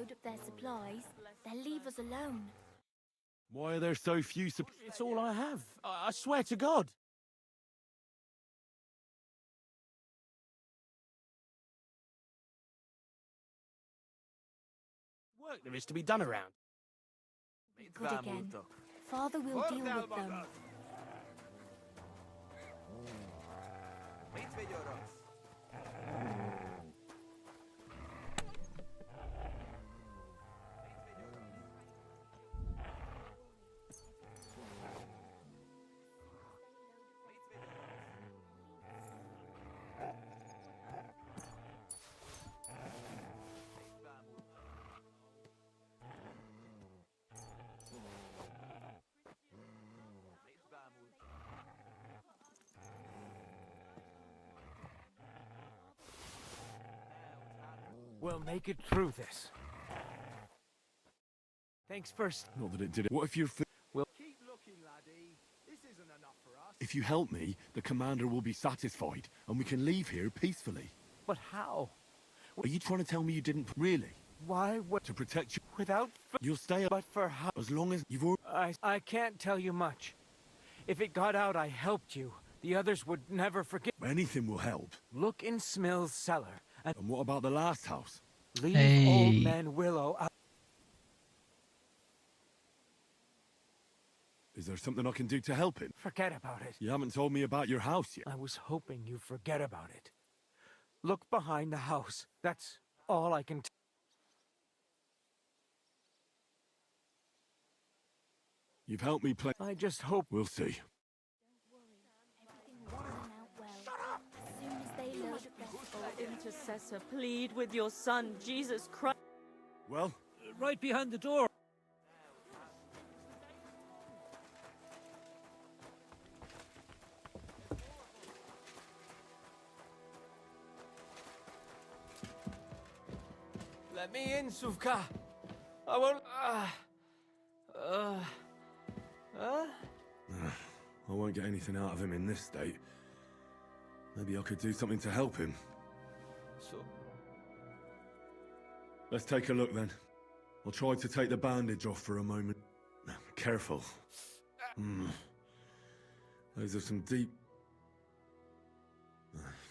load up their supplies, they'll leave us alone. Why are there so few It's all I have. I swear to God. Work there is to be done around. Good again. Father will deal with them. We'll make it through this. Thanks first. Not that it did it. What if you're... We'll keep looking, laddie. This isn't enough for us. If you help me, the commander will be satisfied, and we can leave here peacefully. But how? Are you trying to tell me you didn't really? Why would... To protect you? Without... You'll stay... But for how... As long as you've already... I can't tell you much. If it got out I helped you, the others would never forget. Anything will help. Look in Smill's cellar. And what about the last house? Leave Old Man Willow out. Is there something I can do to help him? Forget about it. You haven't told me about your house yet. I was hoping you'd forget about it. Look behind the house. That's all I can You've helped me play... I just hope... We'll see. Intercessor, plead with your son, Jesus Christ. Well? Right behind the door. Let me in, Suvka. I won't... I won't get anything out of him in this state. Maybe I could do something to help him. So... Let's take a look then. I'll try to take the bandage off for a moment. Careful. Those are some deep...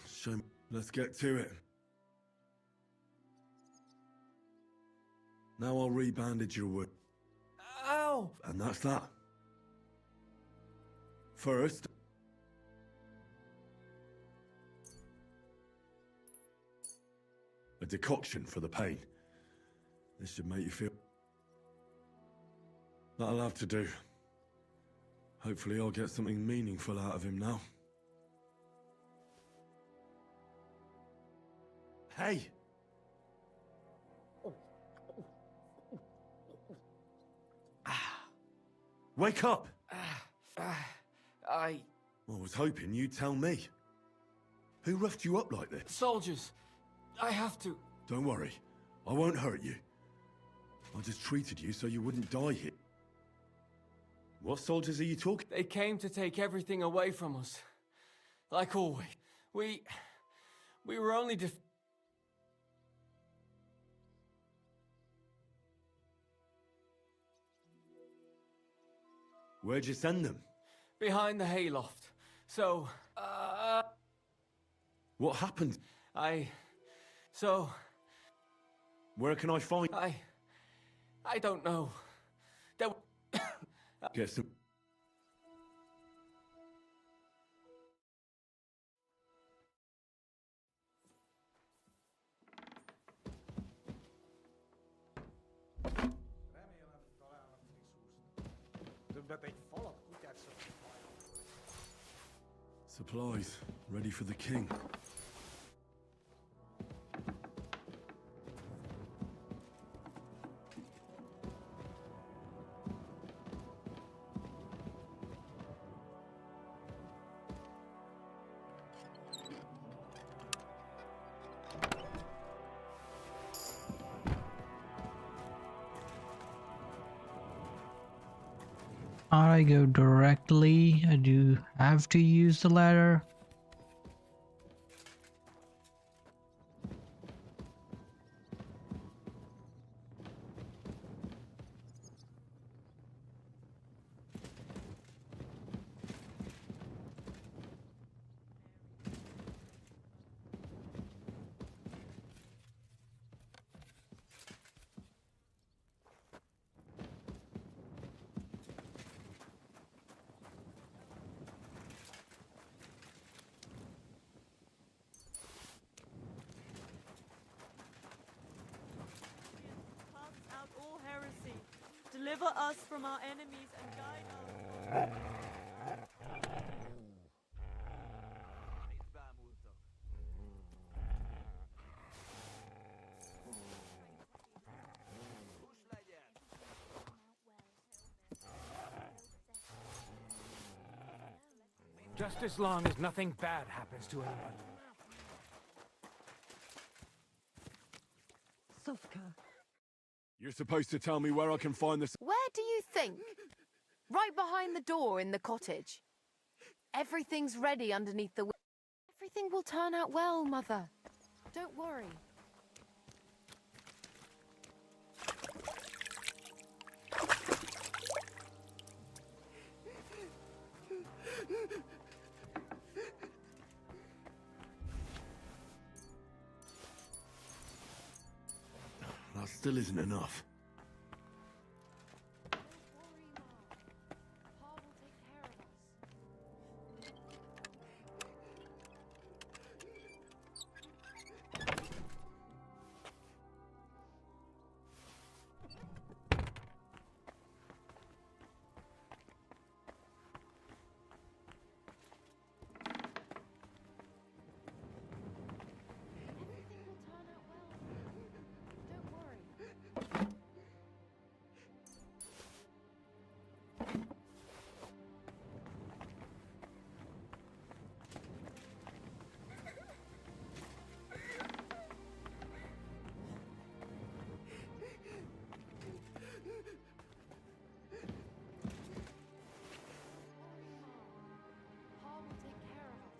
Show me. Let's get to it. Now I'll re-bandage your wound. Ow! And that's that. First... a decoction for the pain. This should make you feel... That'll have to do. Hopefully I'll get something meaningful out of him now. Hey! Wake up! I was hoping you'd tell me. Who roughed you up like this? Soldiers. I have to. Don't worry. I won't hurt you. I just treated you so you wouldn't die here. What soldiers are you talking? They came to take everything away from us. Like always. We were only Where'd you send them? behind the hayloft. So, What happened? Where can I find... I don't know. There... Get some... Supplies, ready for the king. I go directly. I do have to use the ladder. Deliver us from our enemies and guide us. Just as long as nothing bad happens to anyone. You're supposed to tell me where I can find this. Where do you think? Right behind the door in the cottage. Everything's ready underneath the... Everything will turn out well, Mother. Don't worry. That still isn't enough. Don't worry, Ma. Pa will take care of us. Everything will turn out well. Don't worry. Pa will take care of us.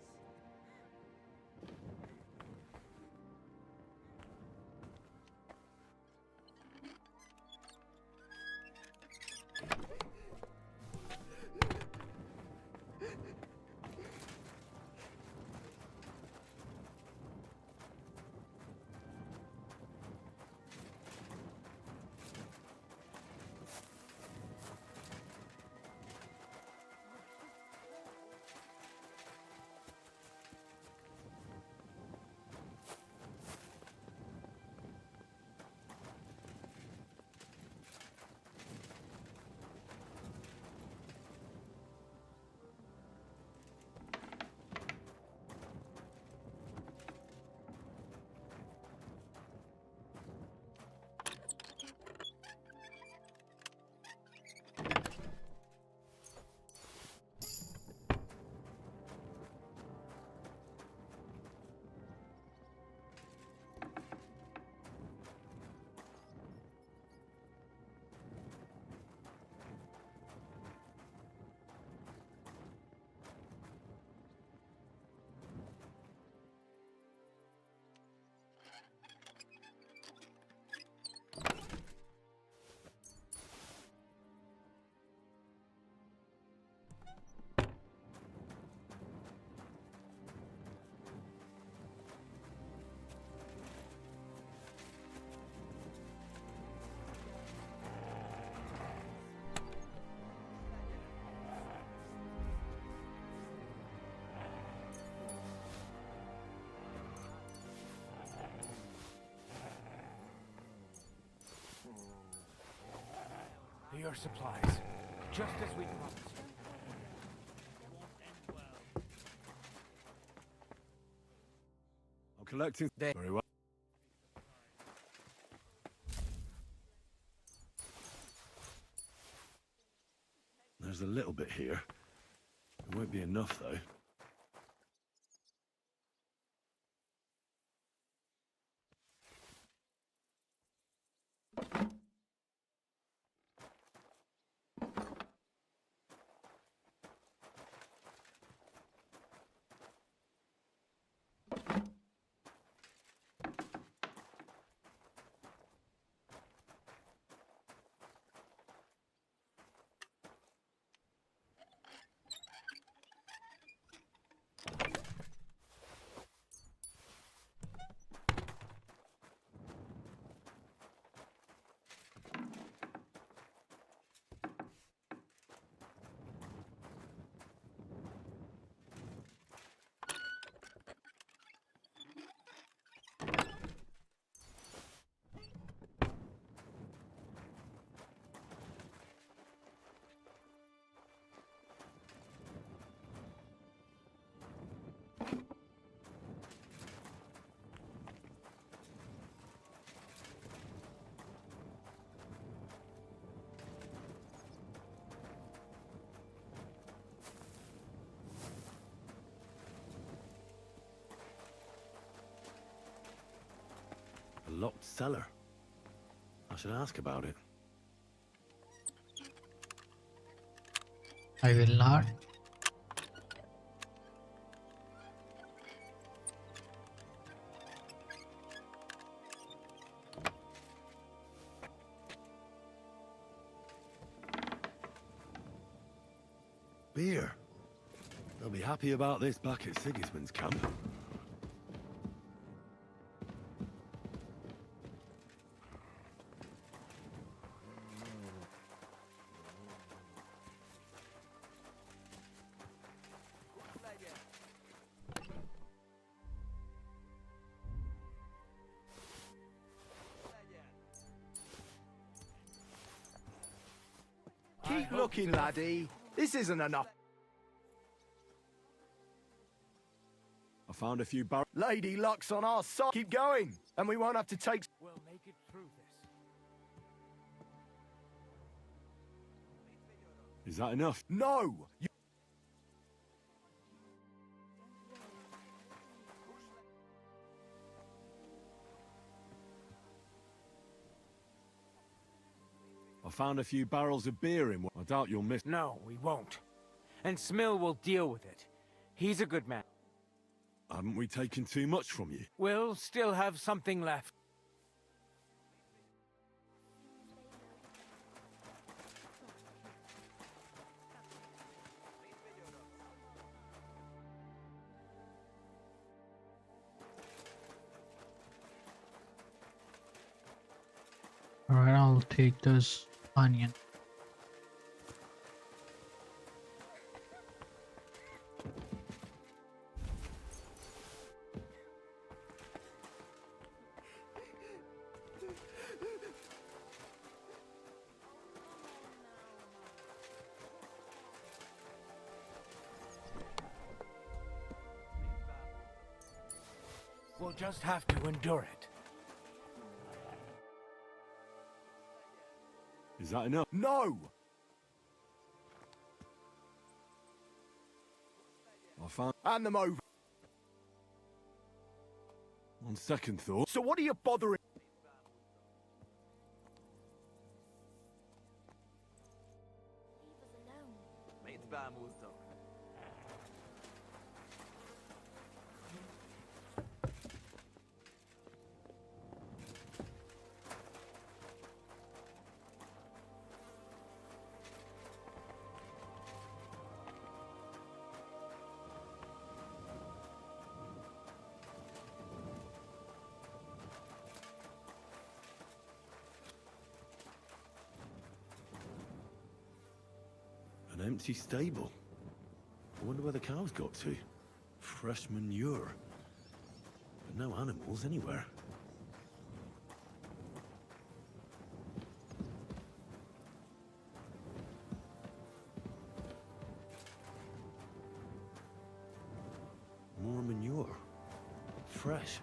Your supplies. Just as we promised. I'm collecting. Very well. There's a little bit here. It won't be enough, though. locked cellar. I should ask about it. I will not. Beer. They'll be happy about this back at Sigismund's camp. Keep looking, laddie. This isn't enough. I found a few barrels. Lady Luck's on our side. Keep going, and we won't have to take... We'll make it through this. Is that enough? No! I found a few barrels of beer in one. I doubt you'll miss. No, we won't. And Smill will deal with it. He's a good man. Haven't we taken too much from you? We'll still have something left. Alright, I'll take this onion. We'll just have to endure it. Is that enough? No! I found... Hand them over. On second thought... So what are you bothering? An empty stable. I wonder where the cows got to. Fresh manure. But no animals anywhere. More manure. Fresh.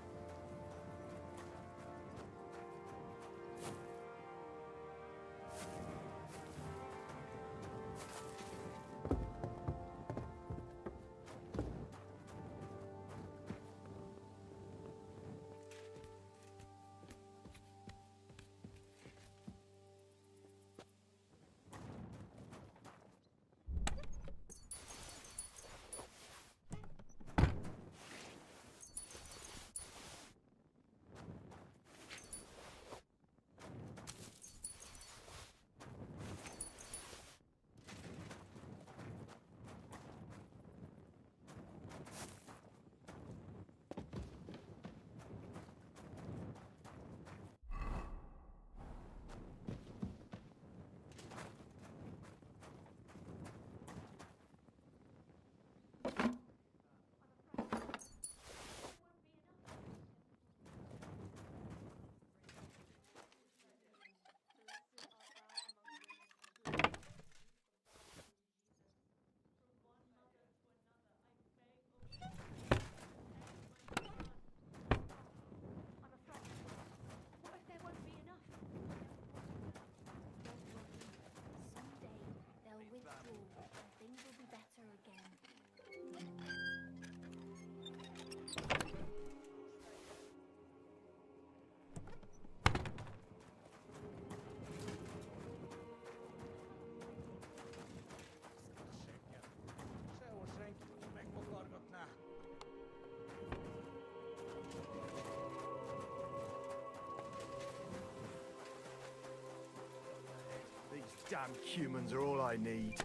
Damn humans are all I need.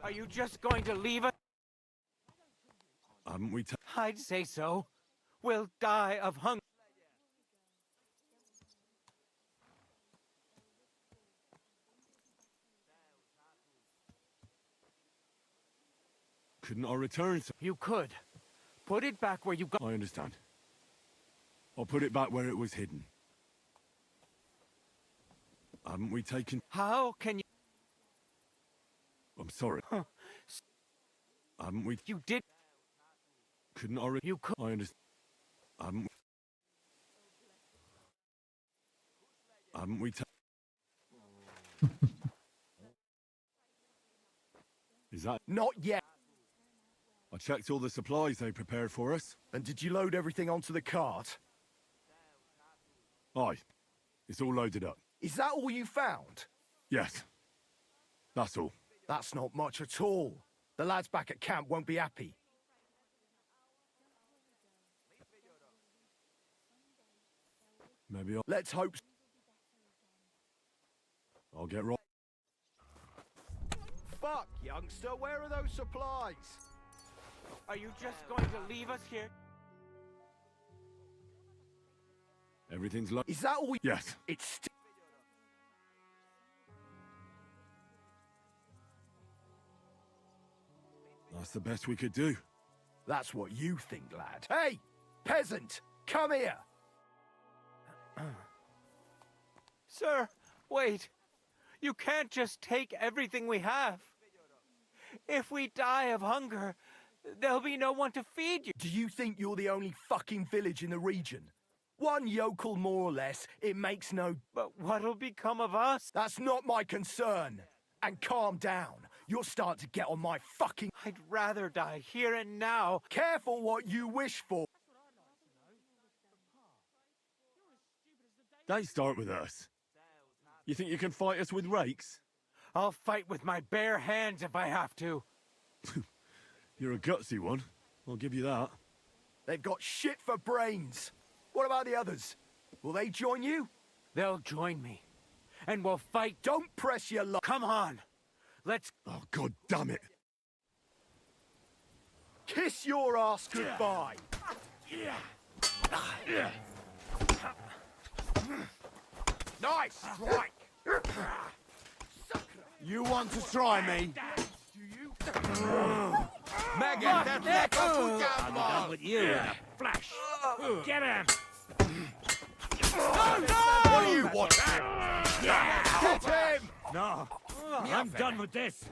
Are you just going to leave us? Haven't we I'd say so. We'll die of hunger. Couldn't I return some? You could. Put it back where you got. I understand. I'll put it back where it was hidden. Haven't we taken... How can you? I'm sorry. Huh. Haven't we... You did. Couldn't I... You could. I understand. Haven't we... Is that... Not yet. I checked all the supplies they prepared for us. And did you load everything onto the cart? Aye. It's all loaded up. Is that all you found? Yes. That's all. That's not much at all. The lads back at camp won't be happy. Maybe Let's hope. I'll get right. Fuck, youngster, where are those supplies? Are you just going to leave us here? Everything's loaded. Is that all we... Yes. It's That's the best we could do. That's what you think, lad. Hey, peasant, come here. Sir, wait. You can't just take everything we have. If we die of hunger, there'll be no one to feed you. Do you think you're the only fucking village in the region? One yokel more or less, it makes no... But what'll become of us? That's not my concern. And calm down. You're starting to get on my fucking... I'd rather die here and now. Careful what you wish for. Don't start with us. You think you can fight us with rakes? I'll fight with my bare hands if I have to. You're a gutsy one. I'll give you that. They've got shit for brains. What about the others? Will they join you? They'll join me. And we'll fight. Don't press your luck. Come on. Let's... Oh, God damn it. Kiss your ass goodbye. Nice strike. You want to try me? Do you? Megan, that neck off with I'm done with you. Flash. Get him. What do you want? Hit him! No, I'm done with this.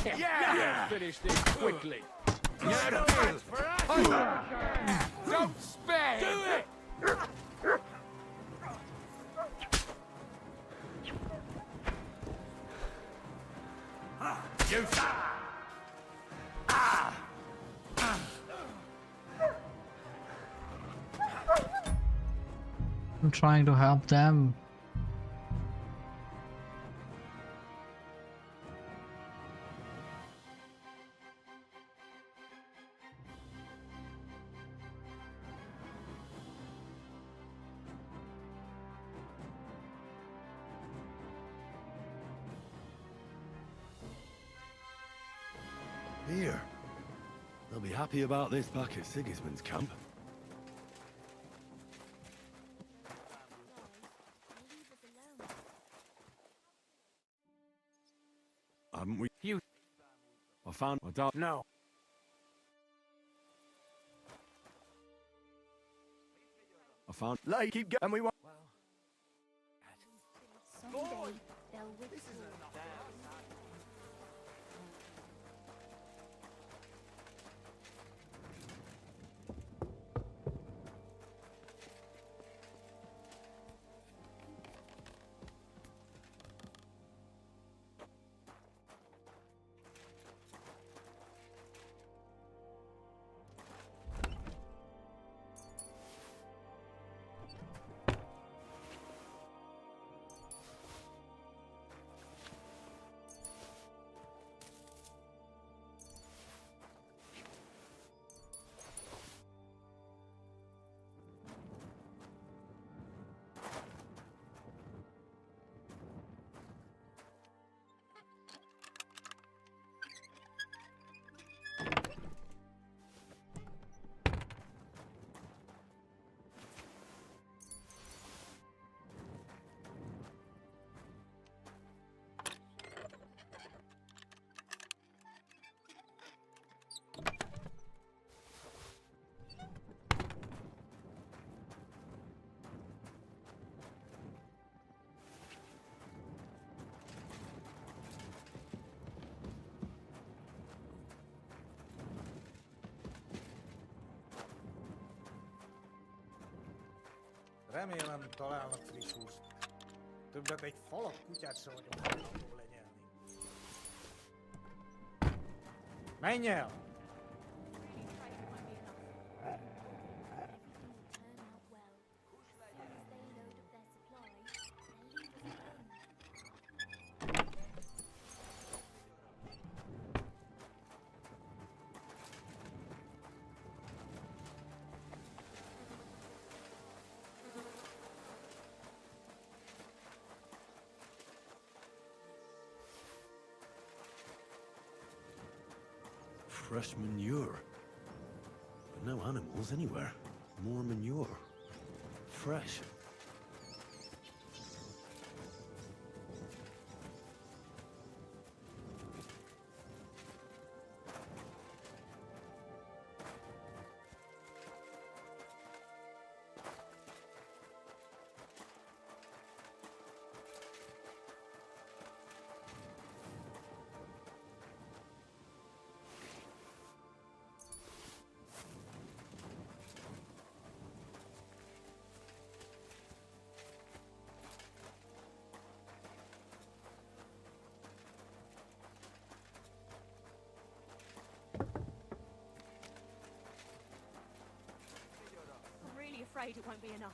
Yeah! Finish this quickly. Don't spare him! Do it! You... I'm trying to help them. Here. They'll be happy about this back at Sigismund's camp. Haven't we? You... I found my dog. No. I found. Lay, keep going. We want. Someday they'll withdraw. Remélem találnak friss húst. Többet egy falat kutyát sem vagyok hajlandó lenyelni. Menj el! Fresh manure. But no animals anywhere. More manure. Fresh. I'm really afraid it won't be enough.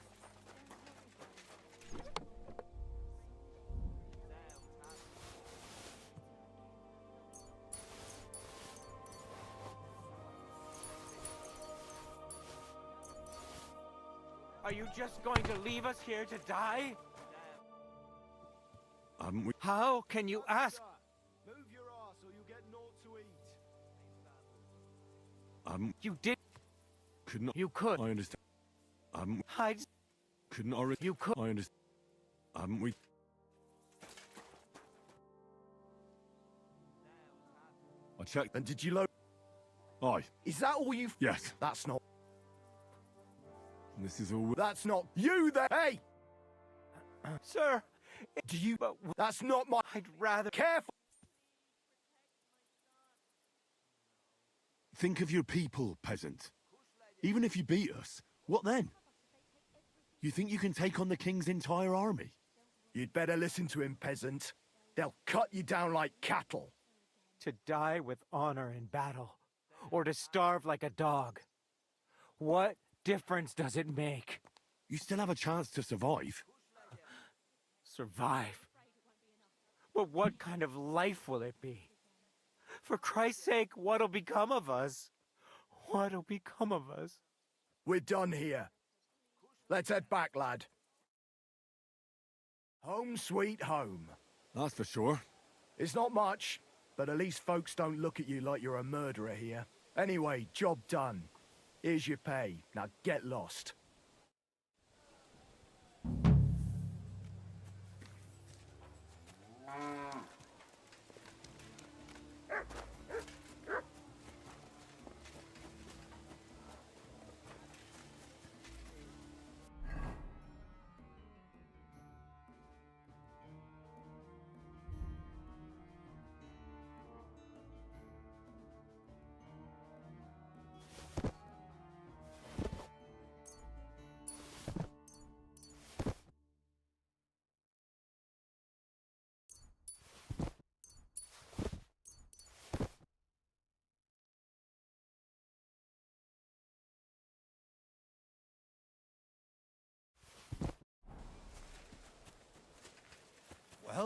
Are you just going to leave us here to die? Haven't we? How can you ask? Move your ass or you get naught to eat. You did. Could not. You could. I understand. Hide. Couldn't I? You could. I understand. Haven't we? I checked. And did you load? Aye. Is that all you've? Yes. That's not. This is all. That's not you there. Hey! Sir, Do you? but That's not my. I'd rather. Careful! Think of your people, peasant. Even if you beat us, what then? You think you can take on the king's entire army? You'd better listen to him, peasant. They'll cut you down like cattle. To die with honor in battle, or to starve like a dog. What difference does it make? You still have a chance to survive. Survive. But what kind of life will it be? For Christ's sake, what'll become of us? What'll become of us? We're done here. Let's head back, lad. Home sweet home. That's for sure. It's not much, but at least folks don't look at you like you're a murderer here. Anyway, job done. Here's your pay. Now get lost.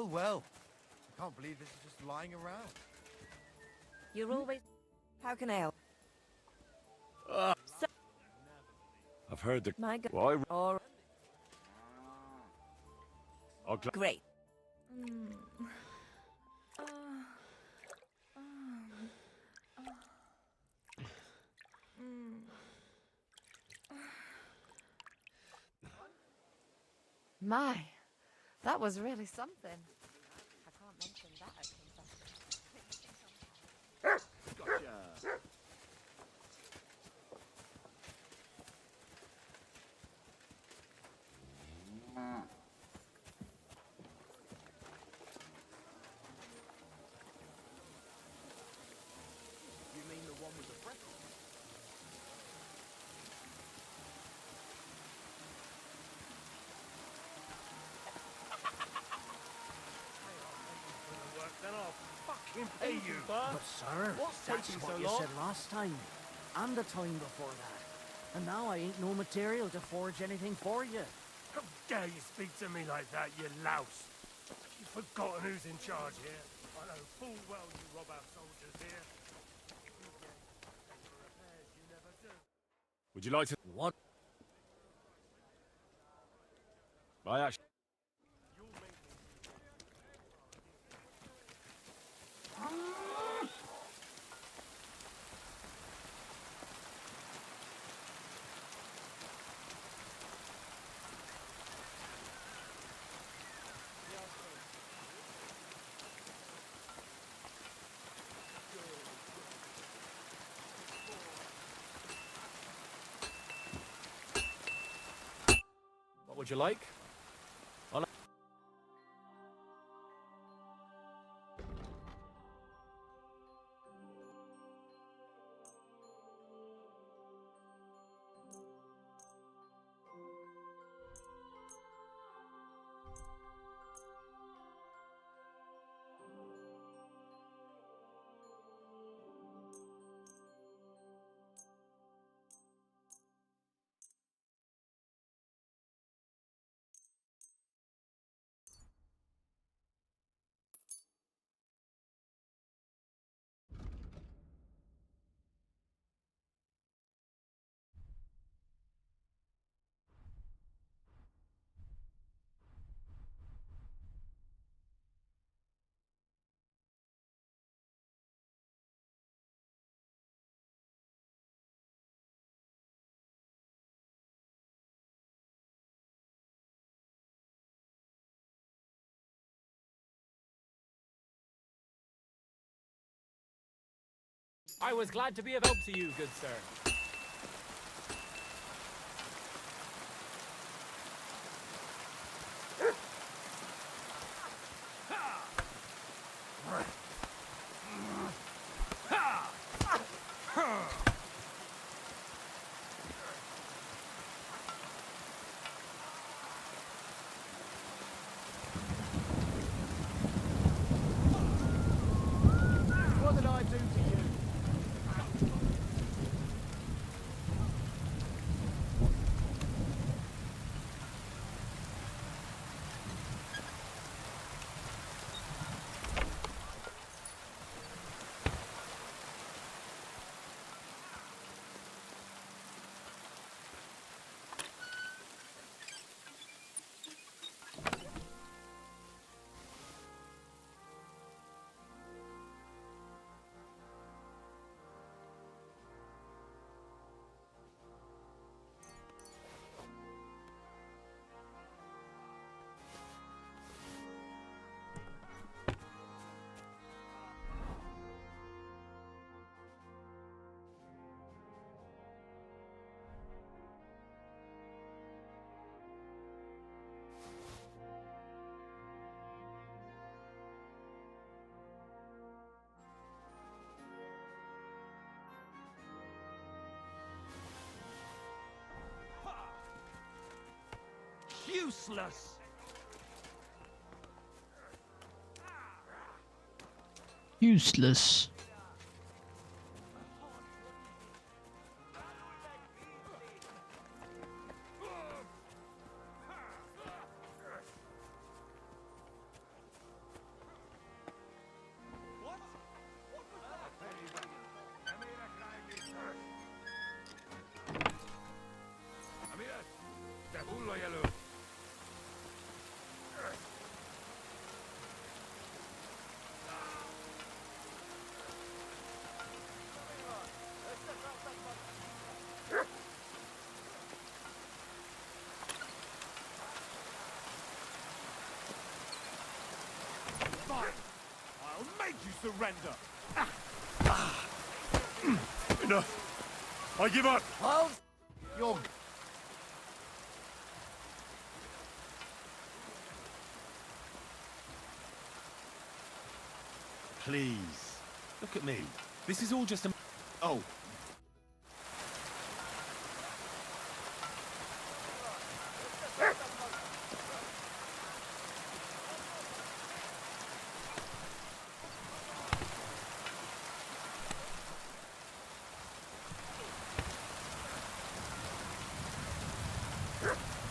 Well, well. I can't believe this is just lying around. You're always... How can I help? I've heard the... My God. Why? Or... I'll Great. My, that was really something. I can't mention that at confession. You mean the one with the freckles? Then I'll fucking pay you. But sir, What's that's taking what so you long? said last time. And the time before that. And now I ain't no material to forge anything for you. How dare you speak to me like that, you louse? You've forgotten who's in charge here. I know full well you rob our soldiers here. You get for repairs you never do. Would you like to... What? I actually... What would you like? I was glad to be of help to you, good sir. What did I do to you? Useless! Useless. made you surrender? Enough. I give up. Hold! You're... Please. Look at me. This is all just a... Oh.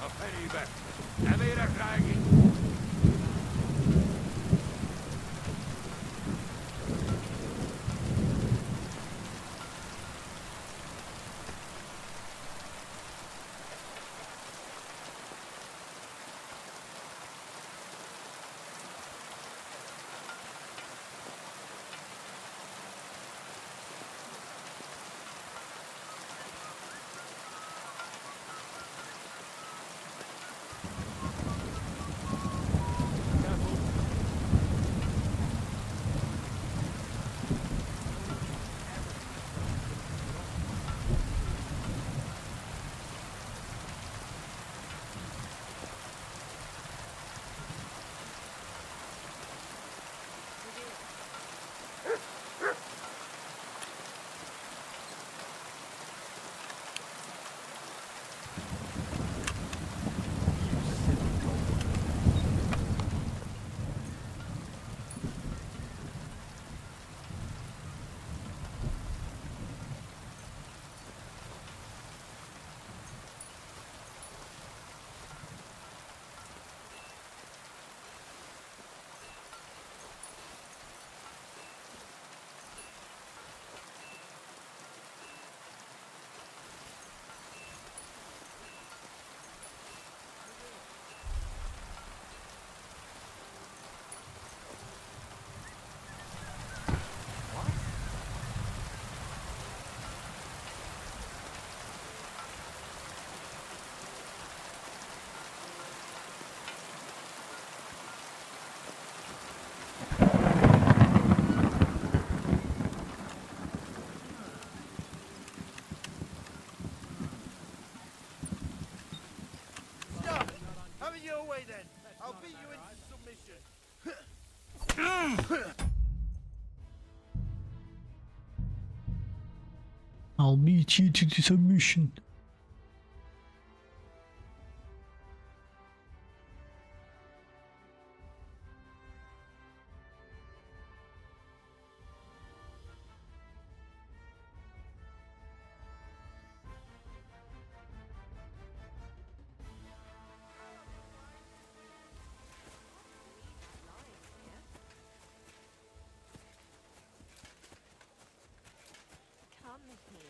I'll pay you back. Amira Kragi. Have it your way then. I'll beat you into submission. I'll beat you to the submission. Come here.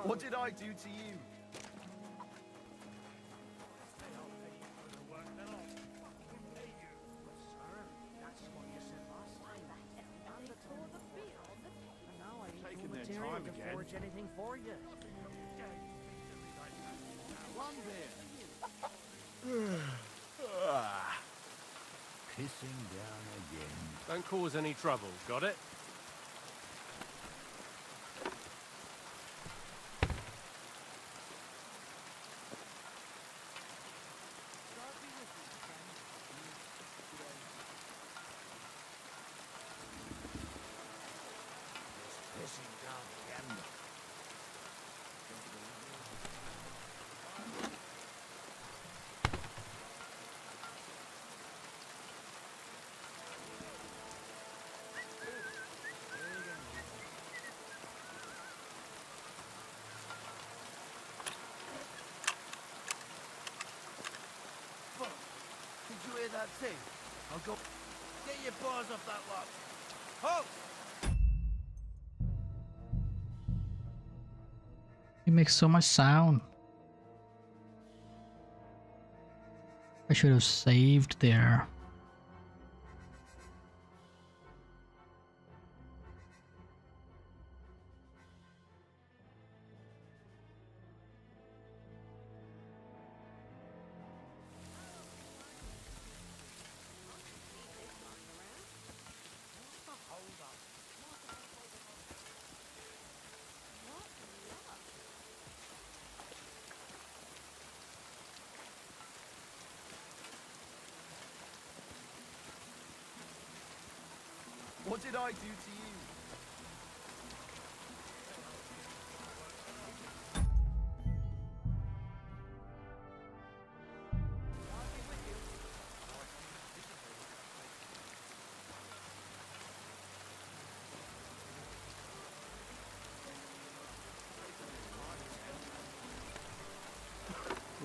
What did I do to you? Taking their time again. Forge anything for you. One Pissing down again. Don't cause any trouble, got it? Pissing down again. Did you hear that thing? I'll go. Get your paws off that lot. Halt! It makes so much sound. I should have saved there. What did I do to you?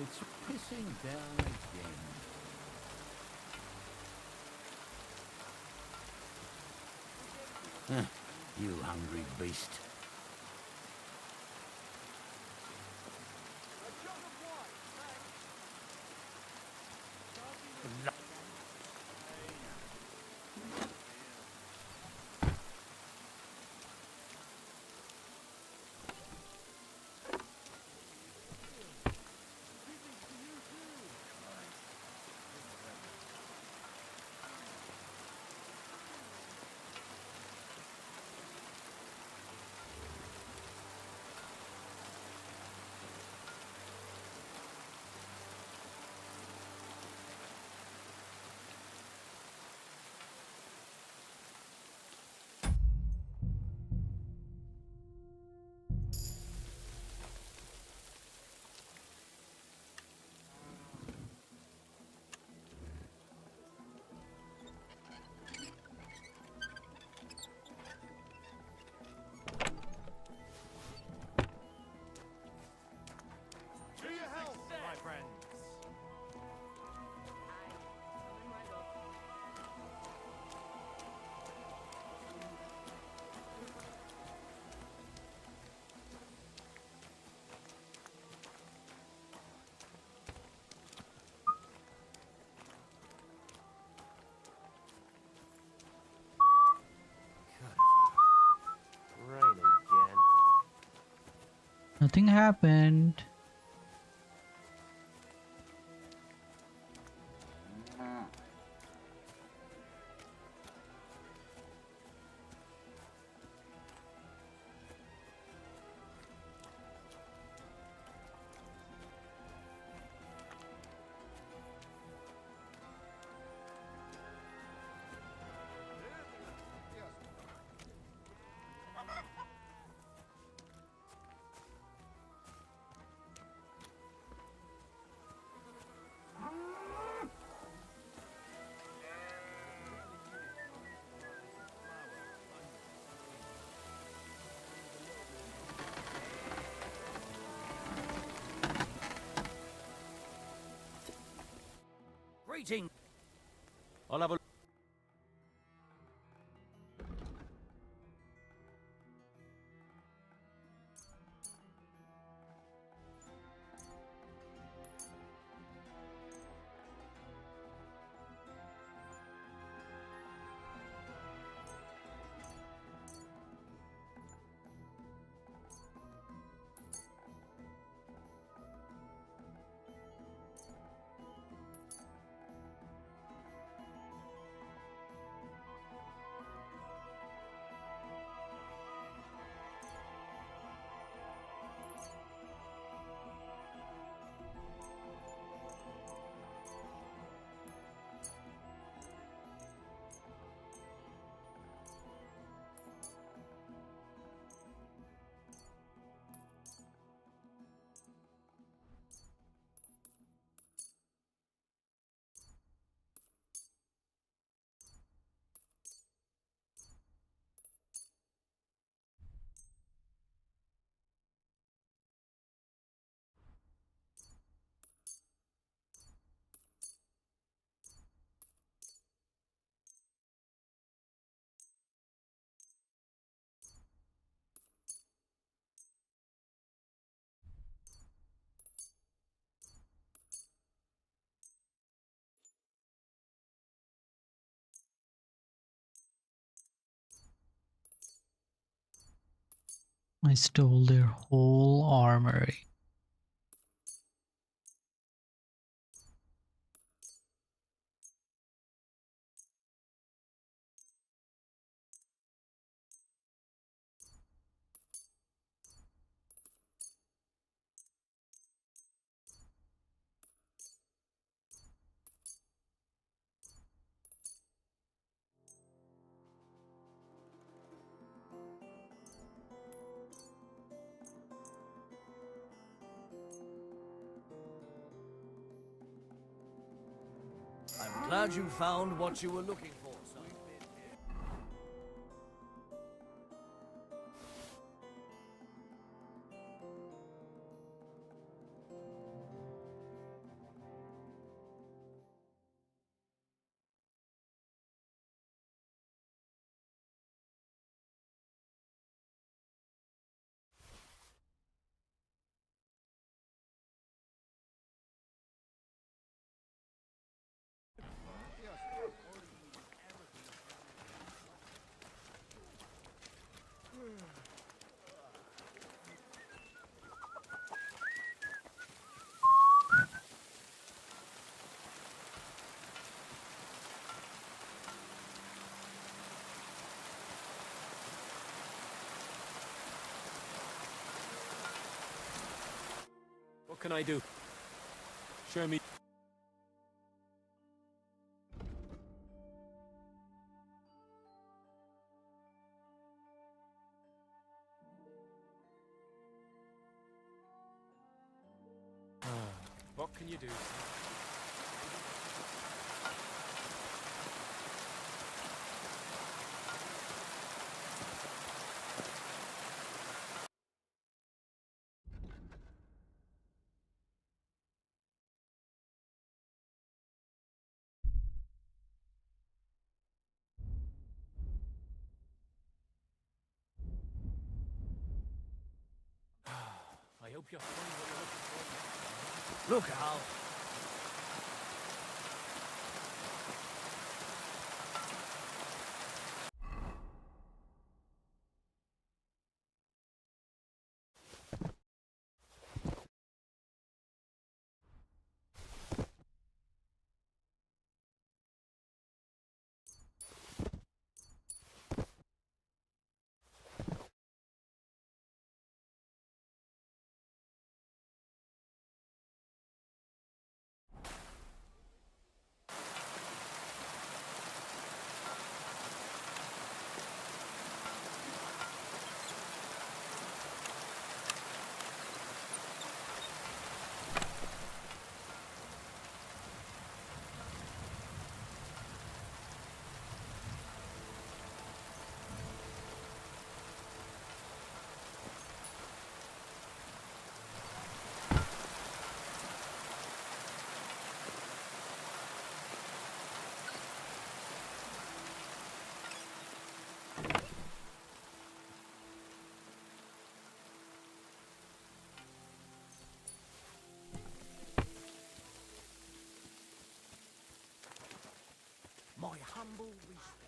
It's pissing down again. Huh, you hungry beast. Nothing happened. Greeting. I'll have a I stole their whole armory. Glad you found what you were looking for, son. What can I do? Show me. What can you do? I hope you're finding what you're looking for. Look out! My humble respect.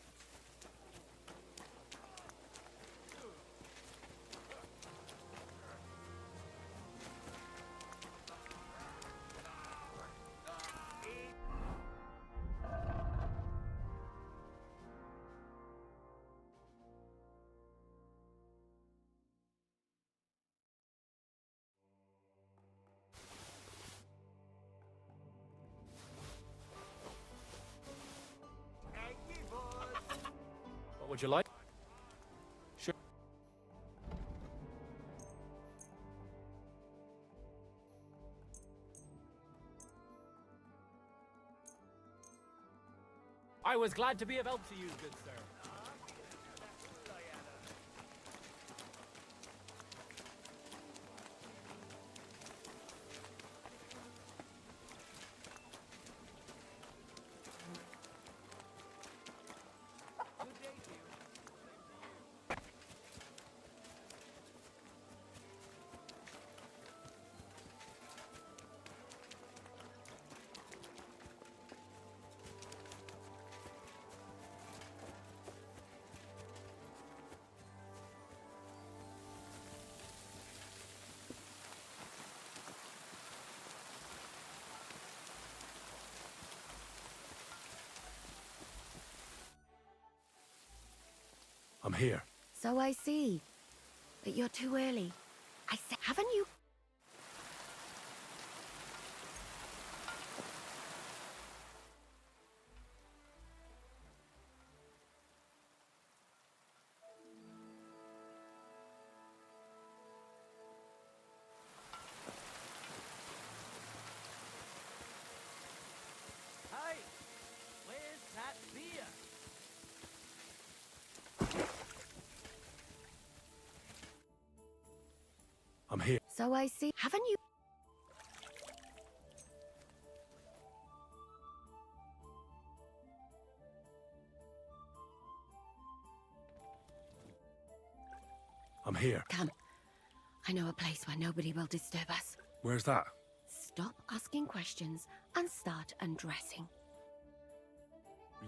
What would you like? Sure. I was glad to be of help to you, good sir. I'm here. So I see. But you're too early. I said, haven't you? I'm here. So I see. Haven't you? I'm here. Come. I know a place where nobody will disturb us. Where's that? Stop asking questions and start undressing.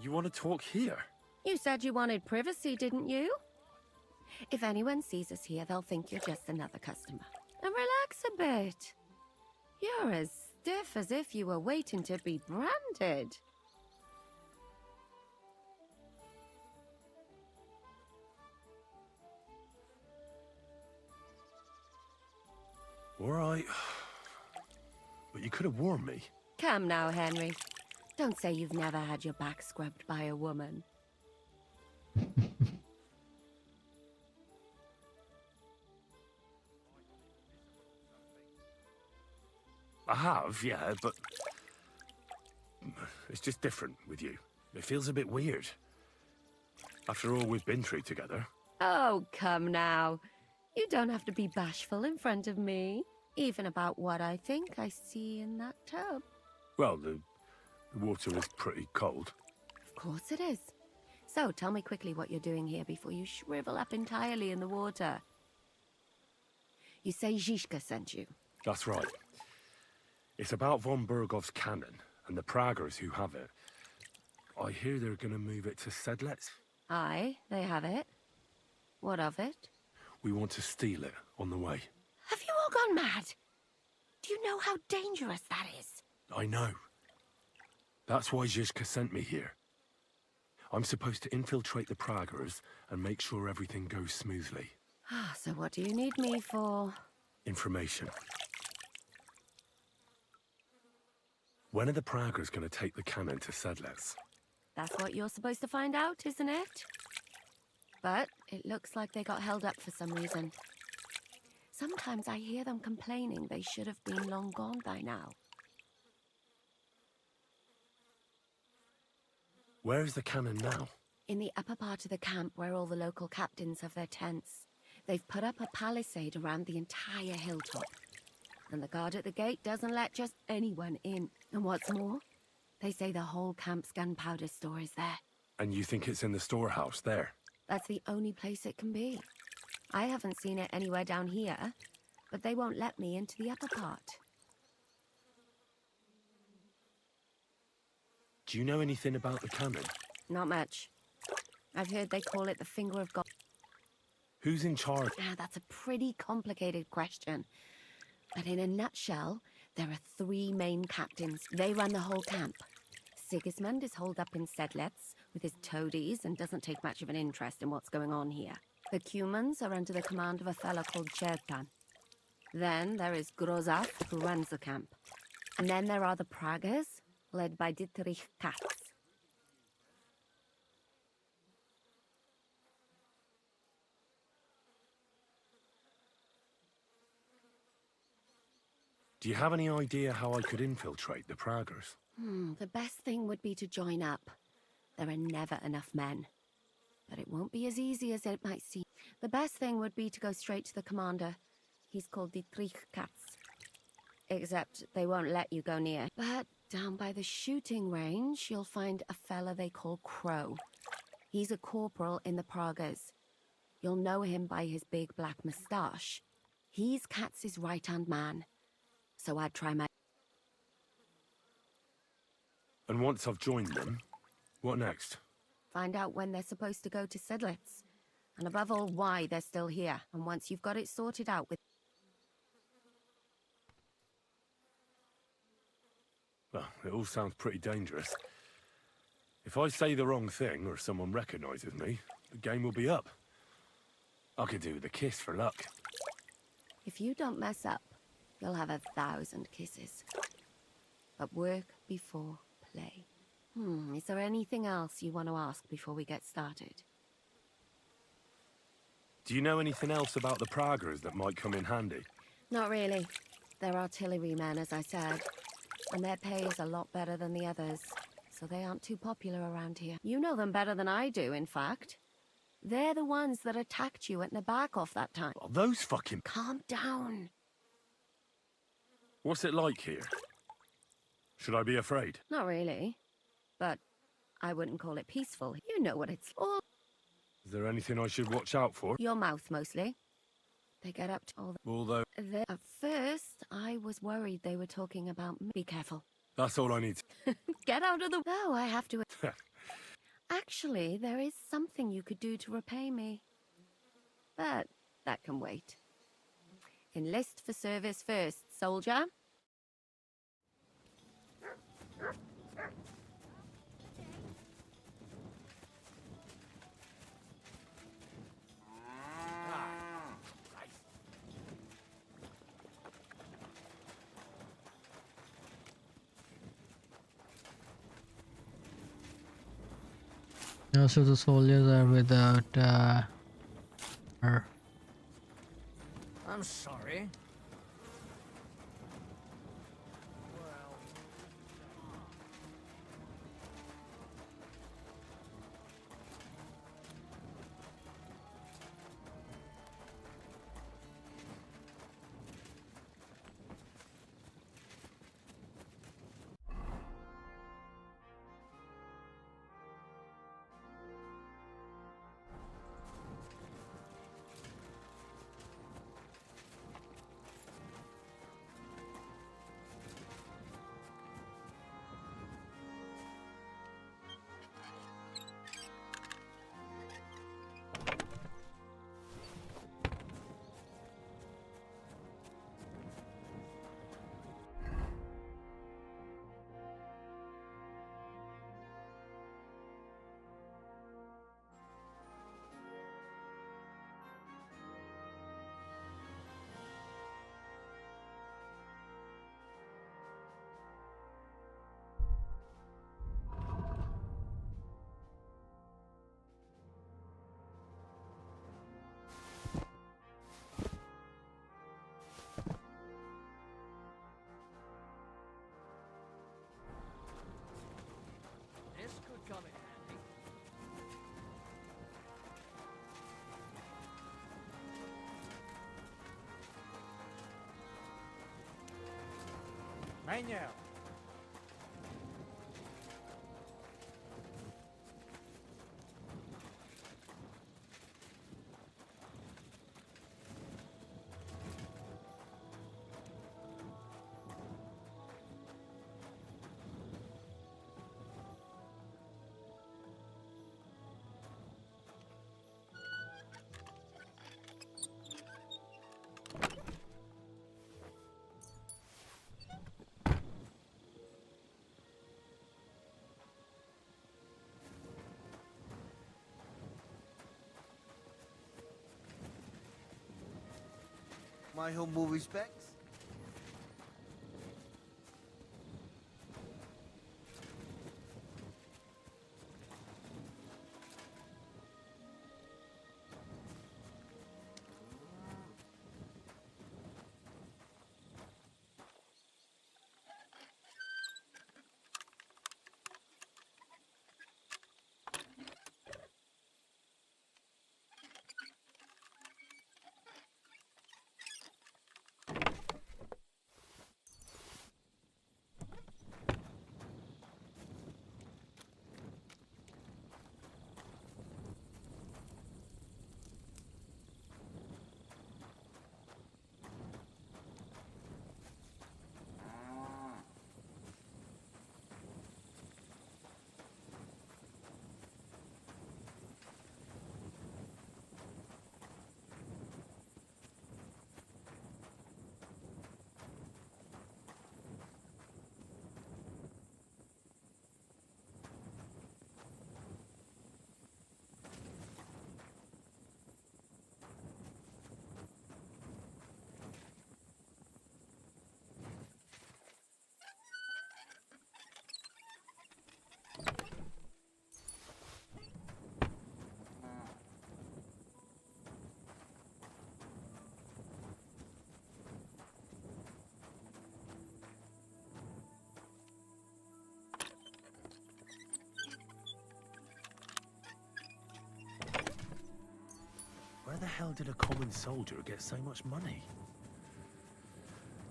You want to talk here? You said you wanted privacy, didn't you? If anyone sees us here, they'll think you're just another customer. And relax a bit. You're as stiff as if you were waiting to be branded. All right. But you could have warned me. Come now, Henry. Don't say you've never had your back scrubbed by a woman. I have, yeah, but... It's just different with you. It feels a bit weird. After all we've been through together. Oh, come now. You don't have to be bashful in front of me. Even about what I think I see in that tub. Well, the water is pretty cold. Of course it is. So, tell me quickly what you're doing here before you shrivel up entirely in the water. You say Zizka sent you? That's right. It's about von Bergov's cannon and the Praggers who have it. I hear they're going to move it to Sedlets. Aye, they have it. What of it? We want to steal it on the way. Have you all gone mad? Do you know how dangerous that is? I know. That's why Zizka sent me here. I'm supposed to infiltrate the Praggers and make sure everything goes smoothly. So what do you need me for? Information. When are the Praggers going to take the cannon to Sedlets? That's what you're supposed to find out, isn't it? But it looks like they got held up for some reason. Sometimes I hear them complaining they should have been long gone by now. Where's the cannon now? In the upper part of the camp where all the local captains have their tents. They've put up a palisade around the entire hilltop. And the guard at the gate doesn't let just anyone in. And what's more, they say the whole camp's gunpowder store is there. And you think it's in the storehouse there? That's the only place it can be. I haven't seen it anywhere down here, but they won't let me into the upper part. Do you know anything about the cannon? Not much. I've heard they call it the Finger of God. Who's in charge? That's a pretty complicated question. But in a nutshell, there are 3 main captains. They run the whole camp. Sigismund is holed up in Sedlets with his toadies and doesn't take much of an interest in what's going on here. The Cumans are under the command of a fellow called Chertan. Then there is Grozaf, who runs the camp. And then there are the Praggers, led by Dietrich Katz. Do you have any idea how I could infiltrate the Praggers? The best thing would be to join up. There are never enough men. But it won't be as easy as it might seem. The best thing would be to go straight to the commander. He's called Dietrich Katz. Except they won't let you go near. But down by the shooting range, you'll find a fella they call Crow. He's a corporal in the Praggers. You'll know him by his big black moustache. He's Katz's right-hand man. So I'd try my... And once I've joined them, what next? Find out when they're supposed to go to Sedlets. And above all, why they're still here. And once you've got it sorted out with... Well, it all sounds pretty dangerous. If I say the wrong thing or someone recognizes me, the game will be up. I could do with a kiss for luck. If you don't mess up, you'll have 1,000 kisses. But work before play. Is there anything else you want to ask before we get started? Do you know anything else about the Praggers that might come in handy? Not really. They're artillerymen, as I said. And their pay is a lot better than the others. So they aren't too popular around here. You know them better than I do, in fact. They're the ones that attacked you at Nabarkov that time. Oh, those fucking... Calm down. What's it like here? Should I be afraid? Not really. But I wouldn't call it peaceful. You know what it's all. Is there anything I should watch out for? Your mouth, mostly. They get up to all the... Although... At first, I was worried they were talking about me. Be careful. That's all I need. Get out of the... No, I have to... Actually, there is something you could do to repay me. But that can wait. Enlist for service first, soldier. Also, the soldiers are without her. I'm sorry. This could come in handy. Manuel. My humble respects. hell did a common soldier get so much money?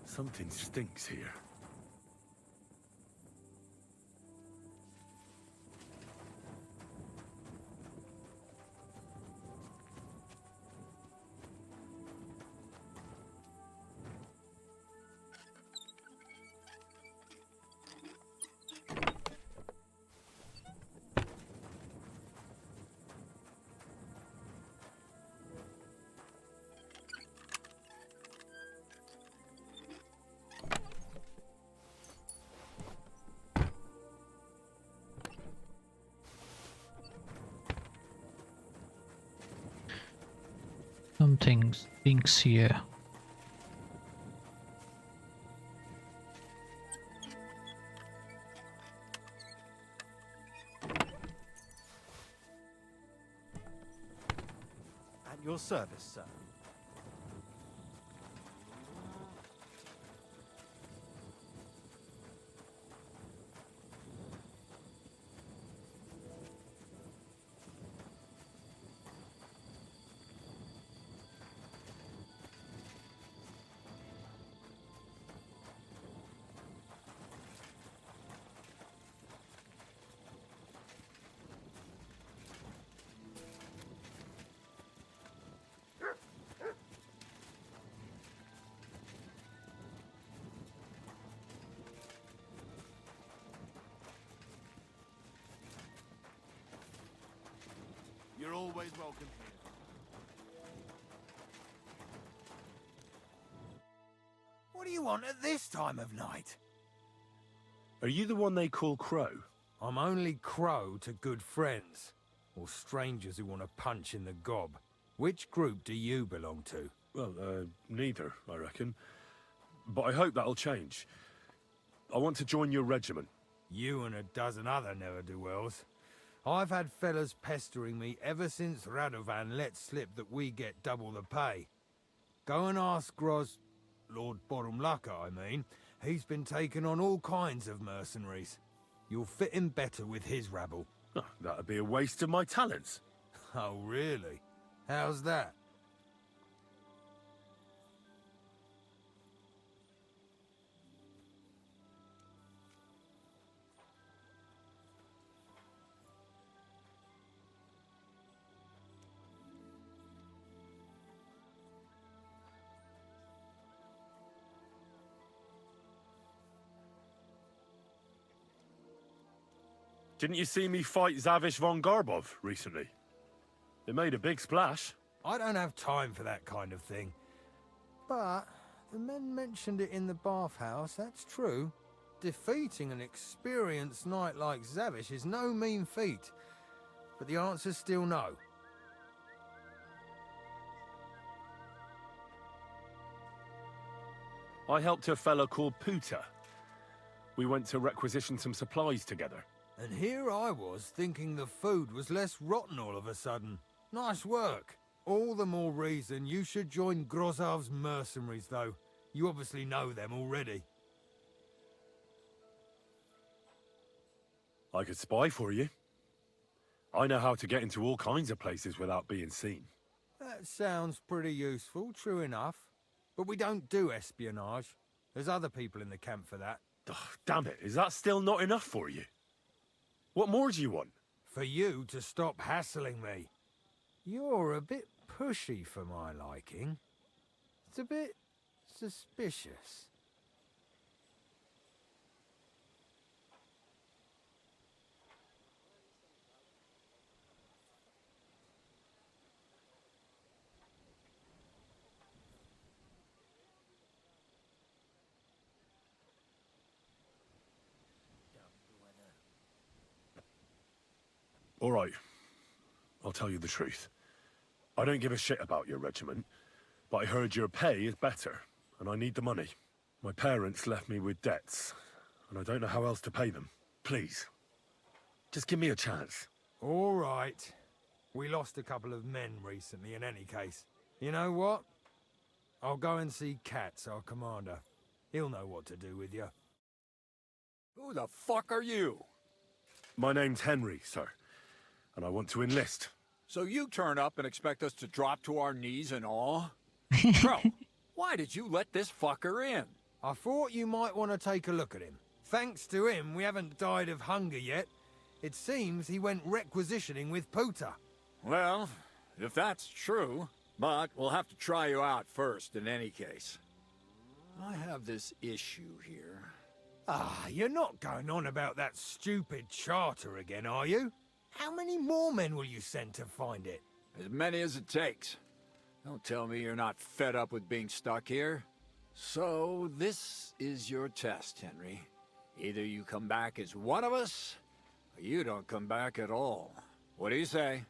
Something stinks here. Something stinks here. At your service, sir. You're always welcome here. What do you want at this time of night? Are you the one they call Crow? I'm only Crow to good friends, or strangers who want to punch in the gob. Which group do you belong to? Well, neither, I reckon. But I hope that'll change. I want to join your regiment. You and a dozen other ne'er-do-wells. I've had fellas pestering me ever since Radovan let slip that we get double the pay. Go and ask Lord Borumlaka, I mean. He's been taking on all kinds of mercenaries. You'll fit in better with his rabble. Oh, that'd be a waste of my talents. Oh, really? How's that? Didn't you see me fight Zavish von Garbov recently? It made a big splash. I don't have time for that kind of thing. But the men mentioned it in the bathhouse, that's true. Defeating an experienced knight like Zavish is no mean feat. But the answer's still no. I helped a fella called Puta. We went to requisition some supplies together. And here I was thinking the food was less rotten all of a sudden. Nice work. All the more reason you should join Grozov's mercenaries, though. You obviously know them already. I could spy for you. I know how to get into all kinds of places without being seen. That sounds pretty useful, true enough. But we don't do espionage. There's other people in the camp for that. Ugh, damn it, is that still not enough for you? What more do you want? For you to stop hassling me. You're a bit pushy for my liking. It's a bit suspicious. All right, I'll tell you the truth. I don't give a shit about your regiment, but I heard your pay is better, and I need the money. My parents left me with debts, and I don't know how else to pay them. Please, just give me a chance. All right. We lost a couple of men recently in any case. You know what? I'll go and see Katz, our commander. He'll know what to do with you. Who the fuck are you? My name's Henry, sir, and I want to enlist. So you turn up and expect us to drop to our knees in awe? Bro, why did you let this fucker in? I thought you might want to take a look at him. Thanks to him, we haven't died of hunger yet. It seems he went requisitioning with Puta. Well, if that's true, but we'll have to try you out first in any case. I have this issue here. Ah, you're not going on about that stupid charter again, are you? How many more men will you send to find it? As many as it takes. Don't tell me you're not fed up with being stuck here. So, this is your test, Henry. Either you come back as one of us, or you don't come back at all. What do you say?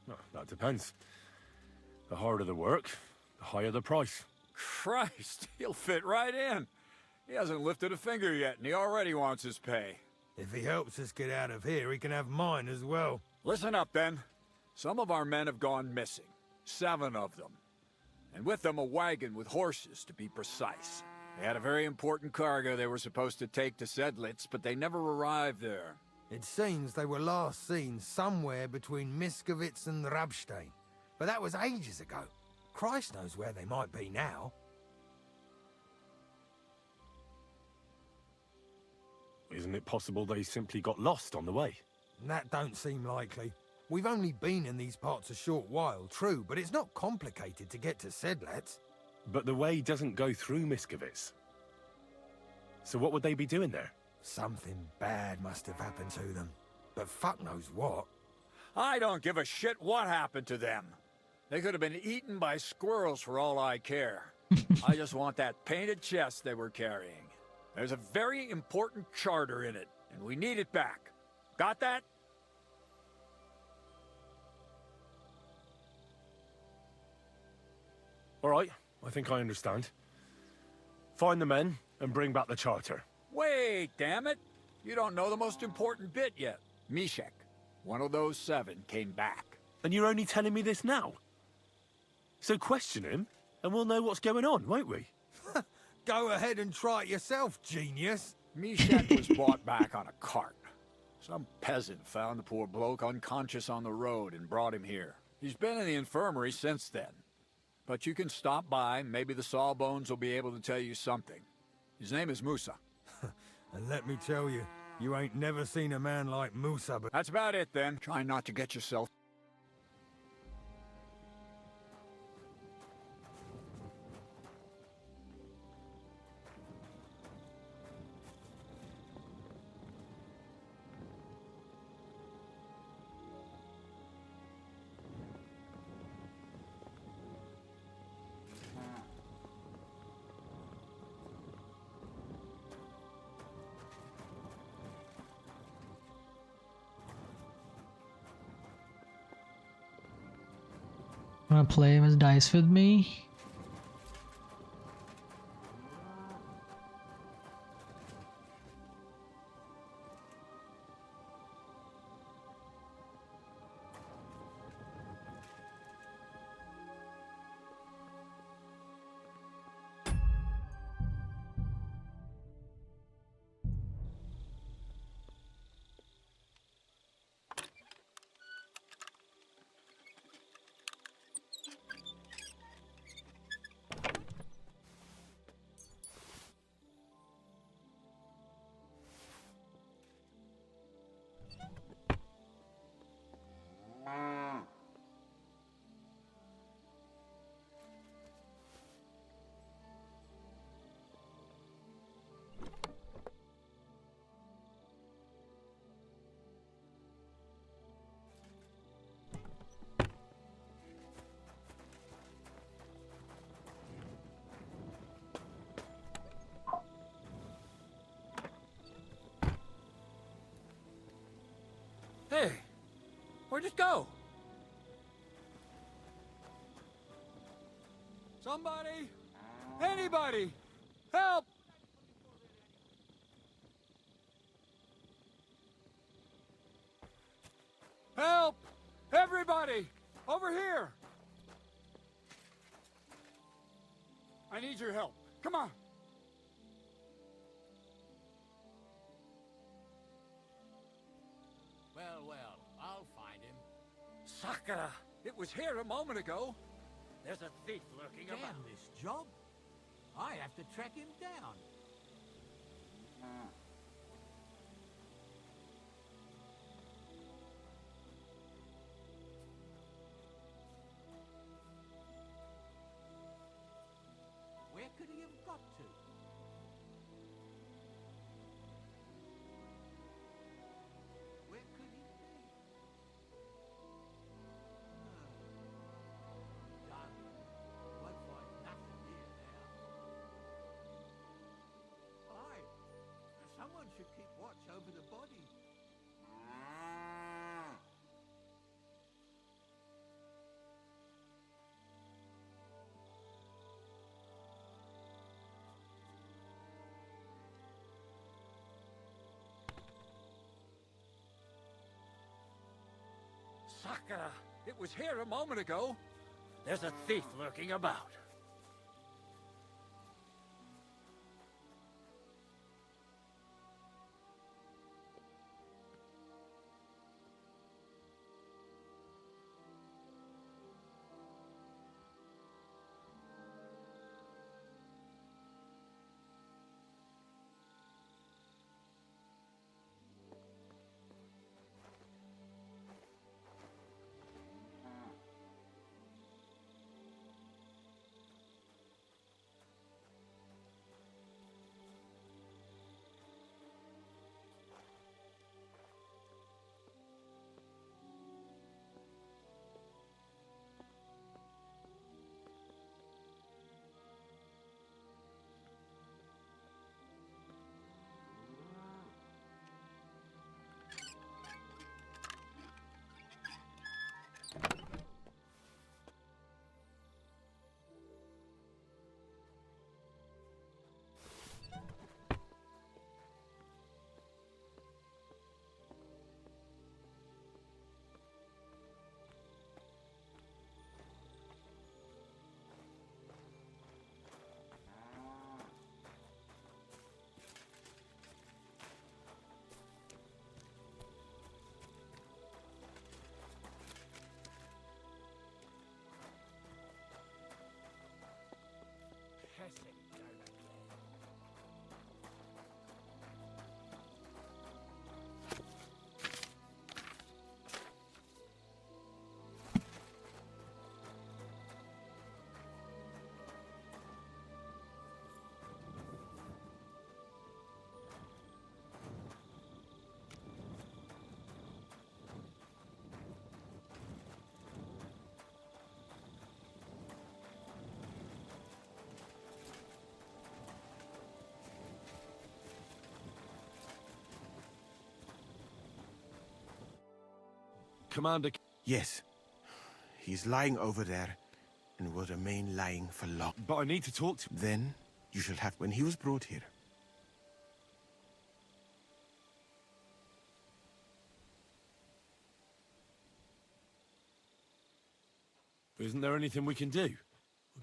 Well, that depends. The harder the work, the higher the price. Christ, he'll fit right in. He hasn't lifted a finger yet, and he already wants his pay. If he helps us get out of here, he can have mine as well. Listen up, then. Some of our men have gone missing. 7 of them. And with them a wagon with horses, to be precise. They had a very important cargo they were supposed to take to Sedlitz, but they never arrived there. It seems they were last seen somewhere between Miskovitz and Rabstein. But that was ages ago. Christ knows where they might be now. Isn't it possible they simply got lost on the way? That don't seem likely. We've only been in these parts a short while, true, but it's not complicated to get to Sedlitz. But the way doesn't go through Miskovitz. So what would they be doing there? Something bad must have happened to them. But fuck knows what. I don't give a shit what happened to them. They could have been eaten by squirrels for all I care. I just want that painted chest they were carrying. There's a very important charter in it, and we need it back. Got that? All right, I think I understand. Find the men and bring back the charter. Wait, damn it! You don't know the most important bit yet. Mishek, one of those 7, came back. And you're only telling me this now? So question him, and we'll know what's going on, won't we? Go ahead and try it yourself, genius. Mishek was brought back on a cart. Some peasant found the poor bloke unconscious on the road and brought him here. He's been in the infirmary since then. But you can stop by, maybe the Sawbones will be able to tell you something. His name is Musa. And let me tell you, you ain't never seen a man like Musa, but... That's about it, then. Try not to get yourself... Wanna play with dice with me? Hey, where'd it go? Somebody! Anybody! Help! Help! Everybody! Over here! I need your help. Come on. Well, I'll find him. Sakura, it was here a moment ago. There's a thief lurking Damn around. this job. I have to track him down. Where could he have got to? Where could he be? Done. Won't find nothing here now. Aye. Someone should keep watch over the body. Sakura, it was here a moment ago. There's a thief lurking about. Commander... Yes. He's lying over there, and will remain lying for long. But I need to talk to... Then, you shall have... When he was brought here... Isn't there anything we can do?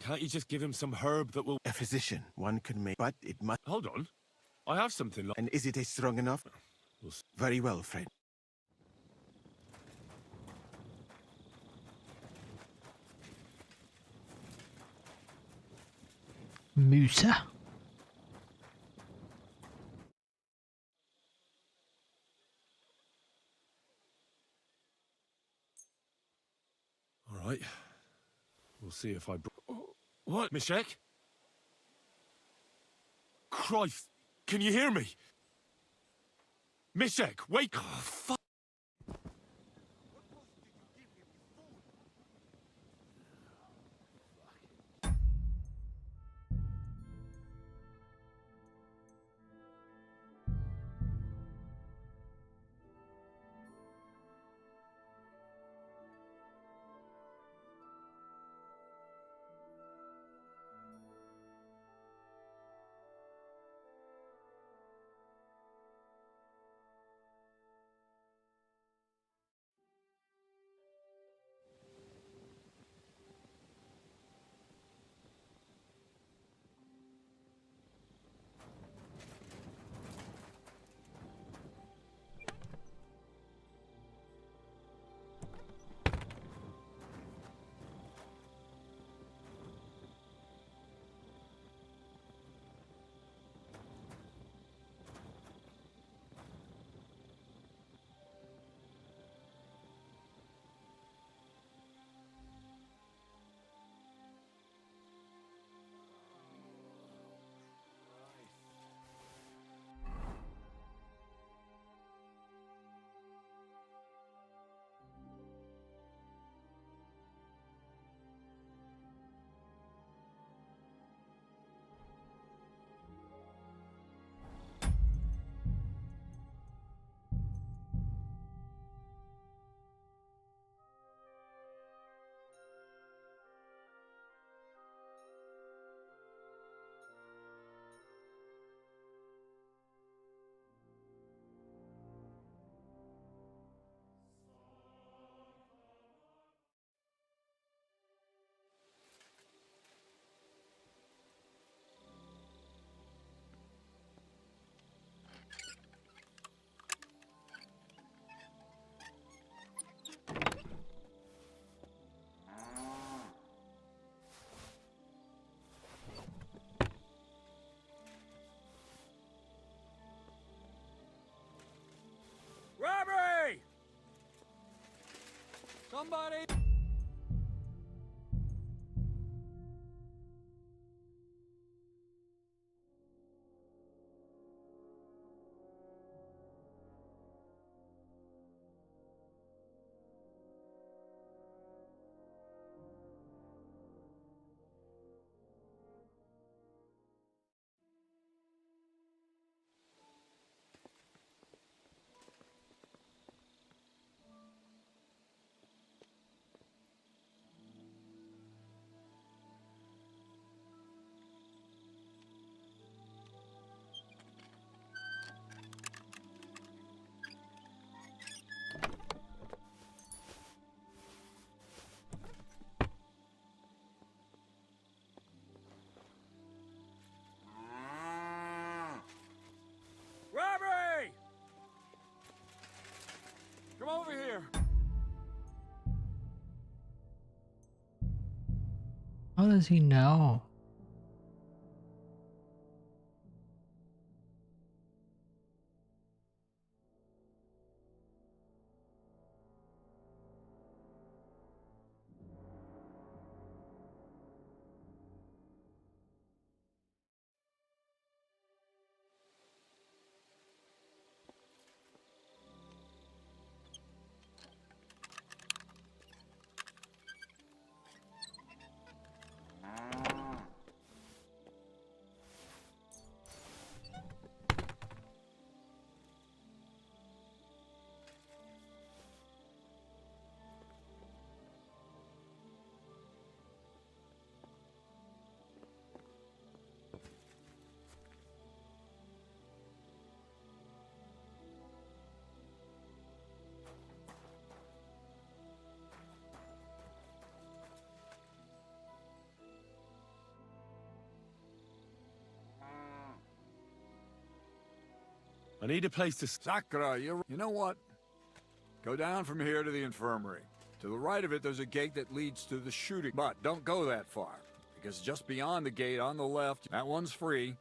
Can't you just give him some herb that will... A physician, one could make... But it must... Hold on. I have something like... And is it strong enough? Very well, friend. Musa. All right. We'll see if I... What, Mishek? Christ! Can you hear me? Mishek, wake... Oh, fuck! Somebody! Robbery! Come over here. How does he know? I need a place to... Sakura, you know what? Go down from here to the infirmary. To the right of it, there's a gate that leads to the shooting. But don't go that far, because just beyond the gate on the left, that one's free.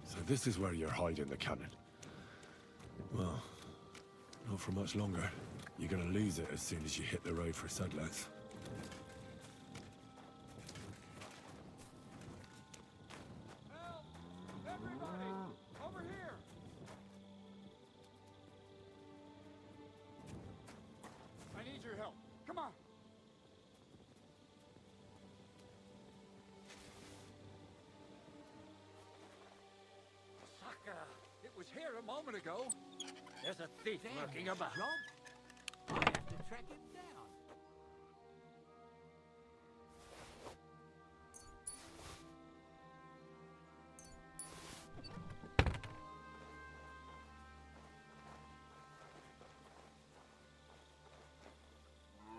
So this is where you're hiding the cannon. Well, not for much longer. You're gonna lose it as soon as you hit the road for Sedlets. Help! Everybody! Over here! I need your help. Come on! It was here a moment ago. There's a thief lurking about. I have to track him down.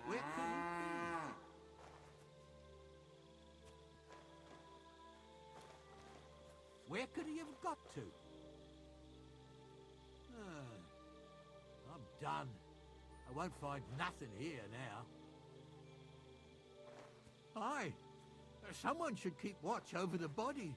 Where could he be? Where could he have got to? I'm done. I won't find nothing here now. Aye. Someone should keep watch over the body.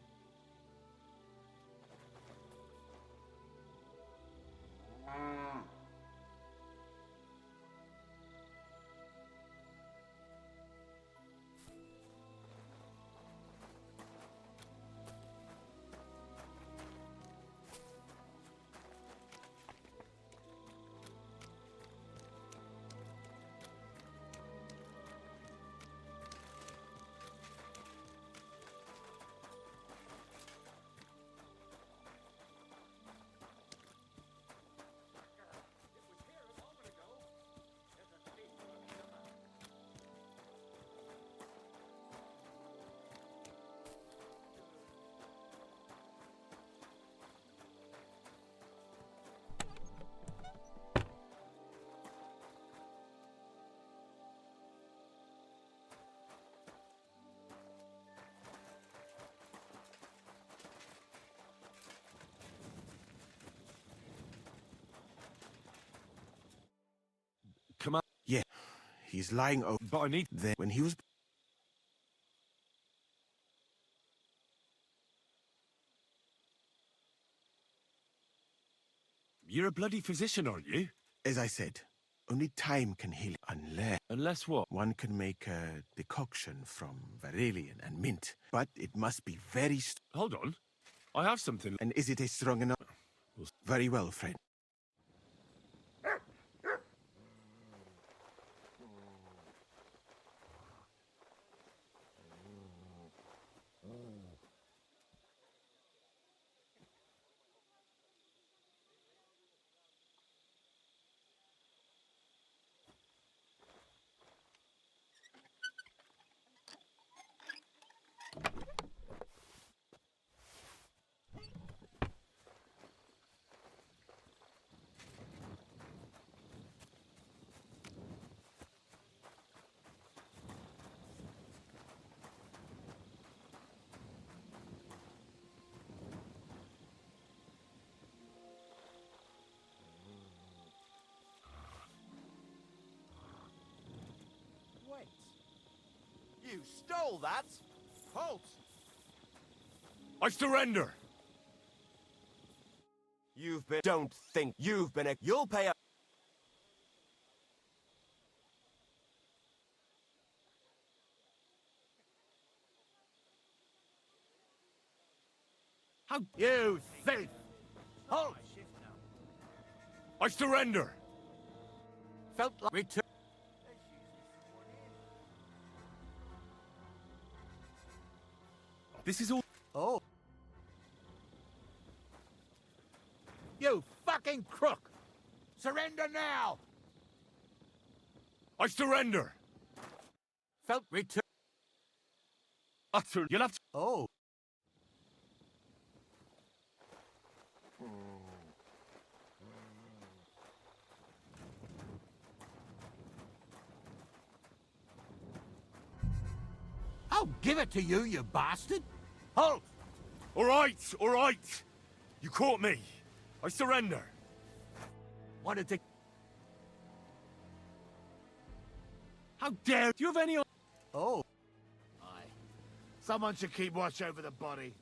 He's lying over. But I need... Then, when he was... You're a bloody physician, aren't you? As I said, only time can heal unless... Unless what? One can make a decoction from Varelian and mint, but it must be very... Hold on. I have something... And is it a strong enough... Very well, friend. You stole that! Halt! I surrender! You've been... Don't think you've been a... You'll pay a... How... You thief! Halt! I surrender! Felt like... Return... This is all... Oh. You fucking crook! Surrender now! I surrender! Felt return... Utter... You'll have to... Oh. I'll give it to you, you bastard! Halt! All right, all right! You caught me. I surrender. Wanted to... How dare... Do you have any... Oh. Aye. Someone should keep watch over the body.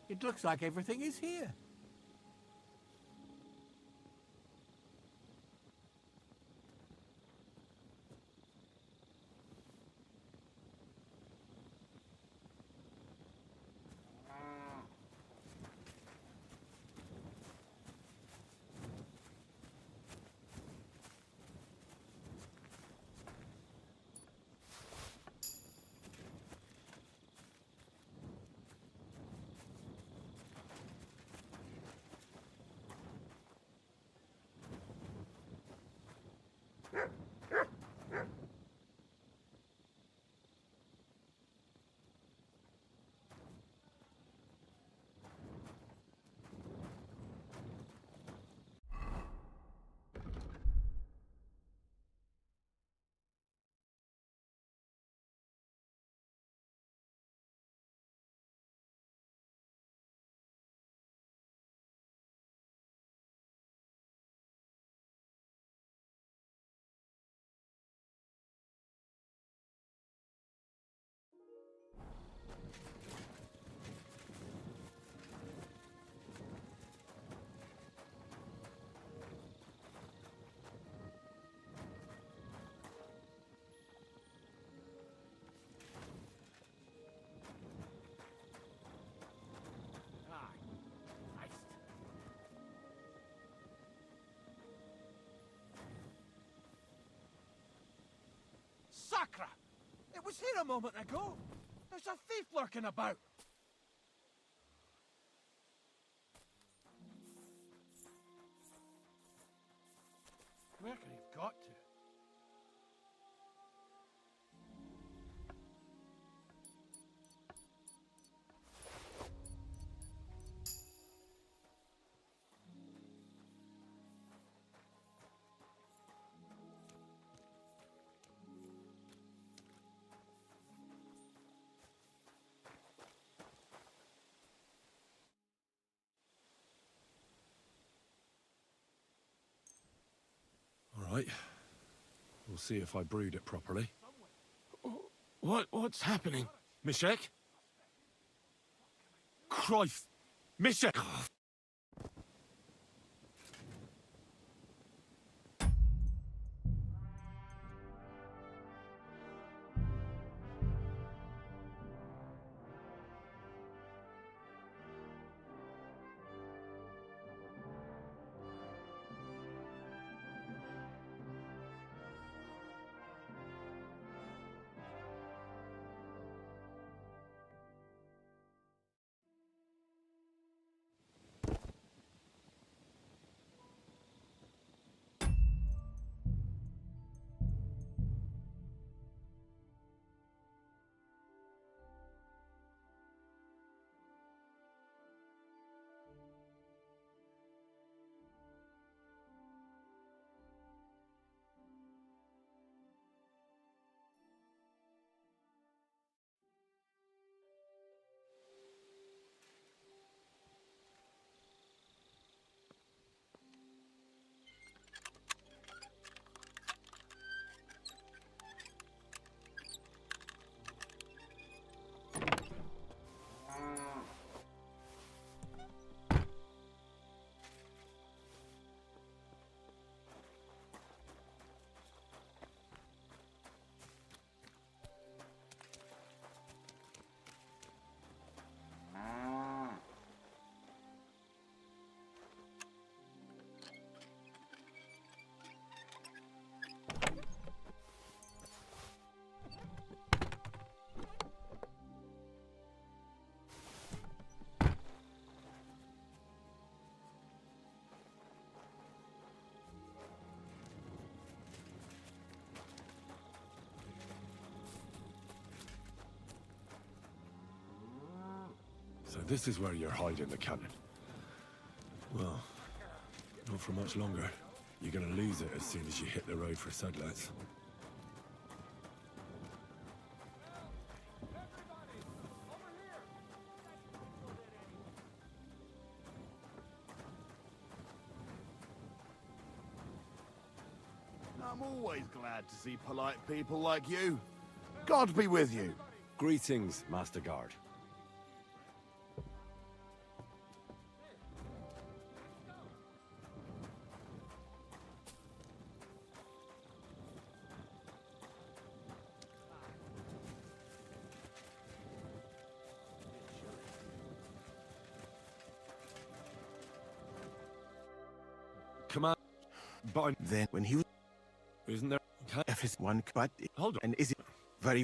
It looks like everything is here. Sacra! It was here a moment ago. There's a thief lurking about. reckon you've got to. All right. We'll see if I brewed it properly. What's happening? Mishek? Christ! Mishek! So this is where you're hiding the cannon. Well, not for much longer. You're gonna lose it as soon as you hit the road for Sedlets. I'm always glad to see polite people like you. God be with you. Greetings, Master Guard. Come on. But then when he was... Isn't there... Okay. If it's one... But... Hold on. And is it very...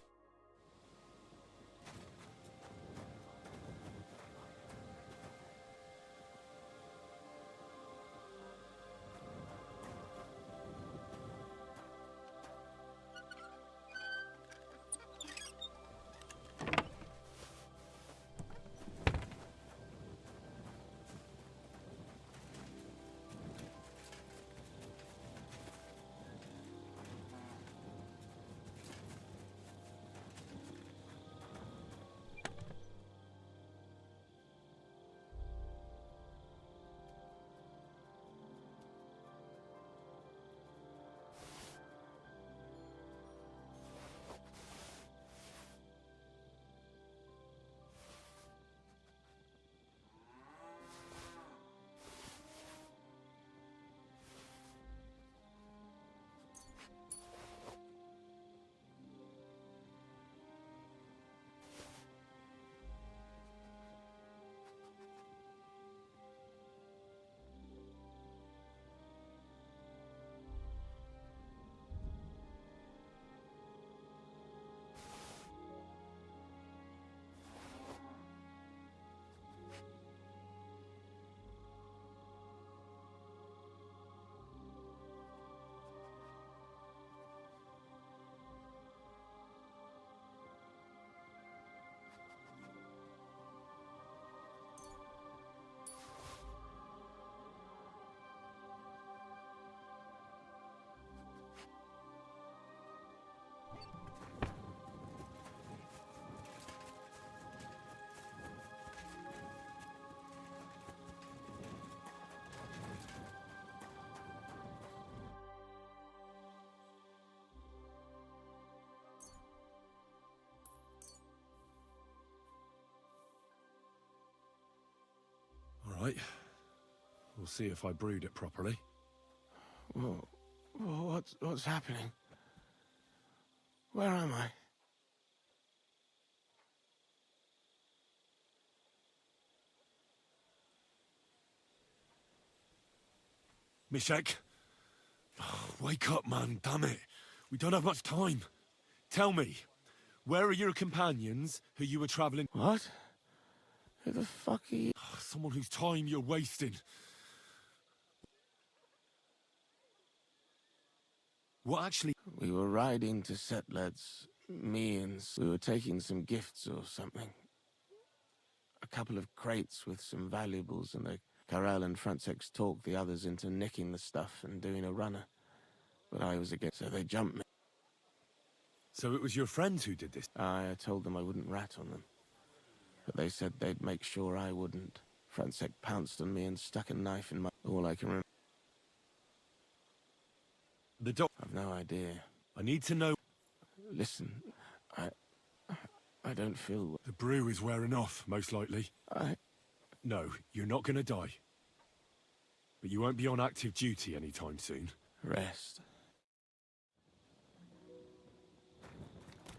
right. We'll see if I brewed it properly. Whoa. What's happening? Where am I? Mishek! Oh, wake up, man, damn it. We don't have much time. Tell me, where are your companions who you were traveling... What? Who the fuck are you? Someone whose time you're wasting. What actually... We were riding to Settlers. Me and... We were taking some gifts or something. A couple of crates with some valuables, and the Carel and Francex talked the others into nicking the stuff and doing a runner. But I was against, so they jumped me. So it was your friends who did this? I told them I wouldn't rat on them. But they said they'd make sure I wouldn't. Francex pounced on me and stuck a knife in my... All I can remember... The doc... I've no idea. I need to know... Listen, I don't feel... The brew is wearing off, most likely. No, you're not gonna die. But you won't be on active duty anytime soon. Rest.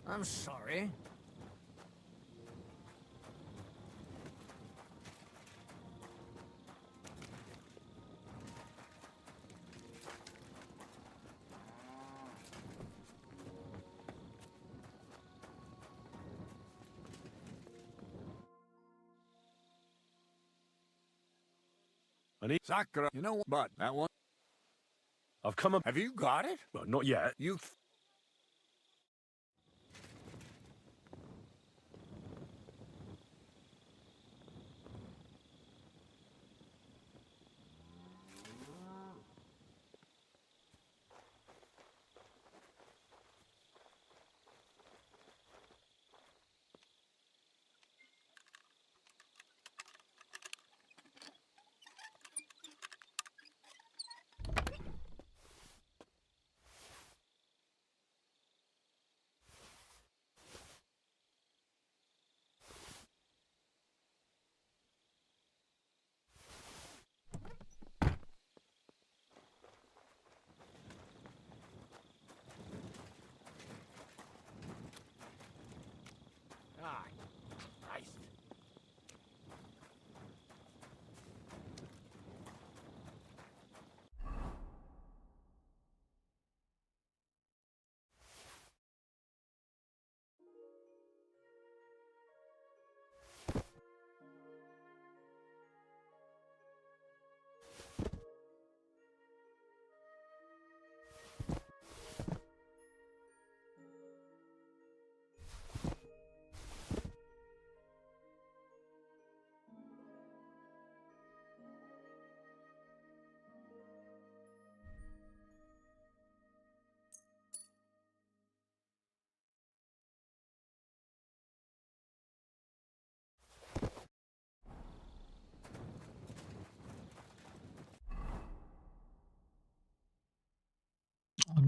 I'm sorry. I need... Sakura, you know what? But that one... I've come up... Have you got it? Well, not yet. You... Ah, Christ.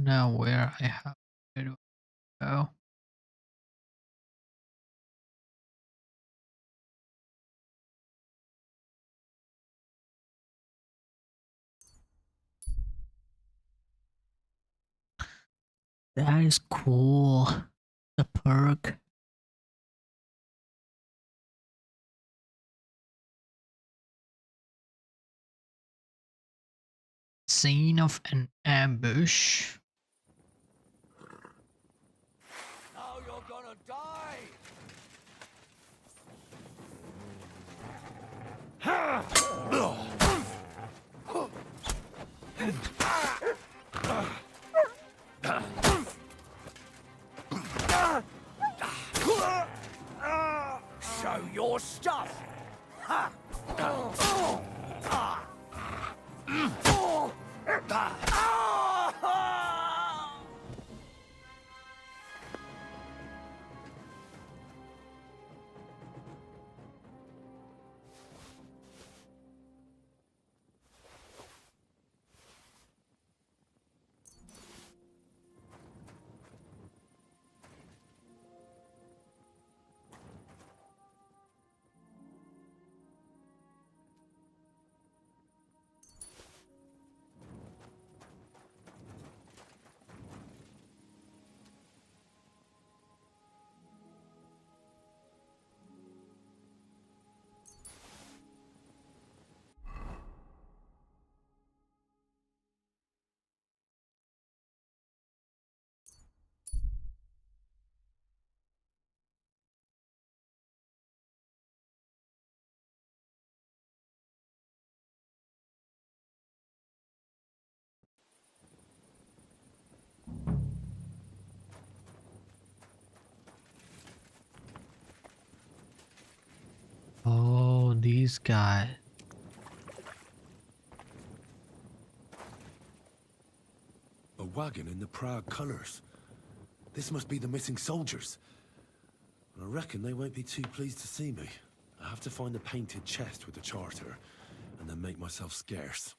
Now where I have to go. That is cool. The perk. Scene of an ambush. Now you're gonna die! Show your stuff! Ha! these guys. A wagon in the Prague colors. This must be the missing soldiers. I reckon they won't be too pleased to see me. I have to find the painted chest with the charter, and then make myself scarce.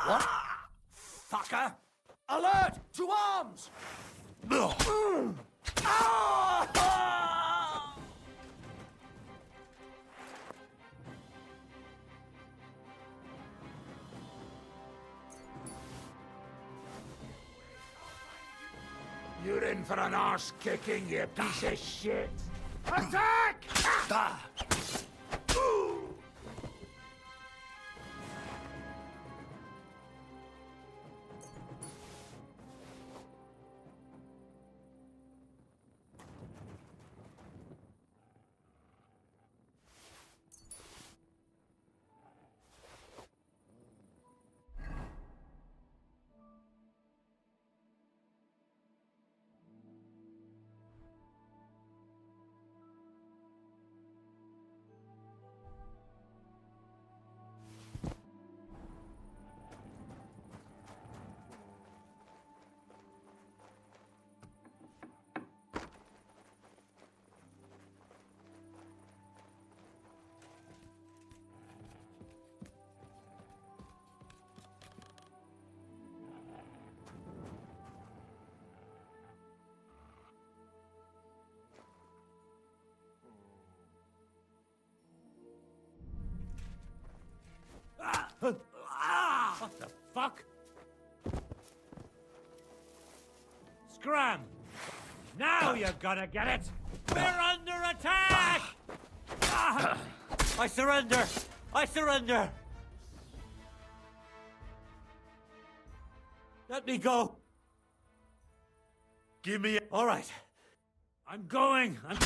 What? Fucker! Alert! To arms! You're in for an arse kicking, you piece of shit. Attack! What the fuck? Scram! Now you're gonna get it! We're under attack! I surrender! I surrender! Let me go! Give me a... All right. I'm going! I'm...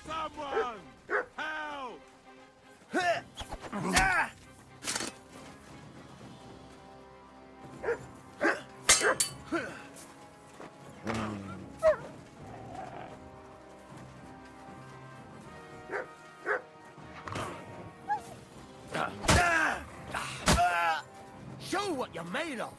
Someone! Help! Show what you're made of.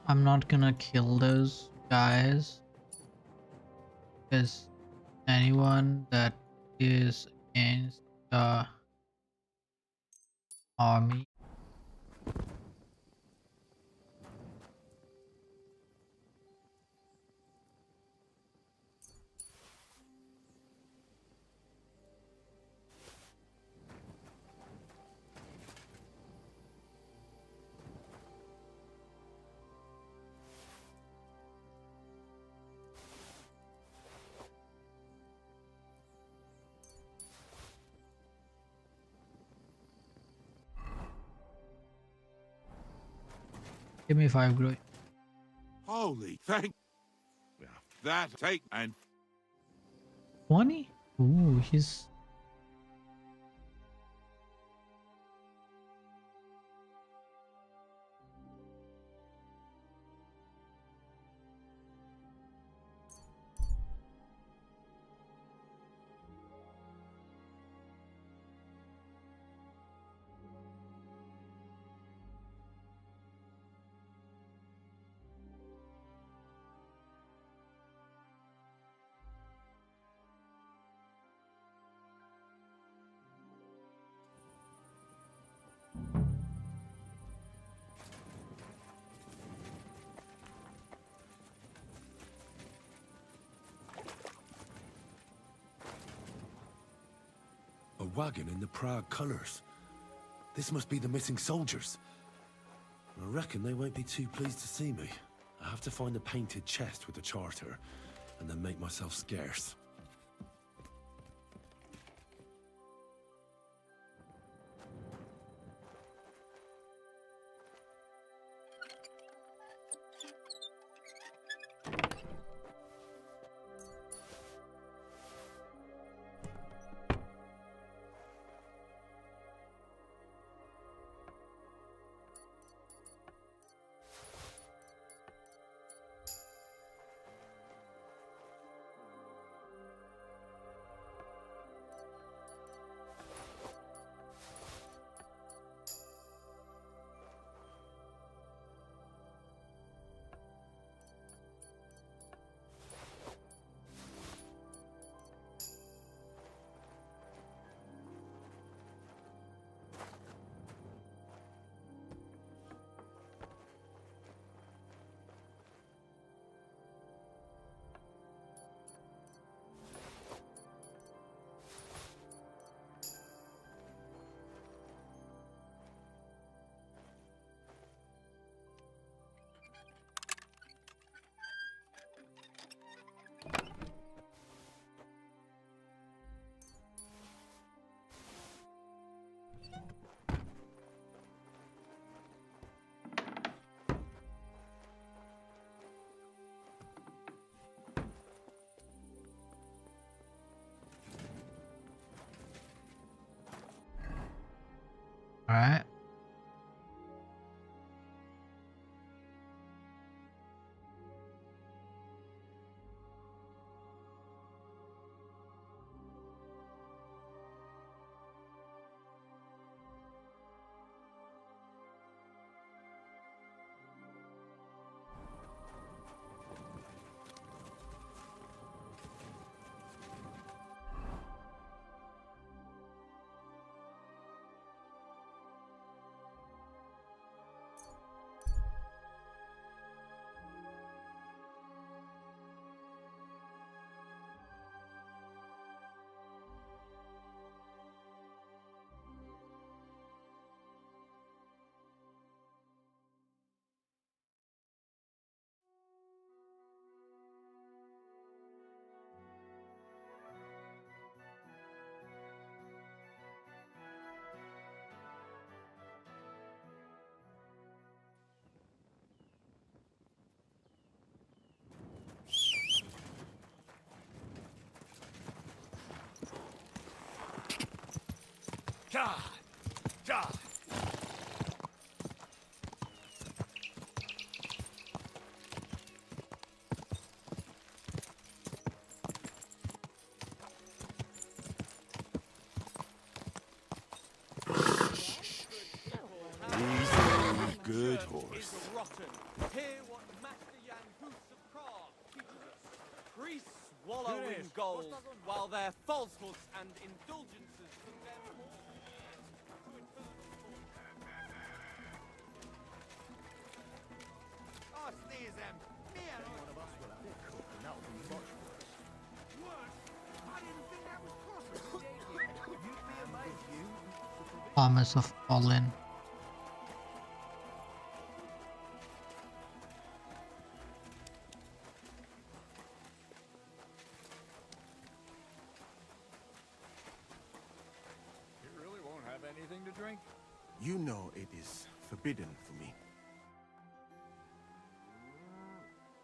I'm not gonna kill those guys because anyone that is against the army. Give me 5 grow. Holy thank. Yeah, that take and 20? Ooh, he's A wagon in the Prague colours. This must be the missing soldiers. I reckon they won't be too pleased to see me. I have to find the painted chest with the charter, and then make myself scarce. all right. God! God! Easy, good horse. Rotten. Hear what Master Yan Husakar teaches us. Priests wallow in gold, while their falsehoods and indulgences condemn all. Oh, sneeze them. Me and one of us will have it cooked, and that'll be much worse. Worse? I didn't think that was possible. You'd be amazed, you. Promise of Fallen. You really won't have anything to drink? You know it is forbidden for me.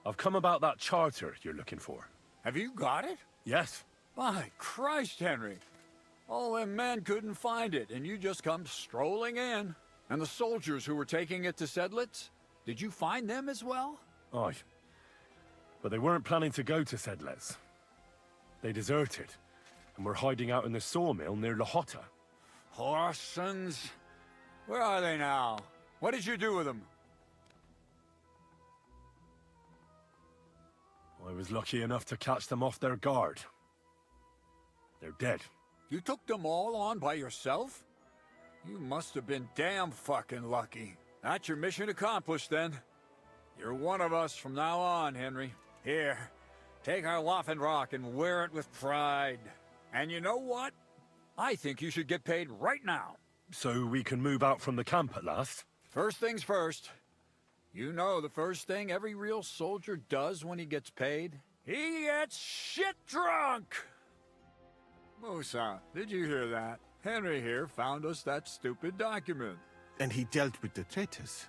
I've come about that charter you're looking for. Have you got it? Yes. My Christ, Henry. All them men couldn't find it, and you just come strolling in. And the soldiers who were taking it to Sedlitz? Did you find them as well? Aye. But they weren't planning to go to Sedlitz. They deserted, and were hiding out in the sawmill near Lahota. Horsons? Where are they now? What did you do with them? I was lucky enough to catch them off their guard. They're dead. You took them all on by yourself? You must have been damn fucking lucky. That's your mission accomplished, then. You're one of us from now on, Henry. Here, take our Waffenrock and wear it with pride. And you know what? I think you should get paid right now. So we can move out from the camp at last? First things first. You know the first thing every real soldier does when he gets paid? He gets shit drunk! Musa, did you hear that? Henry here found us that stupid document. And he dealt with the traitors.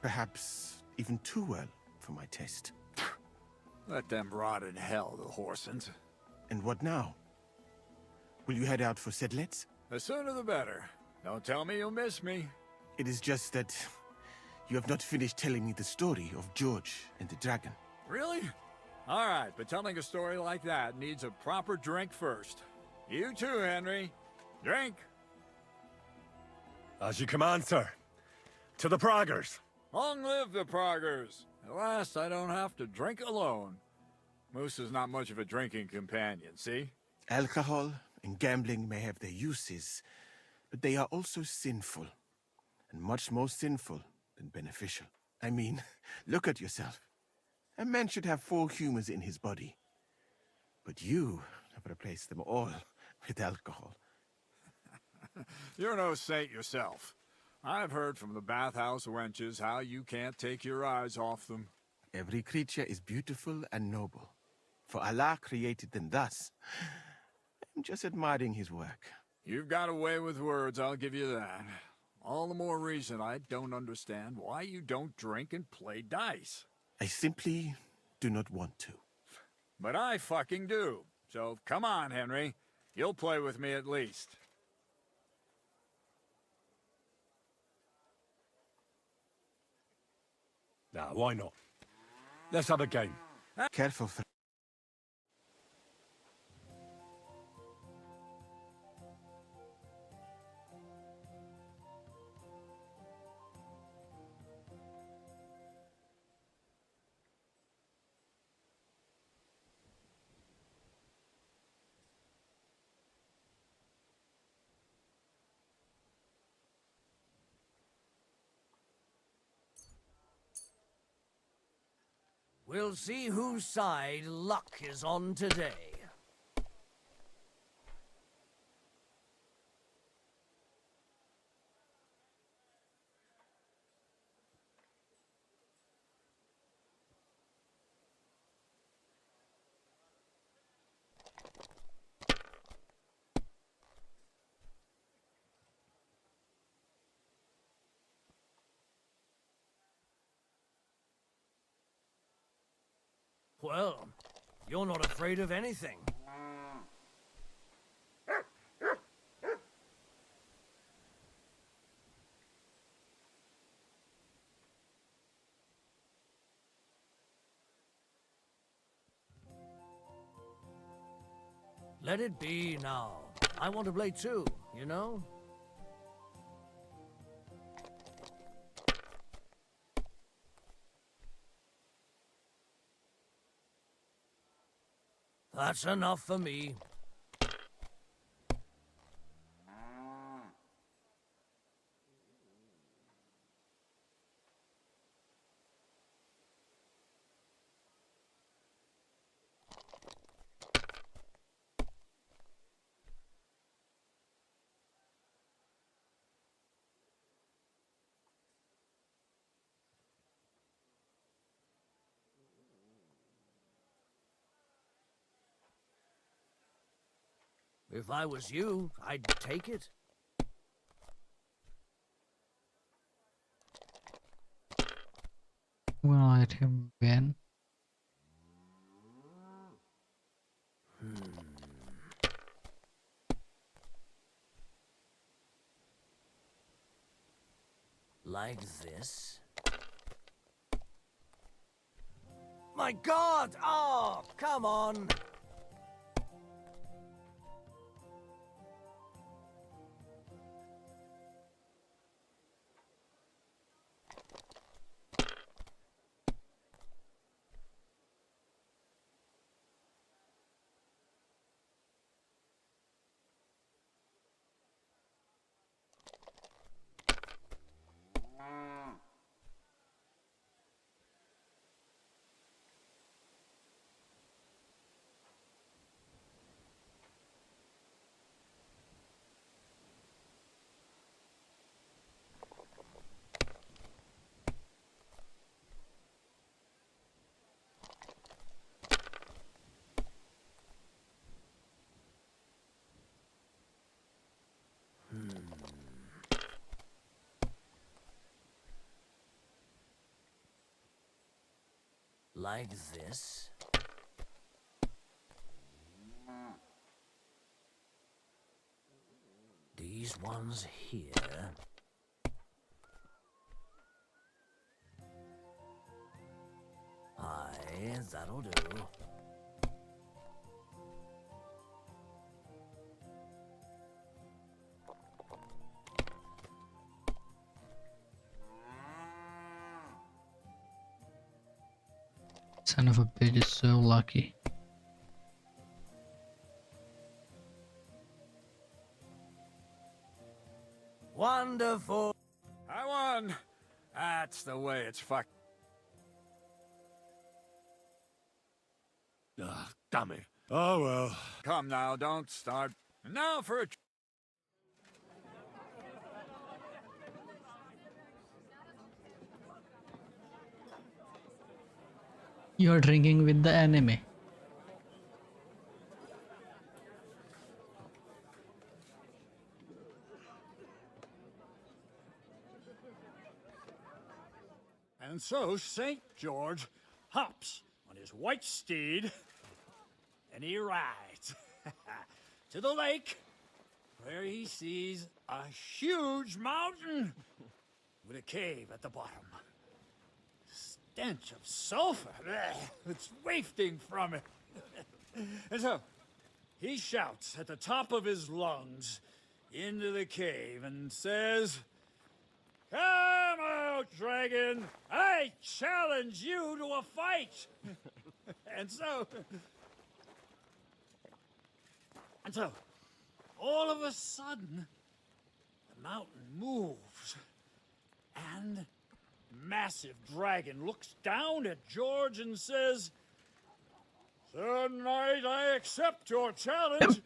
Perhaps even too well for my taste. Let them rot in hell, the Horsons. And what now? Will you head out for Sedlitz? The sooner the better. Don't tell me you'll miss me. It is just that you have not finished telling me the story of George and the dragon. Really? All right, but telling a story like that needs a proper drink first. You too, Henry. Drink. As you command, sir. To the Praggers. Long live the Praggers. At last, I don't have to drink alone. Moose is not much of a drinking companion, see? Alcohol and gambling may have their uses, but they are also sinful. And much more sinful than beneficial. I mean, look at yourself. A man should have 4 humors in his body. But you have replaced them all with alcohol. You're no saint yourself. I've heard from the bathhouse wenches how you can't take your eyes off them. Every creature is beautiful and noble, for Allah created them thus. I'm just admiring his work. You've got a way with words, I'll give you that. All the more reason I don't understand why you don't drink and play dice. I simply do not want to. But I fucking do. So come on, Henry. You'll play with me at least. Nah, why not? Let's have a game. Careful. We'll see whose side luck is on today. Well, you're not afraid of anything. Let it be now. I want to play too, you know? That's enough for me. If I was you, I'd take it. We'll let him win. Like this. My God! Oh, come on! Like this. These ones here. Aye, that'll do. Son of a bitch is so lucky. Wonderful. I won. That's the way it's fucked. Ah, damn it. Oh well. Come now, don't start. And now for a... You're drinking with the enemy. And so St. George hops on his white steed and he rides to the lake where he sees a huge mountain with a cave at the bottom. Stench of sulfur. It's wafting from it. And so he shouts at the top of his lungs into the cave and says, "Come out, dragon! I challenge you to a fight!" And so, all of a sudden, the mountain moves, and massive dragon looks down at George and says, "Sir Knight, I accept your challenge,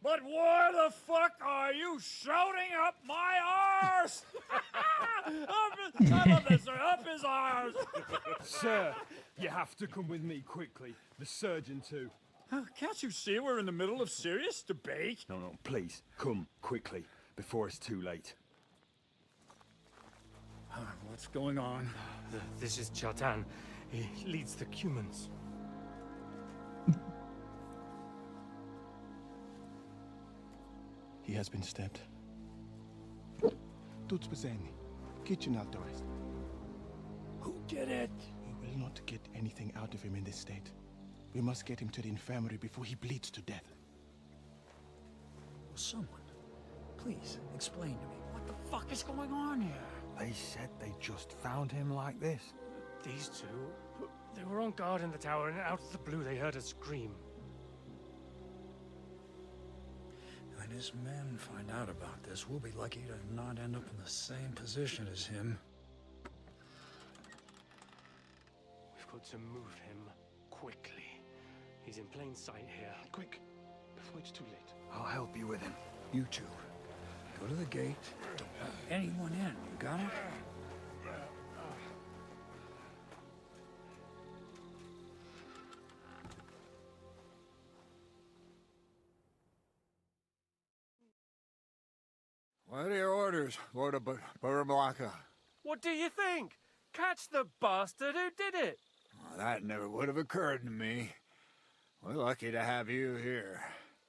but why the fuck are you shouting up my arse?" I love that, sir. Up his arse. Sir, you have to come with me quickly. The surgeon too. Can't you see we're in the middle of serious debate? No, please, come quickly, before it's too late. What's going on? This is Chatan. He leads the humans. He has been stabbed. Tut's Bazani. Kitchen authorized. Who did it? We will not get anything out of him in this state. We must get him to the infirmary before he bleeds to death. Someone, please explain to me what the fuck is going on here. They said they just found him like this. These two, they were on guard in the tower, and out of the blue they heard a scream. When his men find out about this, we'll be lucky to not end up in the same position as him. We've got to move him quickly. He's in plain sight here. Quick, before it's too late. I'll help you with him. You two, go to the gate. Don't let anyone in. You got it? What are your orders, Lord of Burblaka? What do you think? Catch the bastard who did it! Well, that never would have occurred to me. We're lucky to have you here.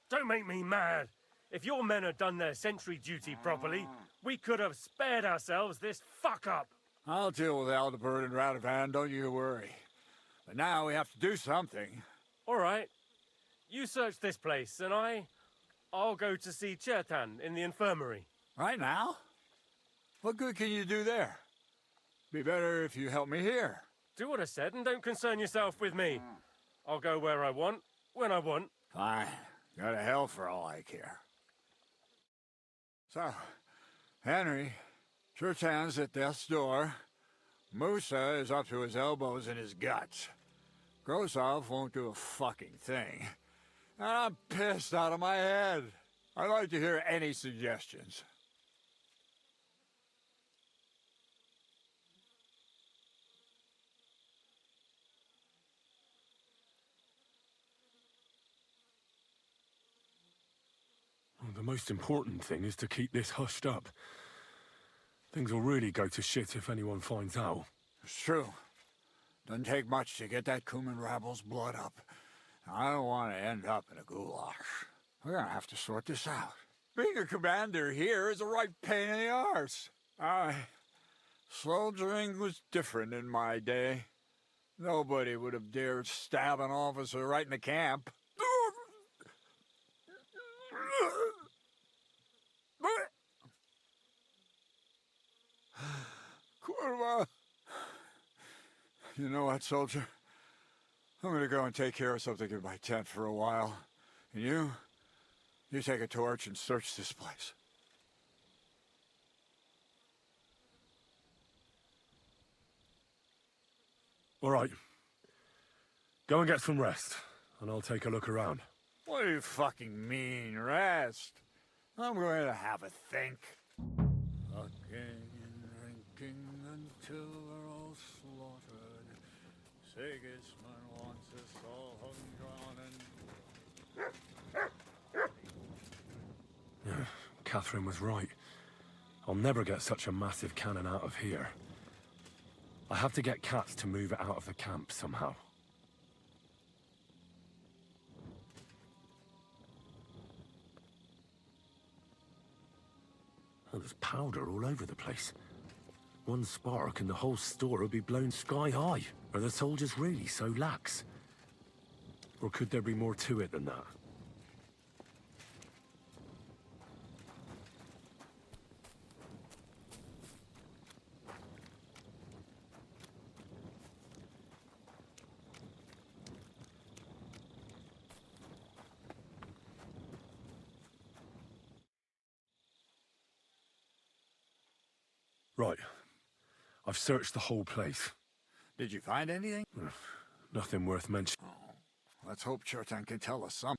Don't make me mad. If your men had done their sentry duty properly, we could have spared ourselves this fuck-up. I'll deal with Aldebert and Radovan, don't you worry. But now we have to do something. All right. You search this place, and I'll go to see Chertan in the infirmary. Right now? What good can you do there? Be better if you help me here. Do what I said and don't concern yourself with me. I'll go where I want, when I want. Fine. Go to hell for all I care. So, Henry, Chertan's at death's door. Musa is up to his elbows in his guts. Grosov won't do a fucking thing. And I'm pissed out of my head. I'd like to hear any suggestions. Well, the most important thing is to keep this hushed up. Things will really go to shit if anyone finds out. It's true. Doesn't take much to get that Kuman rabble's blood up. I don't want to end up in a goulash. We're gonna have to sort this out. Being a commander here is a right pain in the arse. Soldiering was different in my day. Nobody would have dared stab an officer right in the camp. Kurva! You know what, soldier? I'm gonna go and take care of something in my tent for a while. And you take a torch and search this place. All right. Go and get some rest, and I'll take a look around. What do you fucking mean, rest? I'm going to have a think. Fucking and drinking until we're all slaughtered. Sigismund wants us all hung, drawn, and... Catherine was right. I'll never get such a massive cannon out of here. I have to get Katz to move it out of the camp somehow. Oh, there's powder all over the place. One spark and the whole store would be blown sky high. Are the soldiers really so lax? Or could there be more to it than that? Right. I've searched the whole place. Did you find anything? Nothing worth mentioning. Oh, let's hope Chertan can tell us something.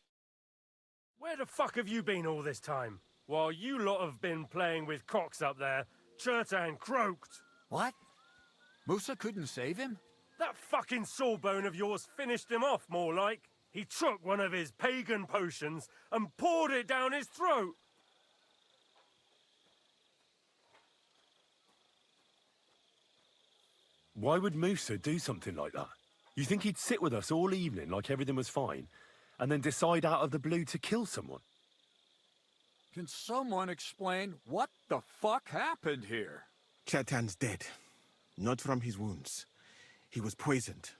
Where the fuck have you been all this time? While you lot have been playing with cocks up there, Chertan croaked. What? Musa couldn't save him? That fucking sawbone of yours finished him off, more like. He took one of his pagan potions and poured it down his throat. Why would Musa do something like that? You think he'd sit with us all evening like everything was fine, and then decide out of the blue to kill someone? Can someone explain what the fuck happened here? Chertan's dead. Not from his wounds. He was poisoned.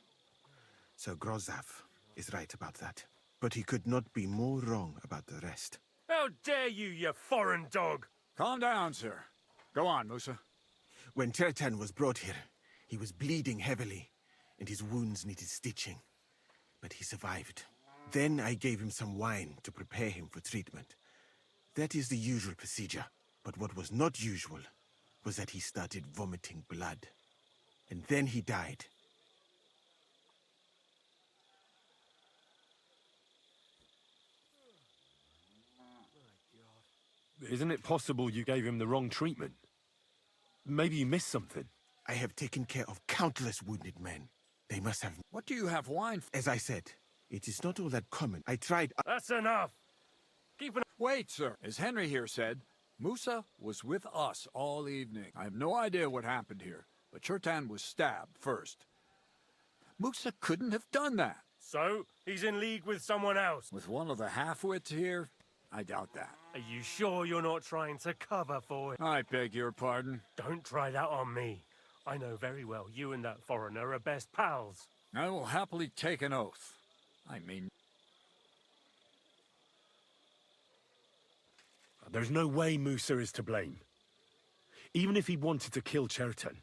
Sir Grozov is right about that. But he could not be more wrong about the rest. How dare you, you foreign dog! Calm down, sir. Go on, Musa. When Chertan was brought here, he was bleeding heavily, and his wounds needed stitching. But he survived. Then I gave him some wine to prepare him for treatment. That is the usual procedure. But what was not usual was that he started vomiting blood. And then he died. Isn't it possible you gave him the wrong treatment? Maybe you missed something. I have taken care of countless wounded men. They must have... What do you have wine for? As I said, it is not all that common. I tried... That's enough! Keep an... Wait, sir. As Henry here said, Musa was with us all evening. I have no idea what happened here, but Chertan was stabbed first. Musa couldn't have done that. So, he's in league with someone else? With one of the half-wits here? I doubt that. Are you sure you're not trying to cover for it? I beg your pardon. Don't try that on me. I know very well you and that foreigner are best pals. I will happily take an oath. I mean... There's no way Musa is to blame. Even if he wanted to kill Chertan,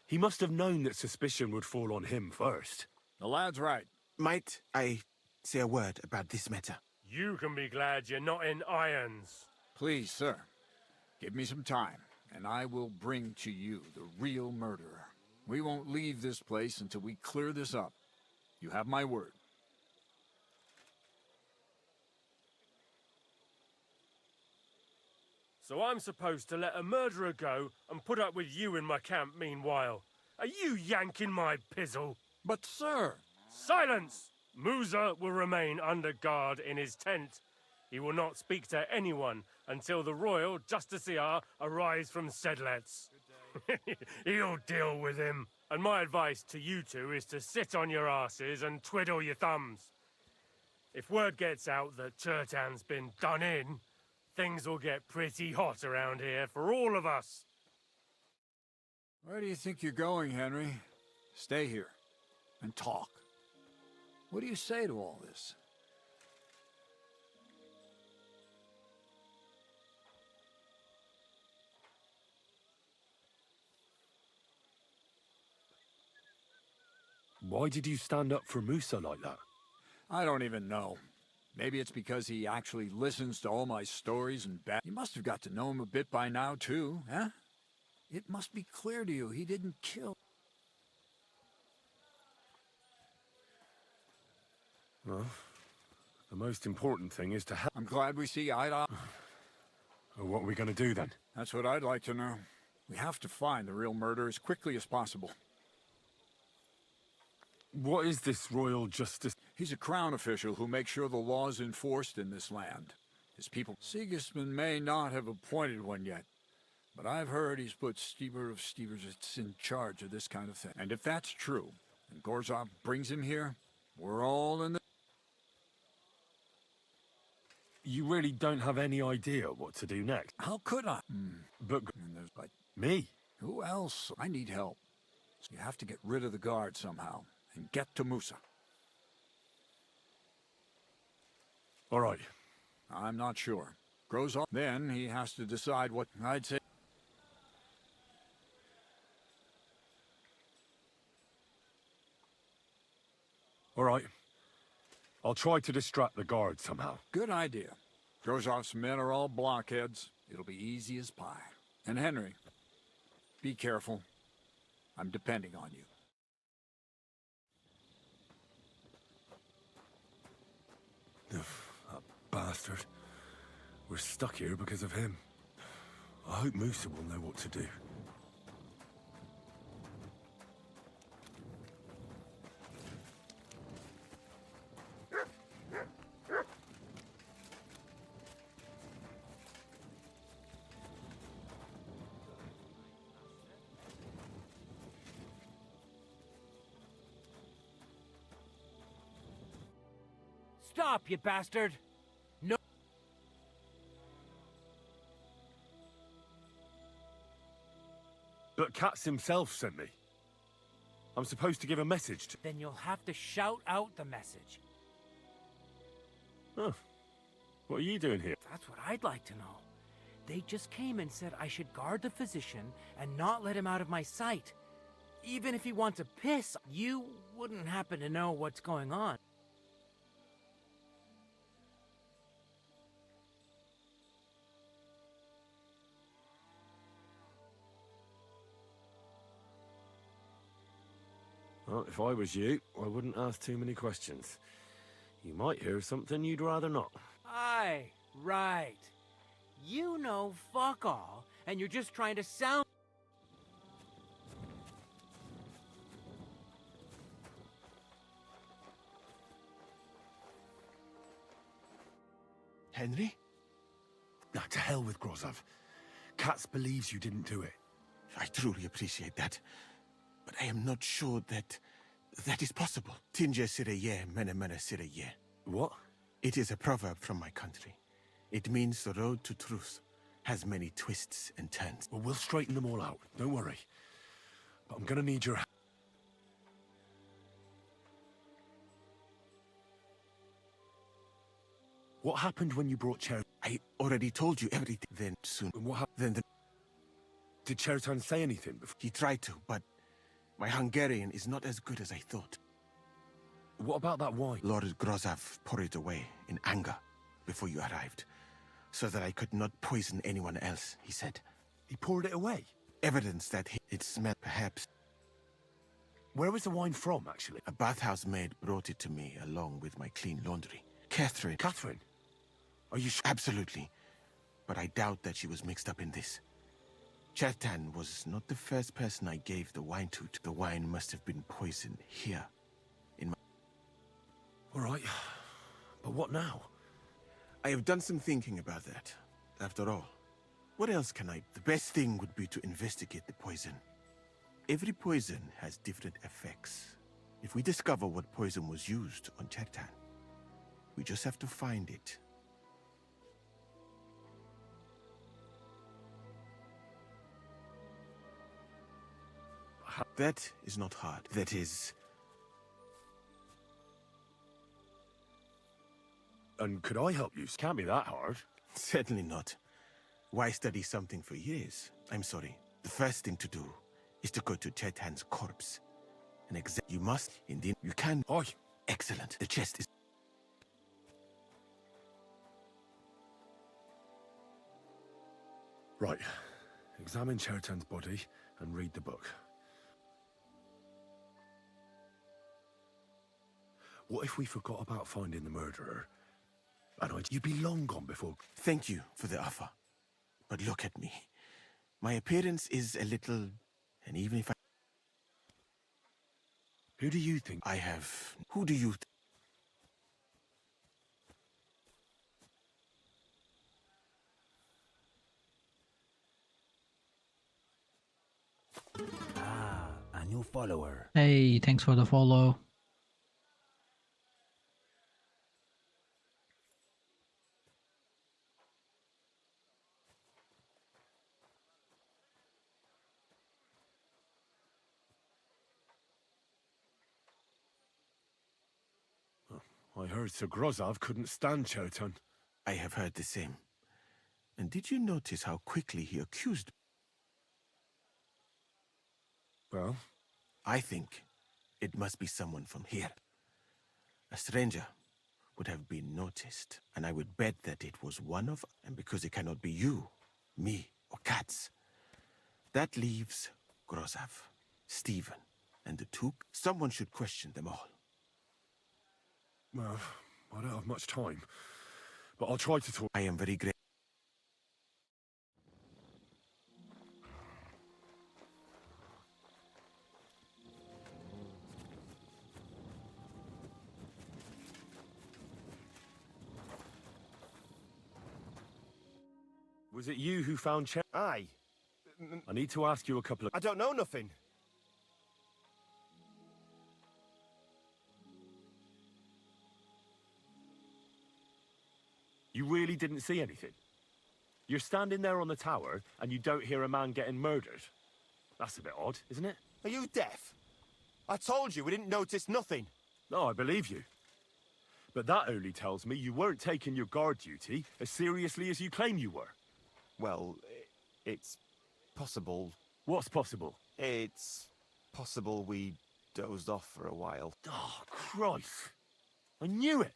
he must have known that suspicion would fall on him first. The lad's right. Might I say a word about this matter? You can be glad you're not in irons. Please, sir. Give me some time, and I will bring to you the real murderer. We won't leave this place until we clear this up. You have my word. So I'm supposed to let a murderer go and put up with you in my camp meanwhile. Are you yanking my pizzle? But, sir... Silence! Musa will remain under guard in his tent. He will not speak to anyone until the royal justiciar arrives from Sedlets. He'll deal with him. And my advice to you two is to sit on your asses and twiddle your thumbs. If word gets out that Chertan's been done in, things will get pretty hot around here for all of us. Where do you think you're going, Henry? Stay here and talk. What do you say to all this? Why did you stand up for Musa like that? I don't even know. Maybe it's because he actually listens to all my stories and You must have got to know him a bit by now, too, huh? It must be clear to you he didn't kill... Well, the most important thing is to help. I'm glad we see eye to eye. Well, what are we going to do then? That's what I'd like to know. We have to find the real murderer as quickly as possible. What is this royal justice? He's a crown official who makes sure the law is enforced in this land. His people... Sigismund may not have appointed one yet, but I've heard he's put Steber of Stevers in charge of this kind of thing. And if that's true, and Gorzov brings him here, we're all in the... You really don't have any idea what to do next? How could I? But me? Who else? I need help. So you have to get rid of the guard somehow, and get to Musa. All right. I'm not sure. Grows on. Then he has to decide what I'd say. All right. I'll try to distract the guard somehow. Good idea. Grozov's men are all blockheads. It'll be easy as pie. And Henry, be careful. I'm depending on you. That bastard. We're stuck here because of him. I hope Musa will know what to do. Stop, you bastard! No. But Katz himself sent me. I'm supposed to give a message to... Then you'll have to shout out the message. Huh. What are you doing here? That's what I'd like to know. They just came and said I should guard the physician and not let him out of my sight. Even if he wants to piss, you wouldn't happen to know what's going on. Well, if I was you, I wouldn't ask too many questions. You might hear something you'd rather not. Aye, right. You know fuck all, and you're just trying to sound... Henry? Now, to hell with Grozov. Katz believes you didn't do it. I truly appreciate that. But I am not sure that is possible. Tinja sireye, mene mene sireye. What? It is a proverb from my country. It means the road to truth has many twists and turns. Well, we'll straighten them all out. Don't worry. But I'm gonna need your help. What happened when you brought Cher? I already told you everything. Then soon. And what happened? Did Chertan say anything before? He tried to, but my Hungarian is not as good as I thought. What about that wine? Lord Grozov poured it away in anger before you arrived, so that I could not poison anyone else, he said. He poured it away? Evidence that it smelled, perhaps. Where was the wine from, actually? A bathhouse maid brought it to me along with my clean laundry. Catherine. Catherine? Are you sure? Absolutely. But I doubt that she was mixed up in this. Chertan was not the first person I gave the wine to. The wine must have been poisoned here. In my... All right. But what now? I have done some thinking about that. After all, what else can I... The best thing would be to investigate the poison. Every poison has different effects. If we discover what poison was used on Chertan, we just have to find it. That is not hard. That is... And could I help you? Can't be that hard. Certainly not. Why study something for years? I'm sorry. The first thing to do is to go to Chertan's corpse. And you must, indeed, you can... Oh, excellent. The chest is... Right. Examine Chertan's body and read the book. What if we forgot about finding the murderer? And you'd be long gone before... Thank you for the offer. But look at me. My appearance is a little... And even if I... Who do you think? I have... Who do you... Ah, a new follower. Hey, thanks for the follow. I heard Sir Grozov couldn't stand Chertan. I have heard the same. And did you notice how quickly he accused... Well? I think it must be someone from here. A stranger would have been noticed, and I would bet that it was one of... And because it cannot be you, me, or Katz, that leaves Grozov, Stephen, and the two... Someone should question them all. Well, I don't have much time, but I'll try to talk. I am very grateful. Was it you who found Cher? Aye. I need to ask you a couple of... I don't know nothing. You really didn't see anything? You're standing there on the tower, and you don't hear a man getting murdered? That's a bit odd, isn't it? Are you deaf? I told you we didn't notice nothing. No, I believe you. But that only tells me you weren't taking your guard duty as seriously as you claim you were. Well, it's possible. What's possible? It's possible we dozed off for a while. Oh, Christ. I knew it.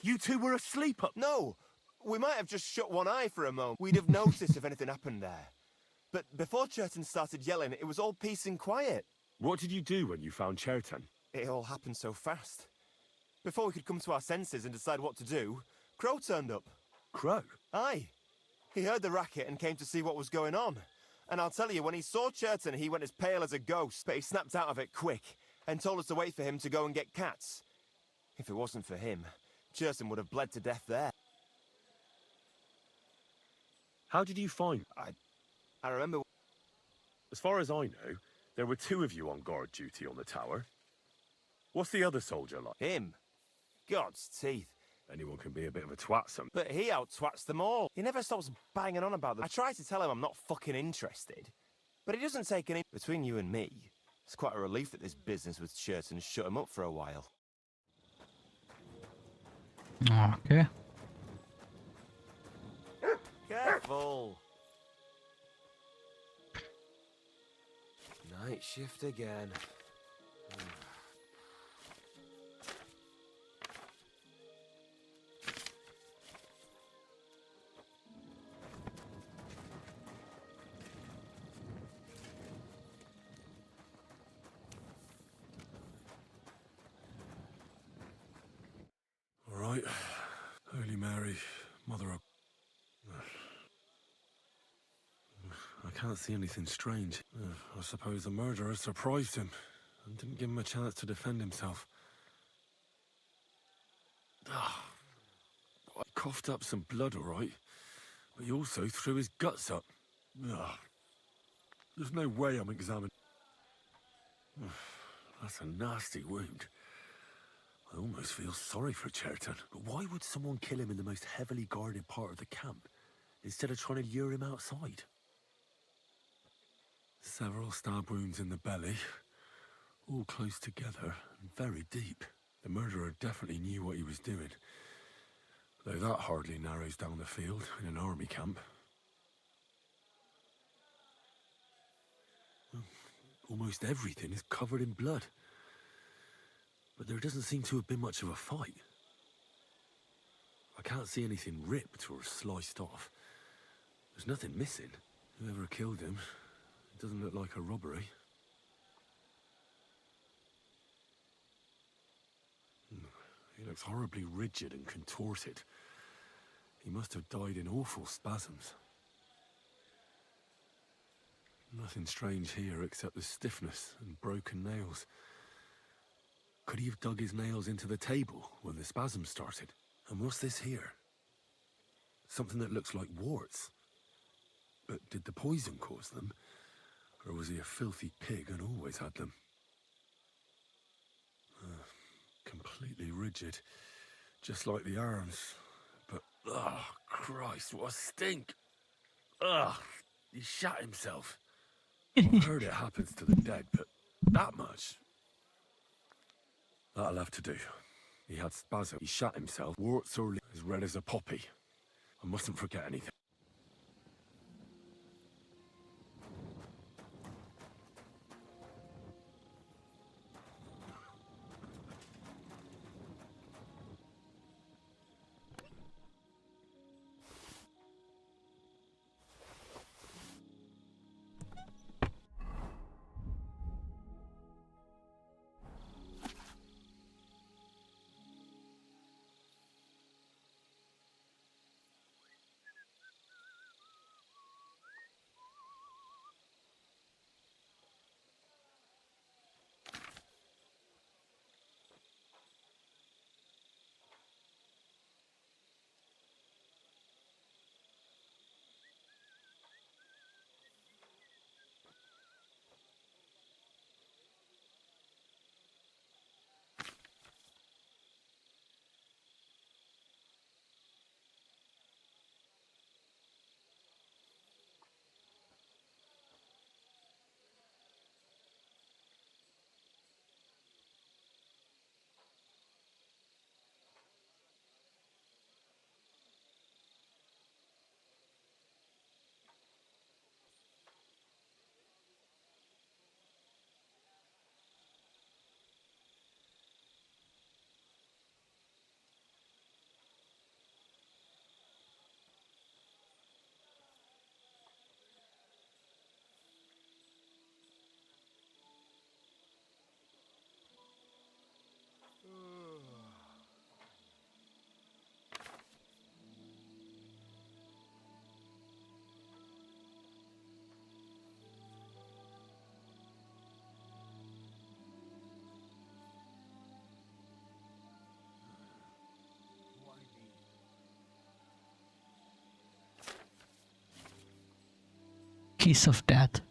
You two were asleep up... No! We might have just shut one eye for a moment. We'd have noticed if anything happened there. But before Churton started yelling, it was all peace and quiet. What did you do when you found Churton? It all happened so fast. Before we could come to our senses and decide what to do, Crow turned up. Crow? Aye. He heard the racket and came to see what was going on. And I'll tell you, when he saw Churton, he went as pale as a ghost, but he snapped out of it quick and told us to wait for him to go and get cats. If it wasn't for him, Churton would have bled to death there. How did you find... I remember... As far as I know, there were 2 of you on guard duty on the tower. What's the other soldier like? Him? God's teeth. Anyone can be a bit of a twat sometimes. But he out-twats them all. He never stops banging on about them. I try to tell him I'm not fucking interested, but he doesn't take any... Between you and me, it's quite a relief that this business with Churton shut him up for a while. Okay. Careful. Night shift again. All right. Holy Mary, Mother of... I can't see anything strange. I suppose the murderer surprised him and didn't give him a chance to defend himself. I coughed up some blood, all right, but he also threw his guts up. There's no way I'm examining... That's a nasty wound. I almost feel sorry for Churton. But why would someone kill him in the most heavily guarded part of the camp, instead of trying to lure him outside? Several stab wounds in the belly, all close together and very deep. The murderer definitely knew what he was doing, though that hardly narrows down the field in an army camp. Almost everything is covered in blood, but there doesn't seem to have been much of a fight. I can't see anything ripped or sliced off. There's nothing missing. Whoever killed him, it doesn't look like a robbery. He looks horribly rigid and contorted. He must have died in awful spasms. Nothing strange here except the stiffness and broken nails. Could he have dug his nails into the table when the spasms started? And what's this here? Something that looks like warts. But did the poison cause them? Or was he a filthy pig and always had them? Completely rigid. Just like the arms. But, oh, Christ, what a stink! Ugh, he shot himself. I've heard it happens to the dead, but that much? That'll have to do. He had spasm. He shot himself. Warts or as red as a poppy. I mustn't forget anything. kiss of death.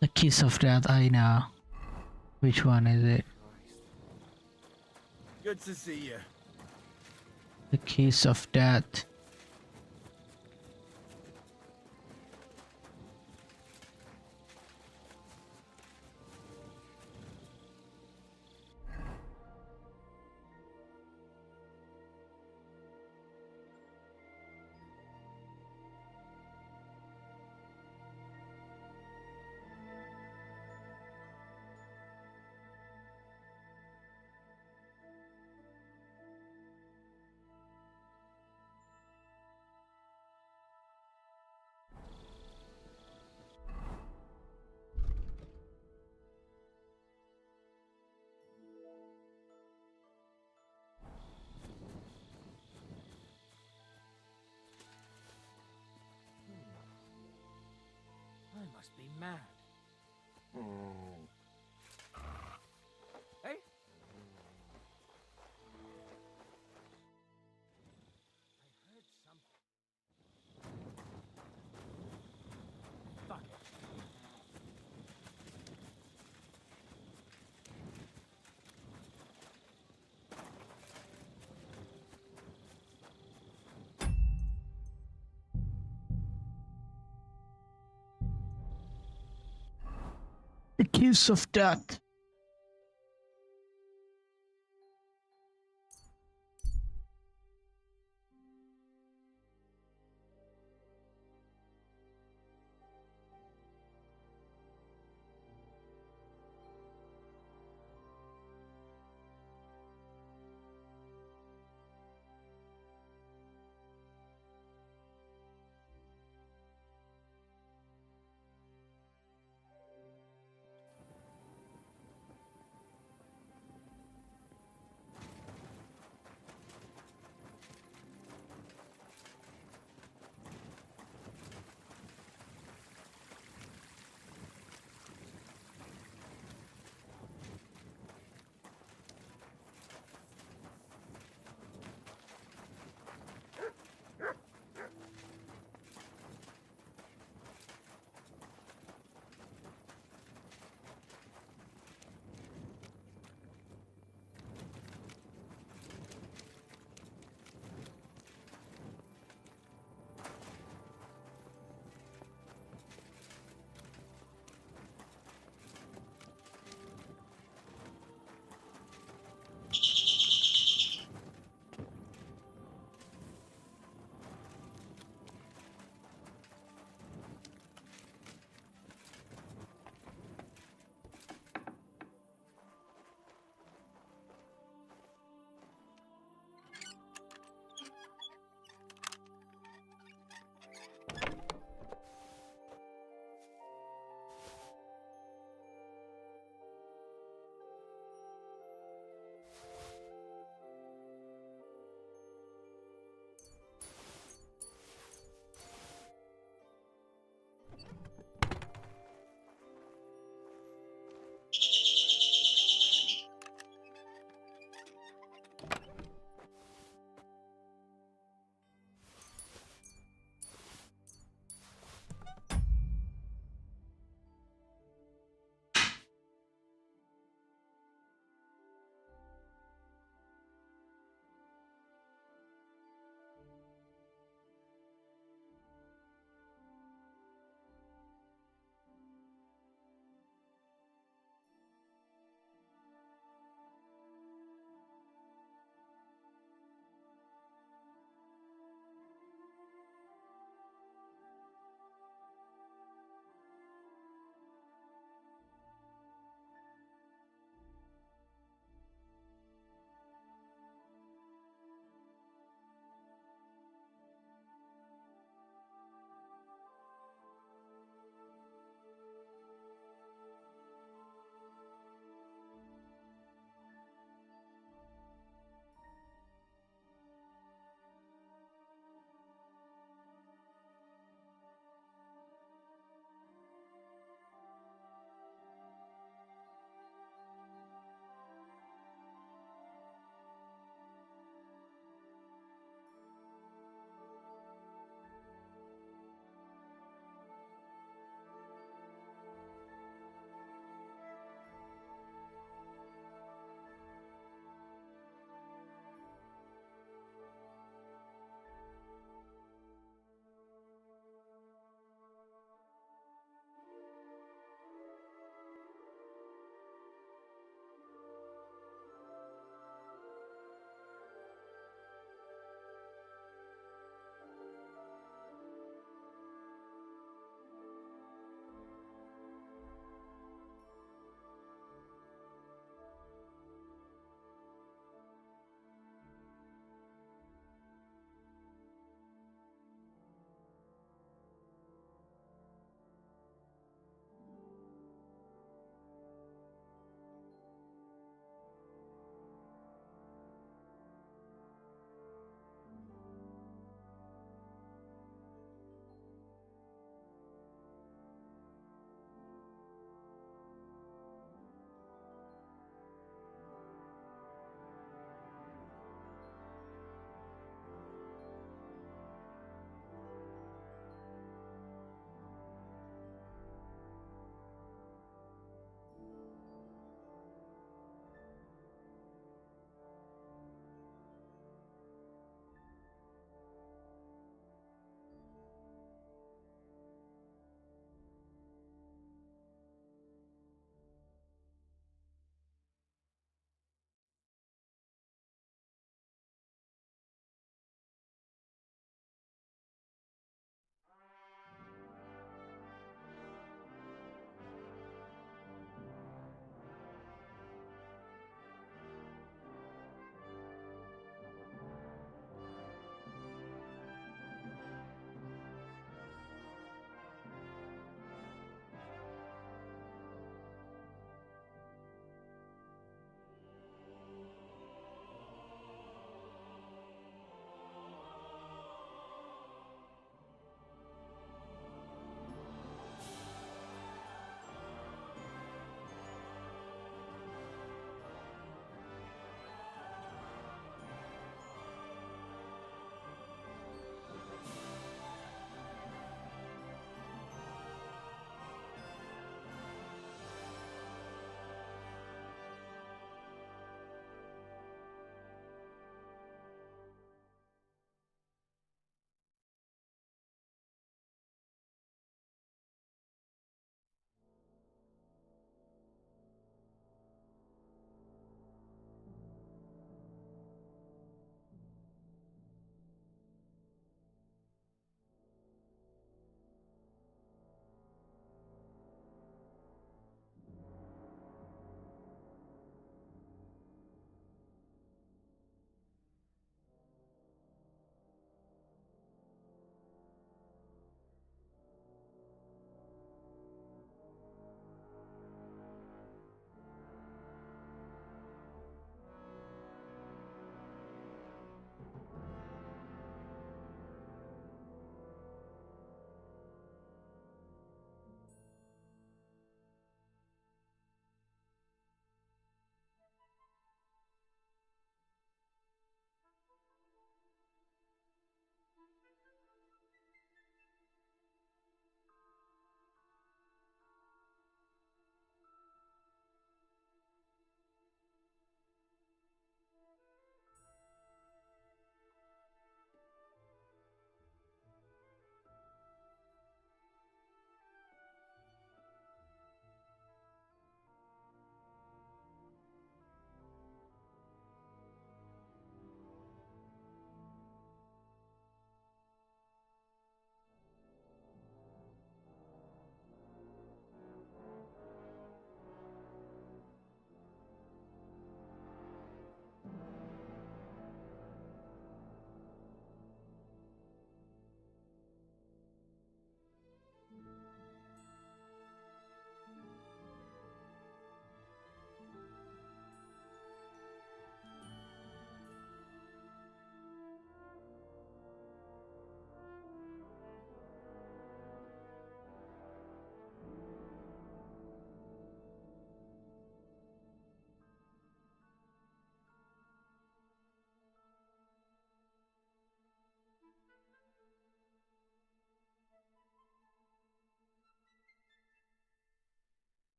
The kiss of death, I know. Which one is it? Good to see you. The kiss of death. I must be mad. Hey? I heard something. Fuck it. The kiss of death.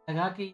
लगा कि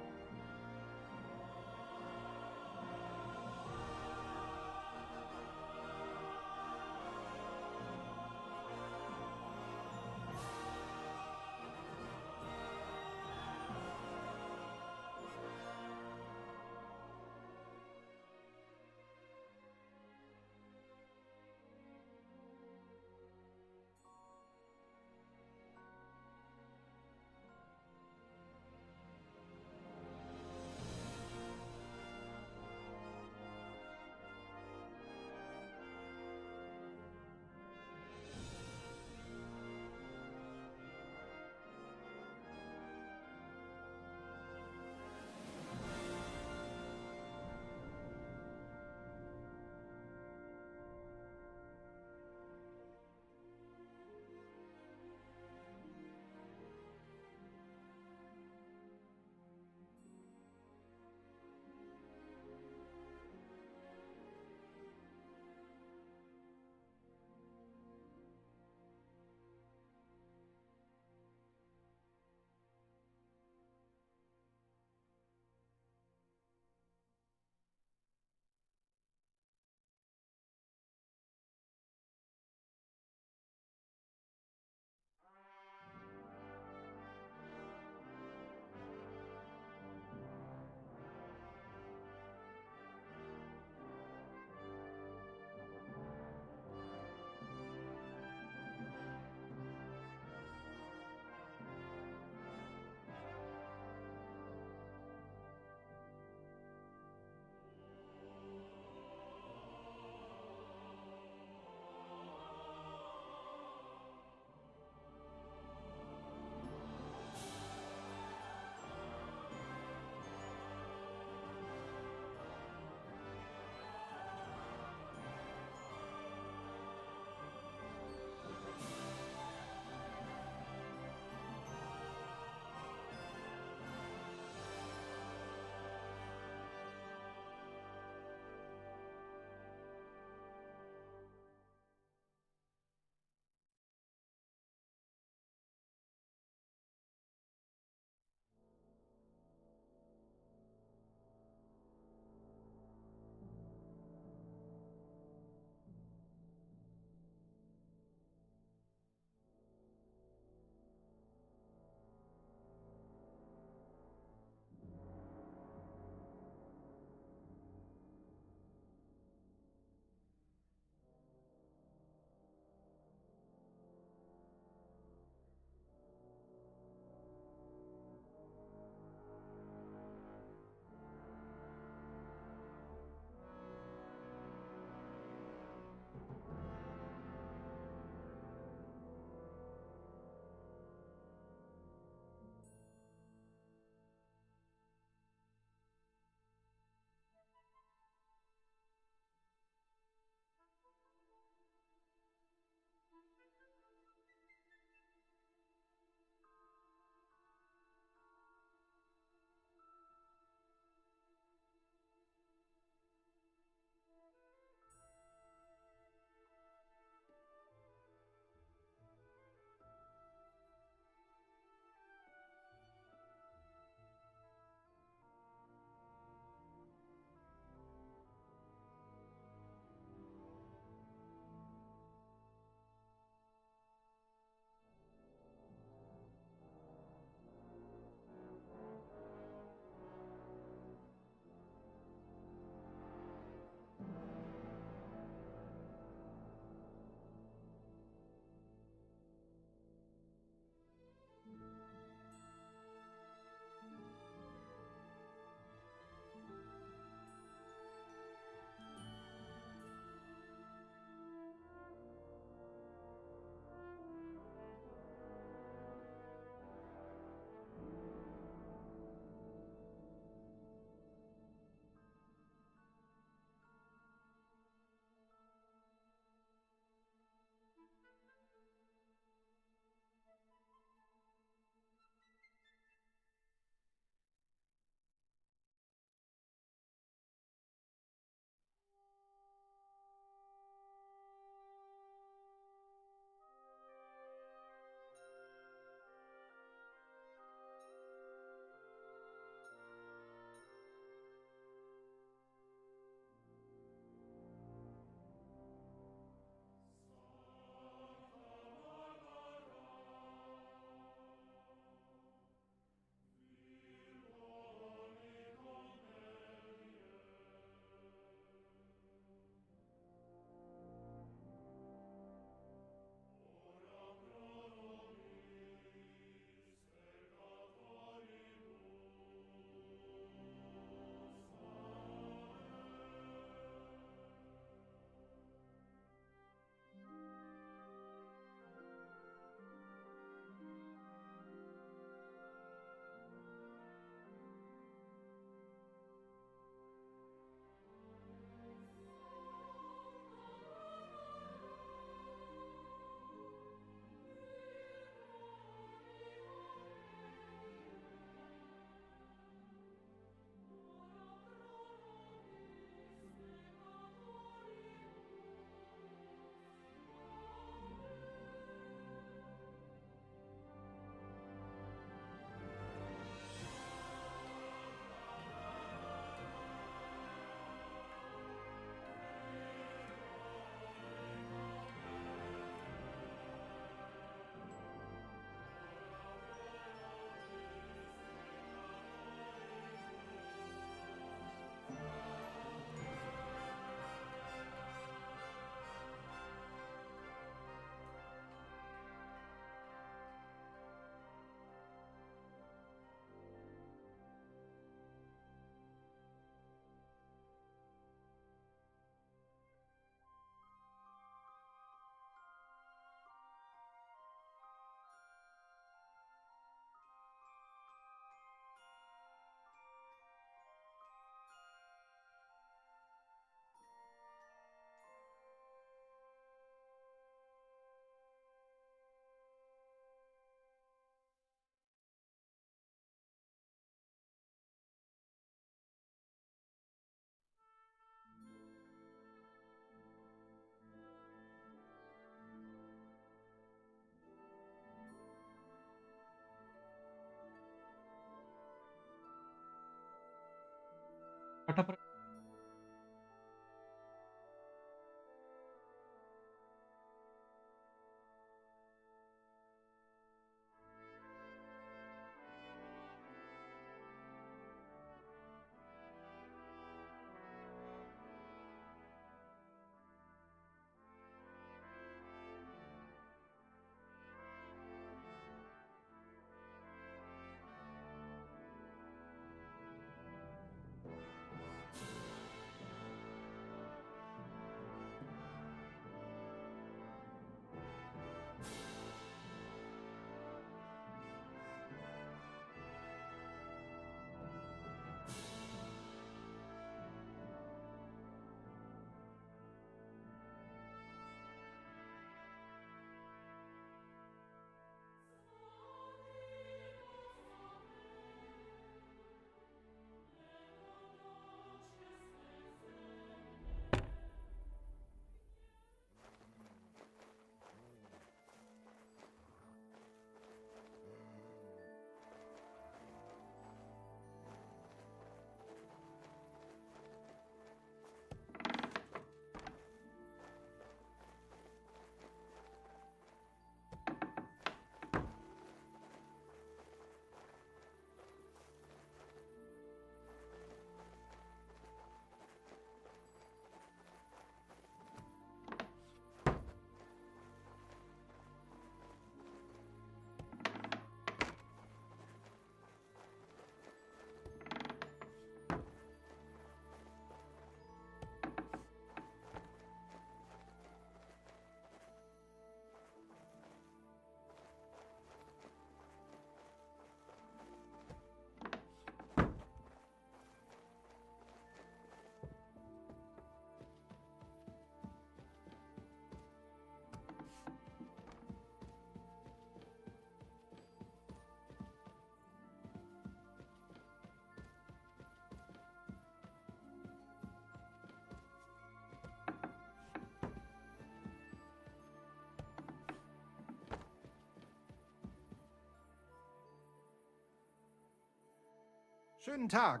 Schönen Tag.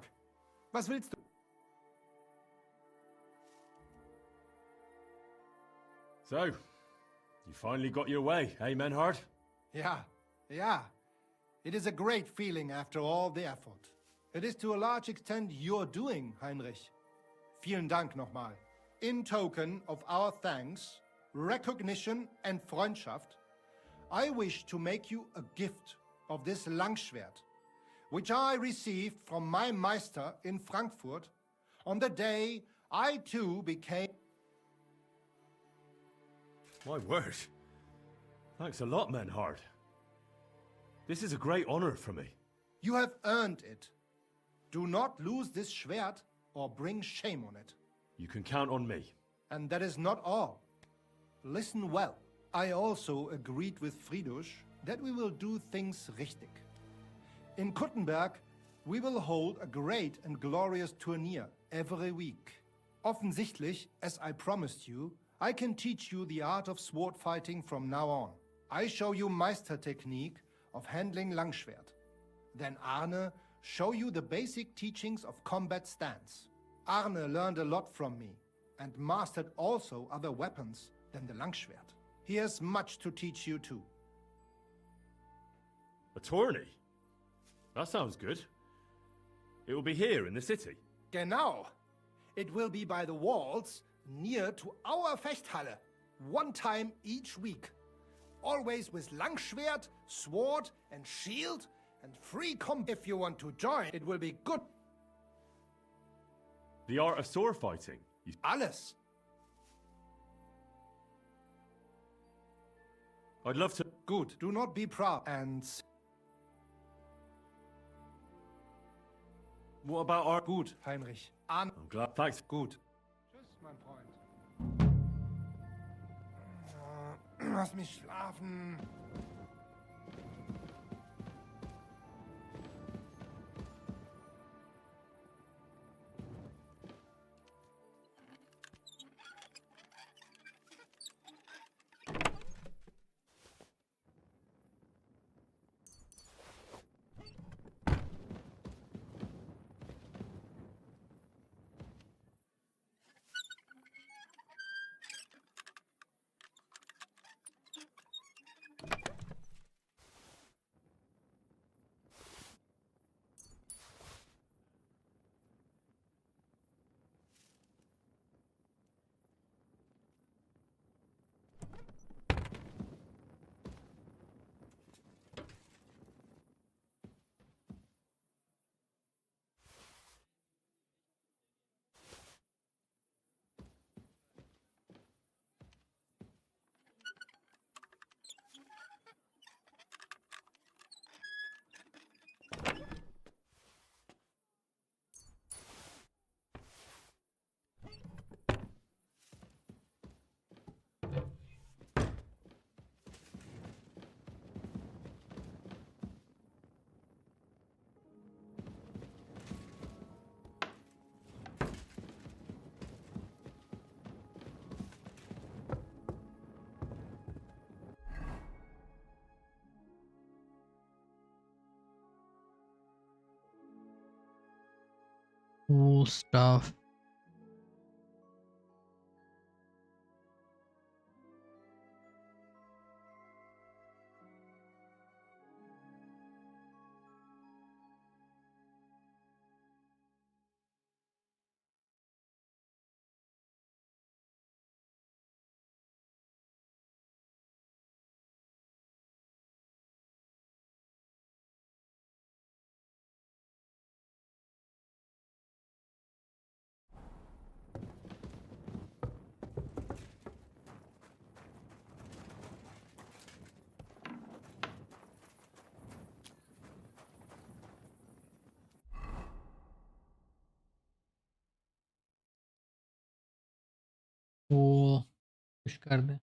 Was willst du? So, you finally got your way, eh, Menhard? Yeah, yeah. It is a great feeling after all the effort. It is to a large extent your doing, Heinrich. Vielen Dank nochmal. In token of our thanks, recognition and Freundschaft, I wish to make you a gift of this Langschwert, which I received from my Meister in Frankfurt on the day I too became... My word. Thanks a lot, Menhard. This is a great honor for me. You have earned it. Do not lose this Schwert or bring shame on it. You can count on me. And that is not all. Listen well. I also agreed with Friedrich that we will do things richtig. In Kuttenberg, we will hold a great and glorious tourney every week. Offensichtlich, as I promised you, I can teach you the art of sword fighting from now on. I show you Meistertechnique of handling Langschwert. Then Arne show you the basic teachings of combat stance. Arne learned a lot from me and mastered also other weapons than the Langschwert. He has much to teach you too. A tourney? That sounds good. It will be here in the city. Genau. It will be by the walls near to our Fechthalle, one time each week. Always with Langschwert, sword and shield and free combat. If you want to join, it will be good. The art of sword fighting? Alles. I'd love to... Good. Do not be proud and... What about our... Gut, Heinrich. I'm glad. Thanks. Gut. Tschüss, mein Freund. Lass mich schlafen. Cool stuff. Cool. Push कर दे.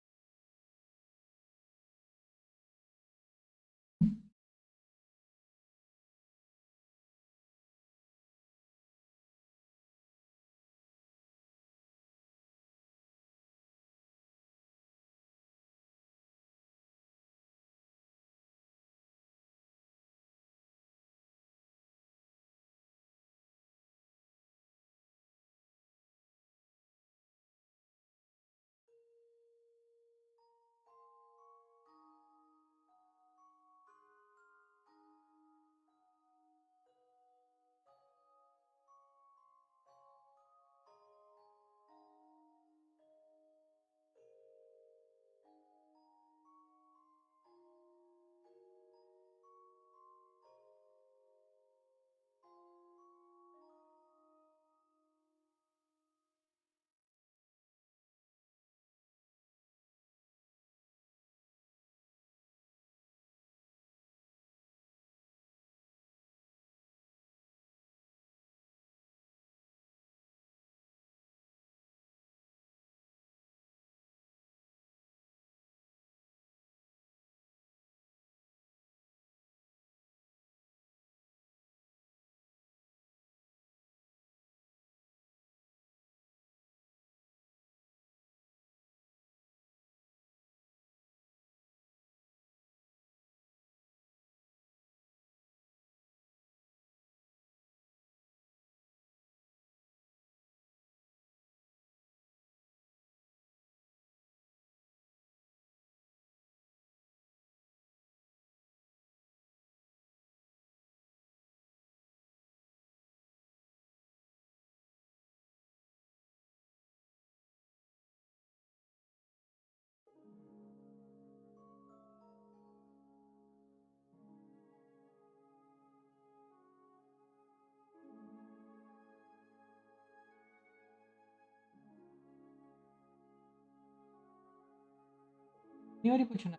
नहीं वाली पूछना.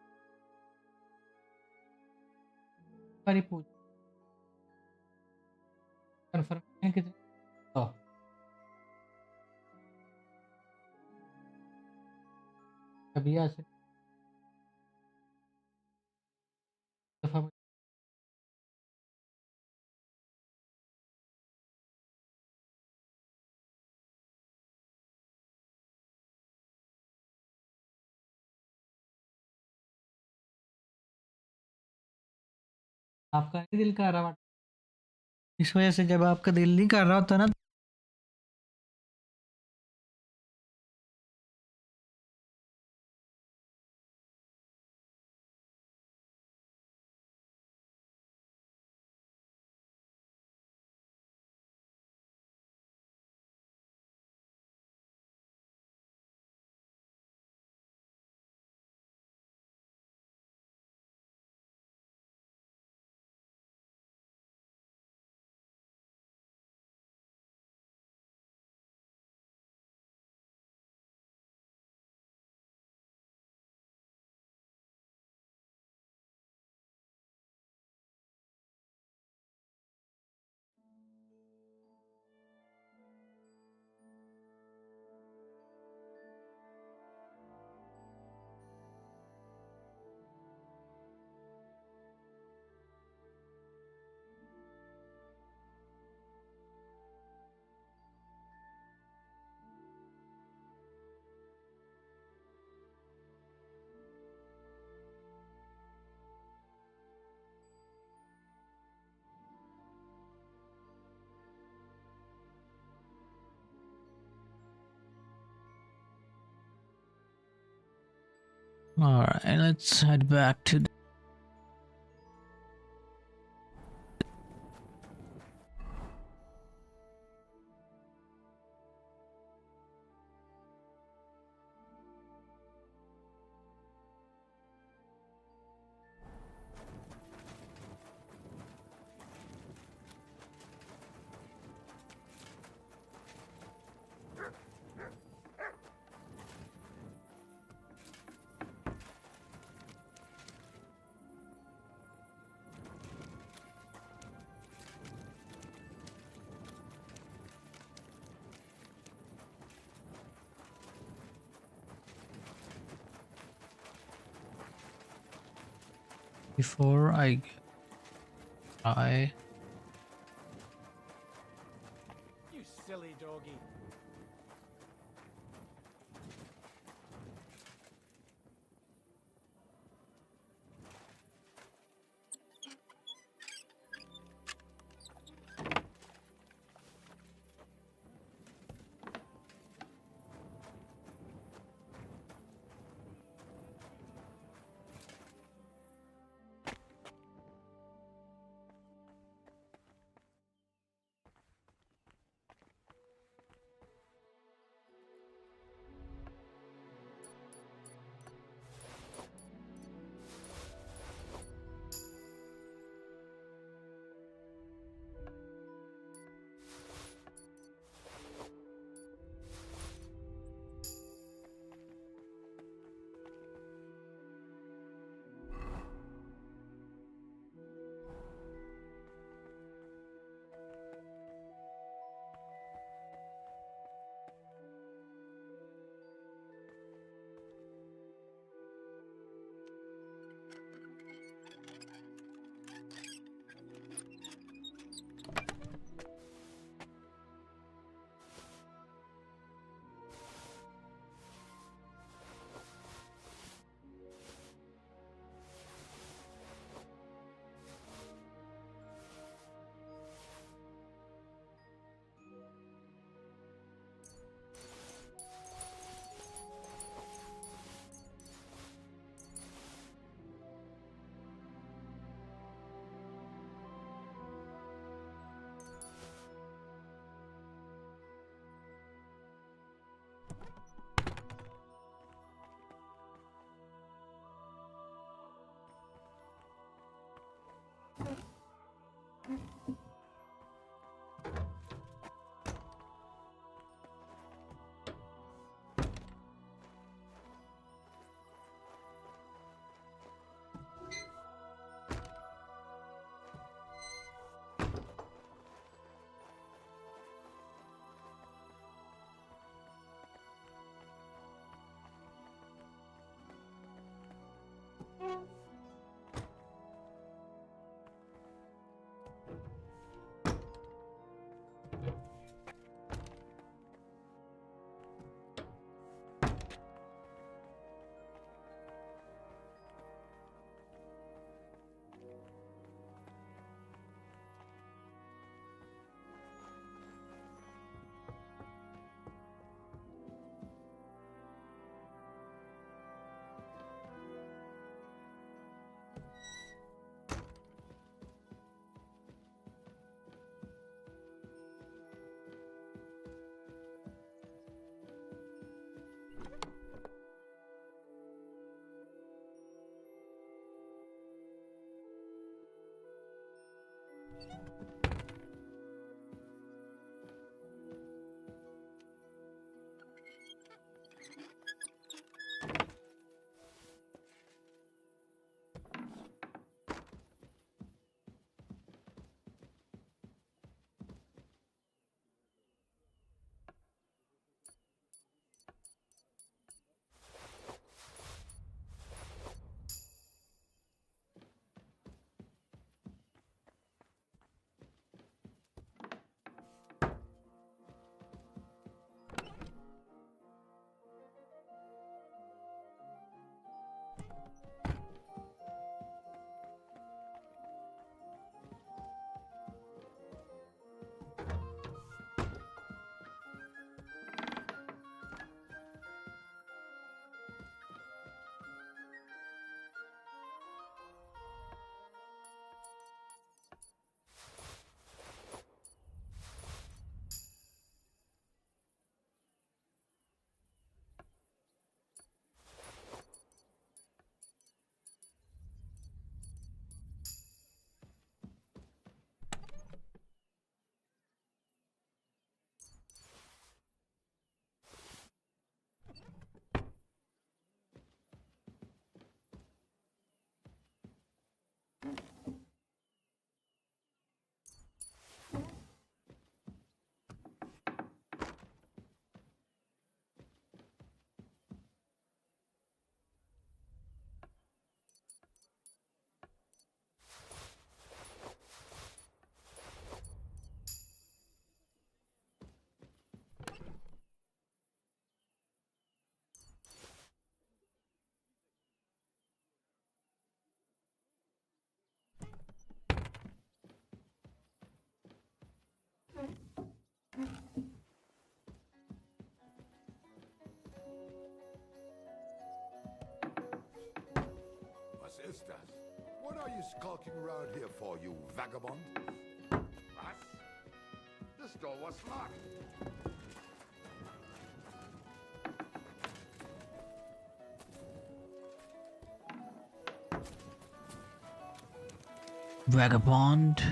वाली पूछ. Confirmation कितनी? Oh. अभी आज से दफा आपका नहीं दिल कर रहा. इस वजह से जब आपका दिल नहीं कर रहा होता ना Alright, let's head back to before I You silly doggy. you skulking around here for, you vagabond? What? This door was locked. Vagabond.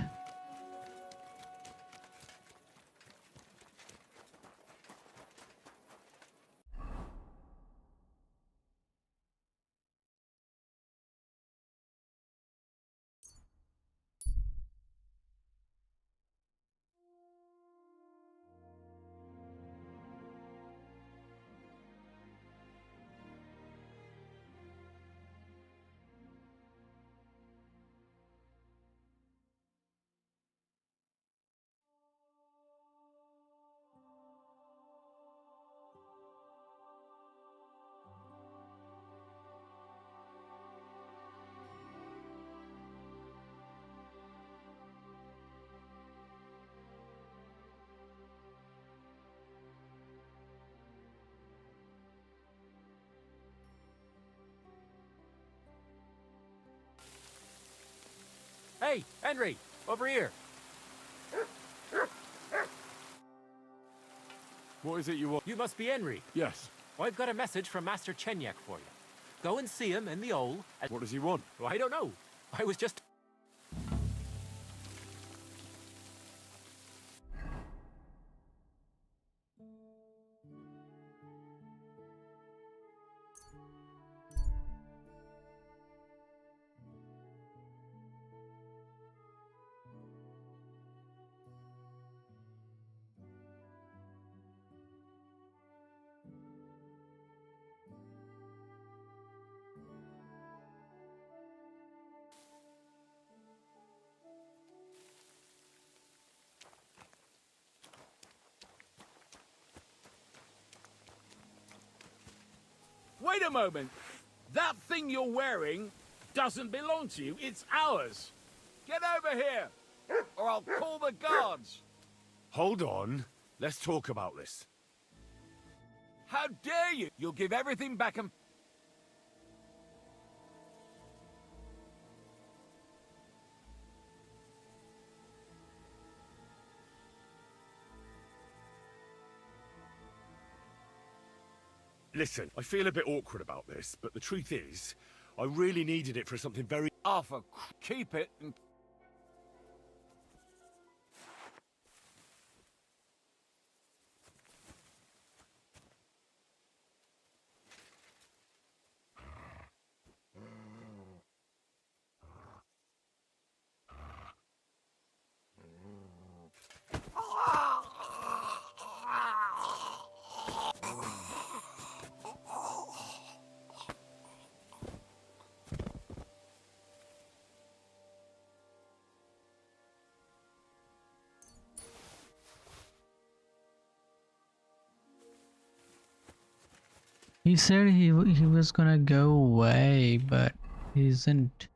Hey, Henry, over here. What is it you want? You must be Henry. Yes. Well, I've got a message from Master Chenyak for you. Go and see him in the Ole. What does he want? Well, I don't know. I was just... Wait a moment. That thing you're wearing doesn't belong to you. It's ours. Get over here, or I'll call the guards. Hold on. Let's talk about this. How dare you? You'll give everything back and... Listen, I feel a bit awkward about this, but the truth is, I really needed it for something very... Oh, keep it and... He said he was gonna go away, but he isn't.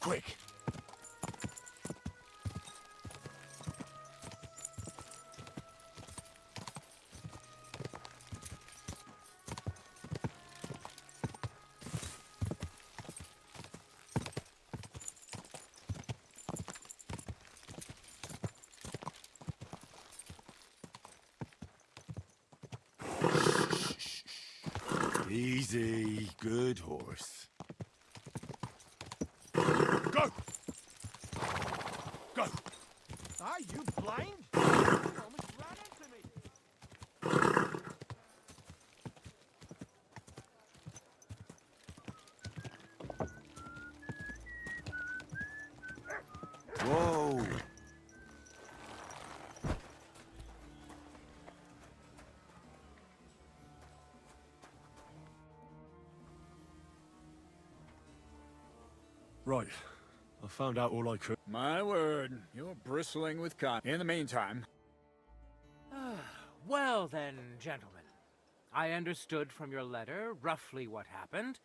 Quick! Easy, good horse. Go! Go! Are you blind? You almost ran into me. Whoa! Right. I found out all I could. My word, you're bristling with cotton. In the meantime... Well then, gentlemen. I understood from your letter roughly what happened,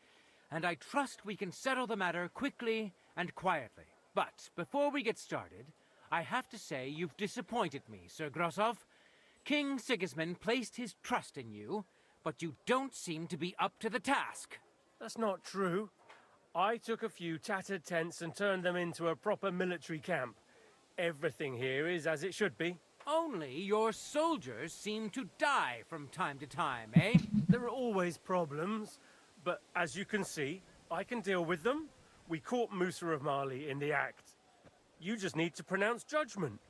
and I trust we can settle the matter quickly and quietly. But before we get started, I have to say you've disappointed me, Sir Grosov. King Sigismund placed his trust in you, but you don't seem to be up to the task. That's not true. I took a few tattered tents and turned them into a proper military camp. Everything here is as it should be. Only your soldiers seem to die from time to time, eh? There are always problems, but as you can see, I can deal with them. We caught Musa of Mali in the act. You just need to pronounce judgment.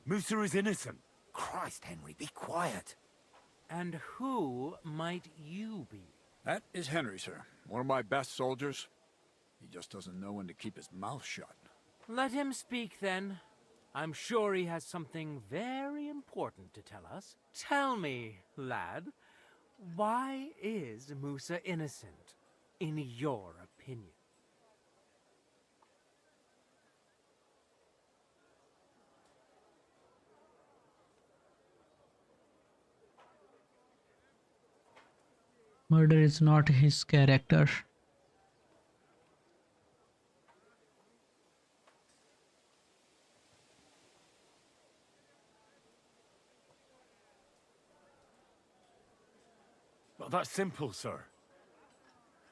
Musa is innocent. Christ, Henry, be quiet. And who might you be? That is Henry, sir. One of my best soldiers. He just doesn't know when to keep his mouth shut. Let him speak, then. I'm sure he has something very important to tell us. Tell me, lad, why is Musa innocent, in your opinion? Murder is not his character. Well, that's simple, sir.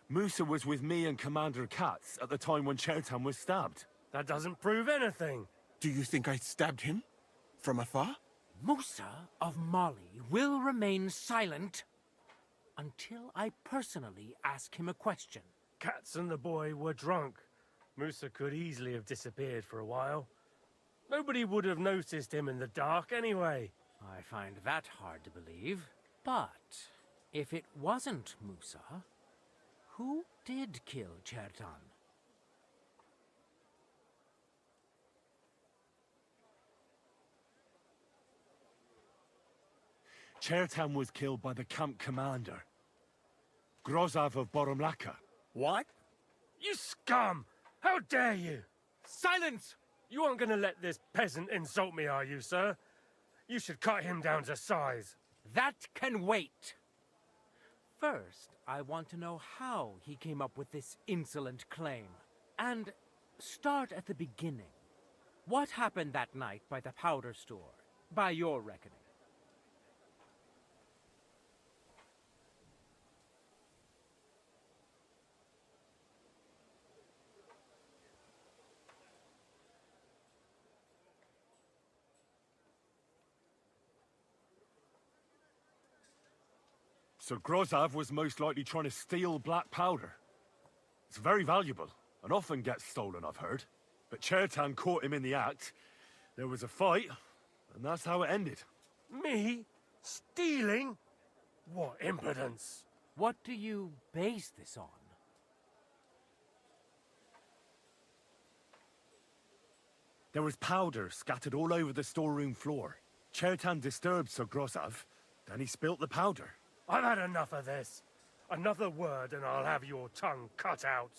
Musa was with me and Commander Katz at the time when Chertan was stabbed. That doesn't prove anything. Do you think I stabbed him? From afar? Musa of Mali will remain silent until I personally ask him a question. Katz and the boy were drunk. Musa could easily have disappeared for a while. Nobody would have noticed him in the dark anyway. I find that hard to believe. But if it wasn't Musa, who did kill Chertan? Chertan was killed by the camp commander, Grozov of Boromlaka. What? You scum! How dare you! Silence! You aren't gonna let this peasant insult me, are you, sir? You should cut him down to size. That can wait. First, I want to know how he came up with this insolent claim. And start at the beginning. What happened that night by the powder store, by your reckoning? So Grozov was most likely trying to steal black powder. It's very valuable, and often gets stolen, I've heard. But Chertan caught him in the act. There was a fight, and that's how it ended. Me? Stealing? What impudence! What do you base this on? There was powder scattered all over the storeroom floor. Chertan disturbed Sir Grozov, then he spilt the powder. I've had enough of this. Another word and I'll have your tongue cut out.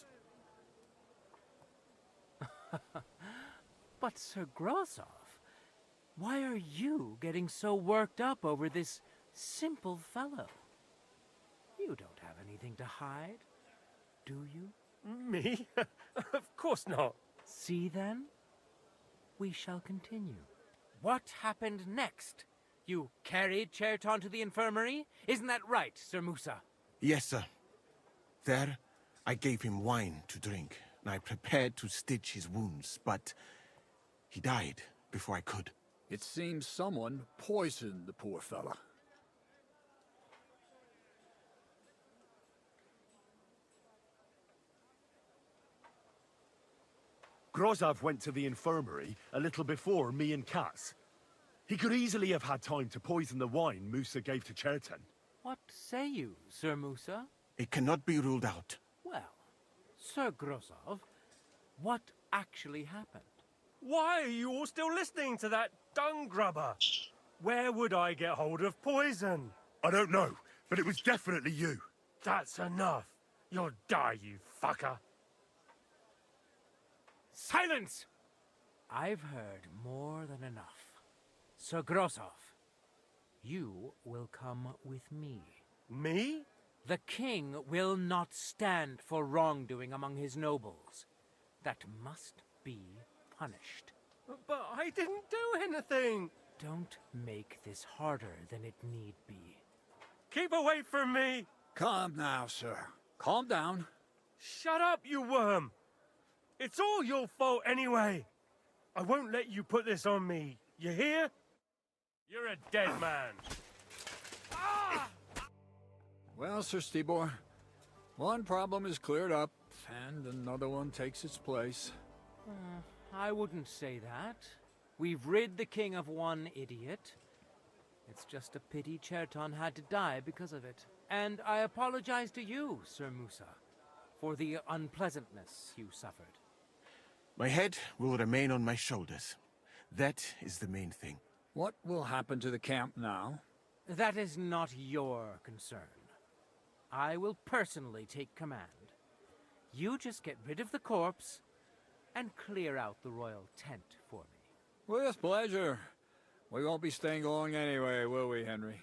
But Sir Grozov, why are you getting so worked up over this simple fellow? You don't have anything to hide, do you? Me? Of course not. See then? We shall continue. What happened next? You carried Chertan to the infirmary? Isn't that right, Sir Musa? Yes, sir. There, I gave him wine to drink, and I prepared to stitch his wounds, but he died before I could. It seems someone poisoned the poor fella. Grozov went to the infirmary a little before me and Katz. He could easily have had time to poison the wine Musa gave to Chertan. What say you, Sir Musa? It cannot be ruled out. Well, Sir Grozov, what actually happened? Why are you all still listening to that dung grubber? Where would I get hold of poison? I don't know, but it was definitely you. That's enough. You'll die, you fucker. Silence! I've heard more than enough. Sir Grossoff, you will come with me. Me? The king will not stand for wrongdoing among his nobles. That must be punished. But I didn't do anything! Don't make this harder than it need be. Keep away from me! Calm now, sir. Calm down. Shut up, you worm! It's all your fault anyway! I won't let you put this on me, you hear? You're a dead man! Well, Sir Stibor, one problem is cleared up, and another one takes its place. I wouldn't say that. We've rid the king of one idiot. It's just a pity Cherton had to die because of it. And I apologize to you, Sir Musa, for the unpleasantness you suffered. My head will remain on my shoulders. That is the main thing. What will happen to the camp now? That is not your concern. I will personally take command. You just get rid of the corpse and clear out the royal tent for me. With pleasure. We won't be staying long anyway, will we, Henry?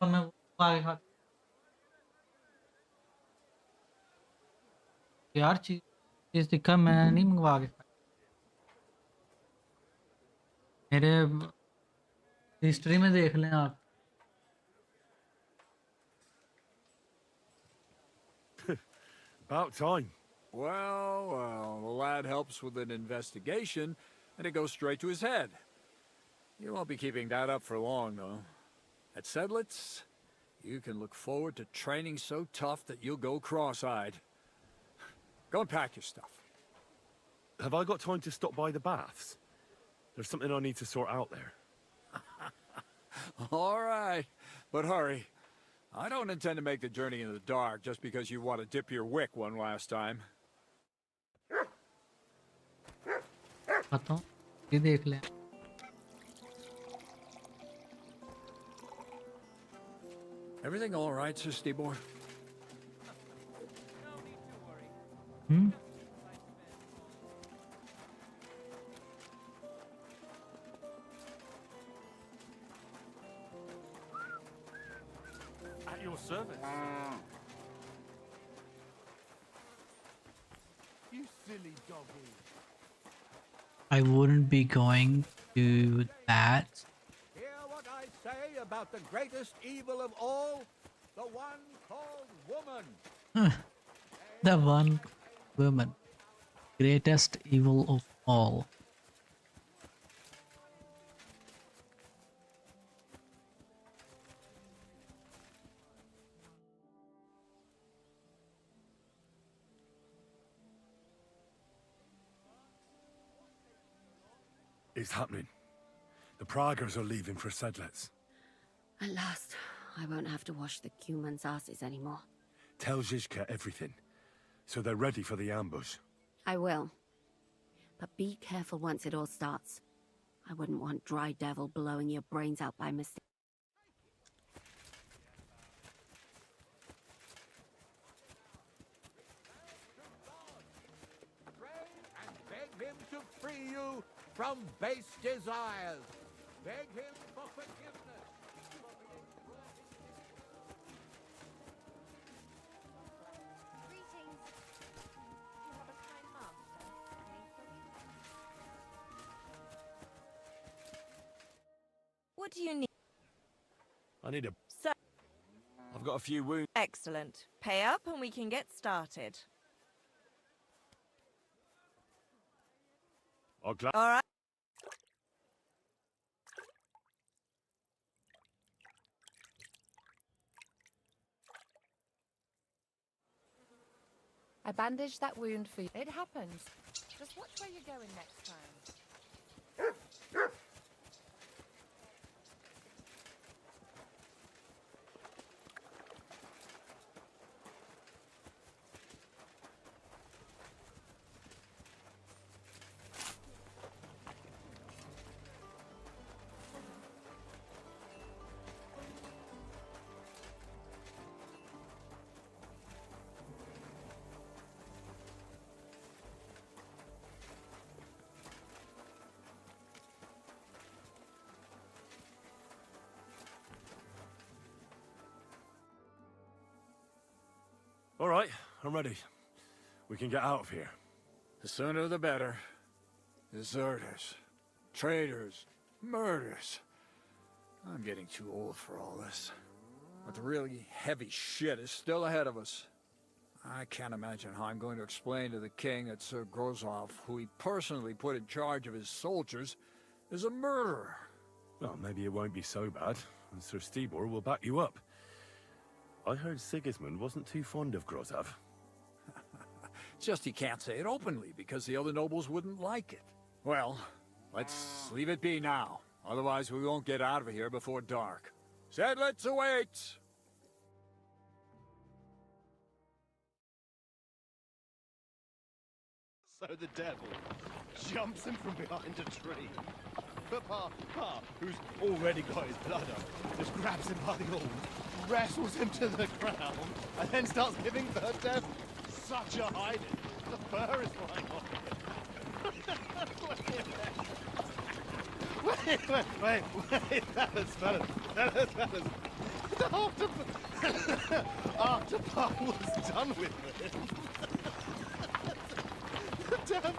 और मैं वो आगे खा यार चीज दिखा मैं नहीं मंगवा के खाया। मेरे हिस्ट्री में देख लें आप। About time. Well, the lad helps with an investigation, and it goes straight to his head. You won't be keeping that up for long, though. At Sedlitz, you can look forward to training so tough that you'll go cross-eyed. Go and pack your stuff. Have I got time to stop by the baths? There's something I need to sort out there. All right, but hurry. I don't intend to make the journey in the dark just because you want to dip your wick one last time. आता हूँ ये देख लें। Everything all right, Sir Stibor? Hmm? At your service. You silly doggy. I wouldn't be going to that. Hear what I say about the greatest evil of all? The one called woman. The one woman. Greatest evil of all. It's happening. The Praggers are leaving for Sedlitz. At last, I won't have to wash the humans' asses anymore. Tell Zizka everything, so they're ready for the ambush. I will. But be careful once it all starts. I wouldn't want Dry Devil blowing your brains out by mistake. And beg him to free you from base desires. Beg him for forgiveness. What do you need? I need a... So, I've got a few wounds. excellent. Pay up and we can get started. I'll gla- All right. I bandaged that wound for you. It happens. Just watch where you're going next time. All right, I'm ready. We can get out of here. The sooner the better. Deserters, traitors, murders. I'm getting too old for all this. But the really heavy shit is still ahead of us. I can't imagine how I'm going to explain to the king that Sir Grozov, who he personally put in charge of his soldiers, is a murderer. Well, maybe it won't be so bad, and Sir Stibor will back you up. I heard Sigismund wasn't too fond of Grozov. It's just he can't say it openly because the other nobles wouldn't like it. Well, let's leave it be now. Otherwise we won't get out of here before dark. Sedlitz awaits! So the devil jumps him from behind a tree. But Pa, who's already got his blood up, just grabs him by the horns, wrestles him to the ground, and then starts giving the devil such a hiding. The fur is flying off. Wait, fellas. After Pa was done with it. The devil.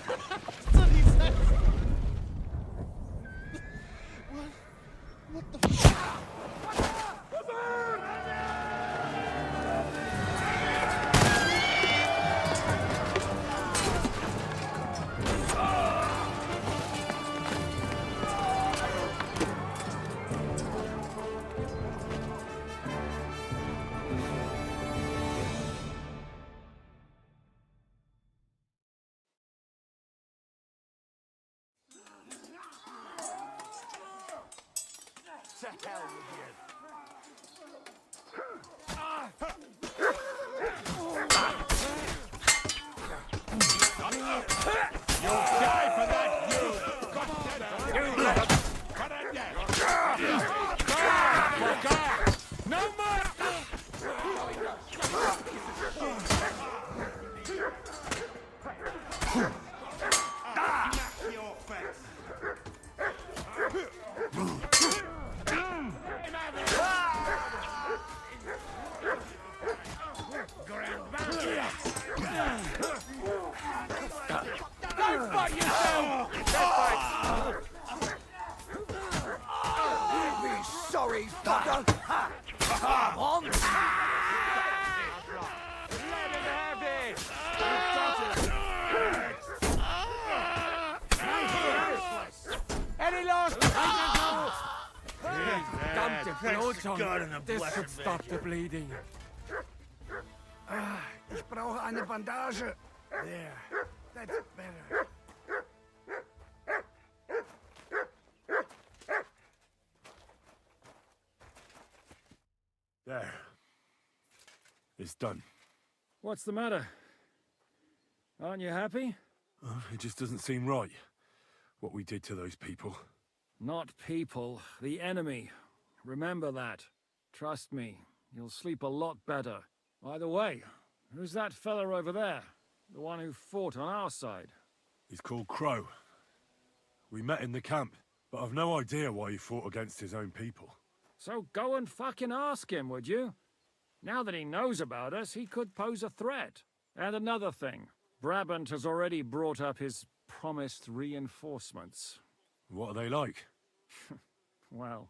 That's what he said. What the fuck? To hell with you. You'll die for that, you! Come on, you let him! Cut it down! No more! Smack your face! Don't fight yourself! Be sorry, fucker! Come on! Let him have it! Any last Dumped it, Blut. This should stop the bleeding. Ich brauche eine Bandage. There. That's better. There. It's done. What's the matter? Aren't you happy? It just doesn't seem right, what we did to those people. Not people, the enemy. Remember that. Trust me, you'll sleep a lot better. By the way, who's that fella over there? The one who fought on our side? He's called Crow. We met in the camp, but I've no idea why he fought against his own people. So go and fucking ask him, would you? Now that he knows about us, he could pose a threat. And another thing, Brabant has already brought up his promised reinforcements. What are they like? Well,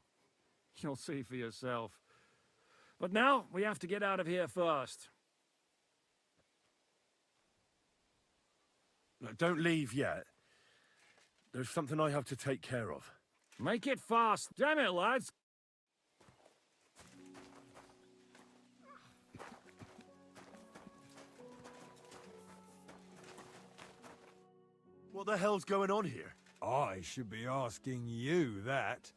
you'll see for yourself. But now, we have to get out of here first. Look, don't leave yet. There's something I have to take care of. Make it fast. Damn it, lads. What the hell's going on here? I should be asking you that.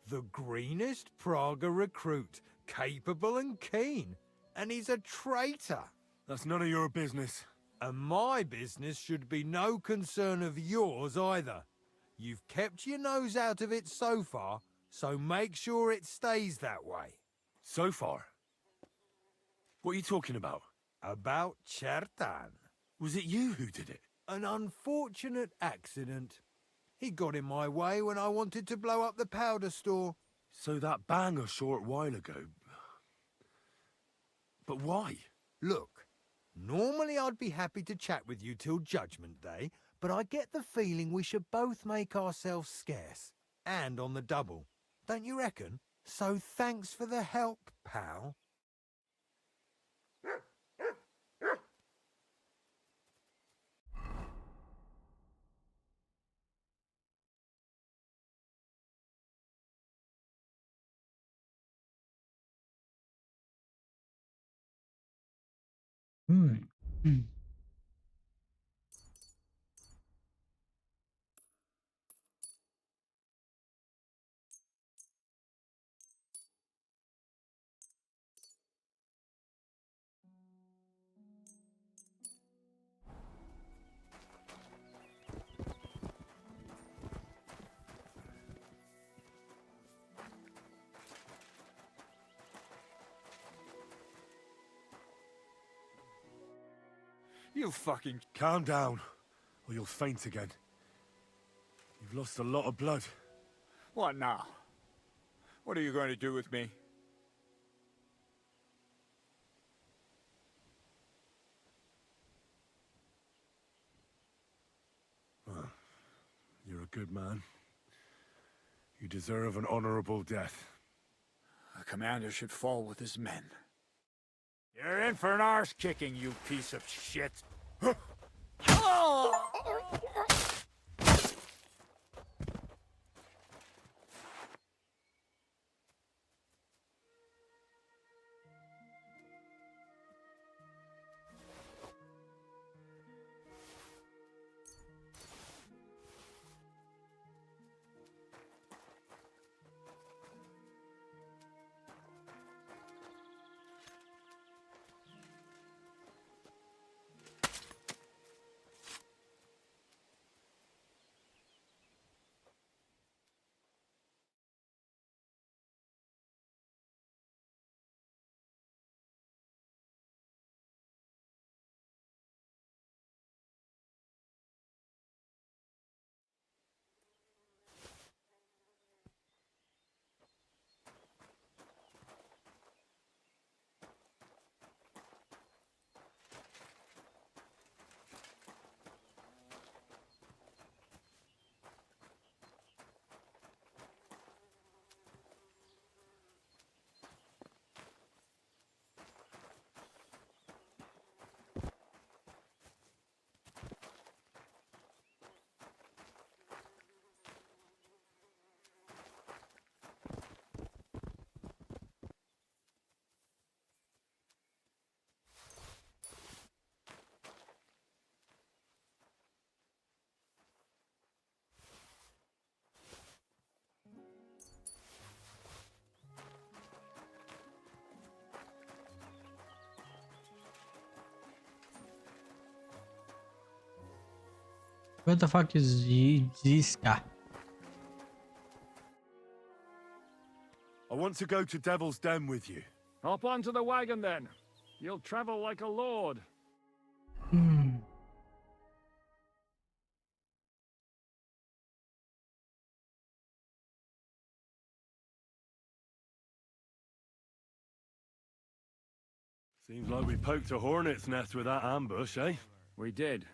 The greenest Praga recruit, capable and keen. And he's a traitor. That's none of your business. And my business should be no concern of yours either. You've kept your nose out of it so far, so make sure it stays that way. So far? What are you talking about? About Chertan. Was it you who did it? An unfortunate accident. He got in my way when I wanted to blow up the powder store. So that bang a short while ago. But why? Look, normally I'd be happy to chat with you till Judgment Day, but I get the feeling we should both make ourselves scarce. And on the double. Don't you reckon? So thanks for the help, pal. You fucking... Calm down, or you'll faint again. You've lost a lot of blood. What now? What are you going to do with me? Well, you're a good man. You deserve an honorable death. A commander should fall with his men. You're in for an arse kicking, you piece of shit. Where the fuck is Ziska? I want to go to Devil's Den with you. Hop onto the wagon then. You'll travel like a lord. Seems like we poked a hornet's nest with that ambush, eh? We did.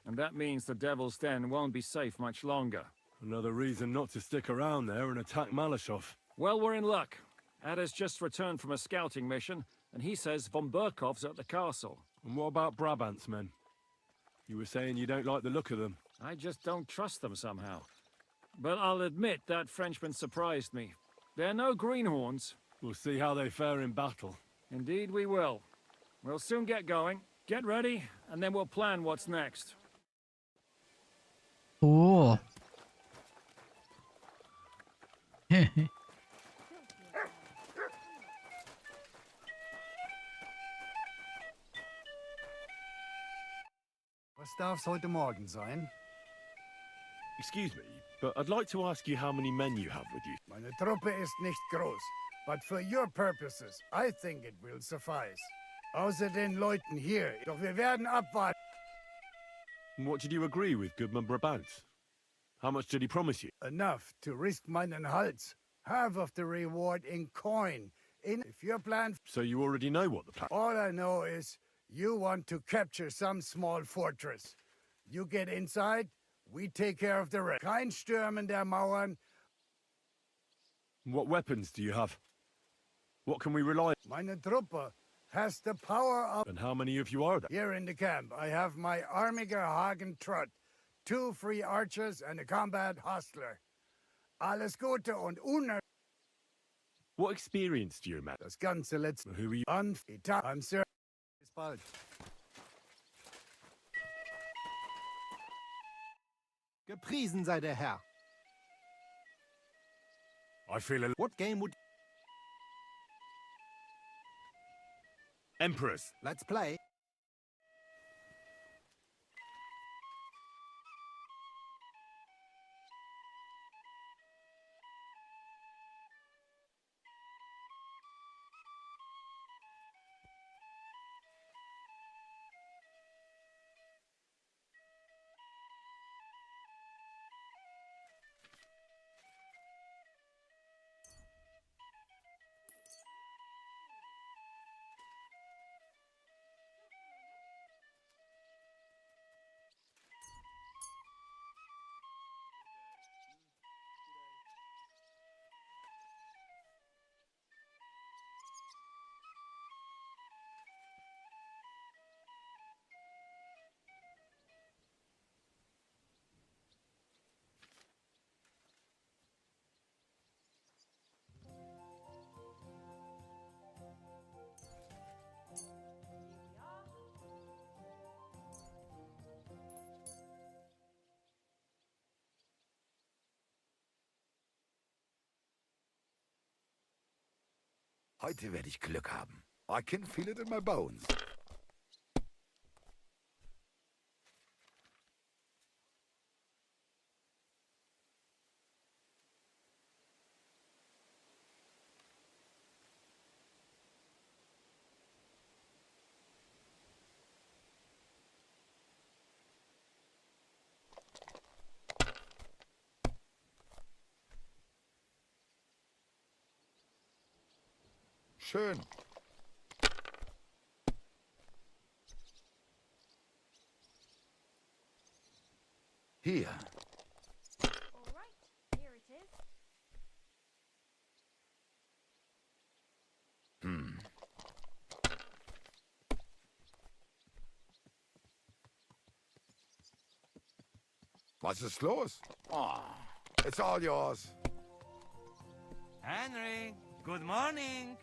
And that means the Devil's Den won't be safe much longer. Another reason not to stick around there and attack Malashov. Well, we're in luck. Ada's just returned from a scouting mission, and he says von Burkov's at the castle. And what about Brabant's men? You were saying you don't like the look of them. I just don't trust them somehow. But I'll admit that Frenchman surprised me. They're no greenhorns. We'll see how they fare in battle. Indeed we will. We'll soon get going. Get ready, and then we'll plan what's next. Cool. Was darf's heute Morgen sein? Excuse me, but I'd like to ask you how many men you have with you. Meine Truppe ist nicht groß, but for your purposes, I think it will suffice. Außer den Leuten hier, doch wir werden abwarten. What did you agree with Goodman Brabant? How much did he promise you? Enough to risk meinen Hals. Half of the reward in coin. If your plan... So you already know what the plan... All I know is you want to capture some small fortress. You get inside, we take care of the rest. Kein Stürmen der Mauern. What weapons do you have? What can we rely on? Meine Truppe has the power of... And how many of you are there? Here in the camp, I have my Armiger Hagen Trott, 2 free archers and a combat hostler. Alles Gute und What experience do you imagine? Das ganze letzte... Who are you? I'm sir. Bis bald. Gepriesen sei der Herr. I feel a... What game would... Emperors. Let's play. Heute werde ich Glück haben. I can feel it in my bones. Schön. Hier. All right, here it is. Was ist los? Oh, it's all yours. Henry, good morning.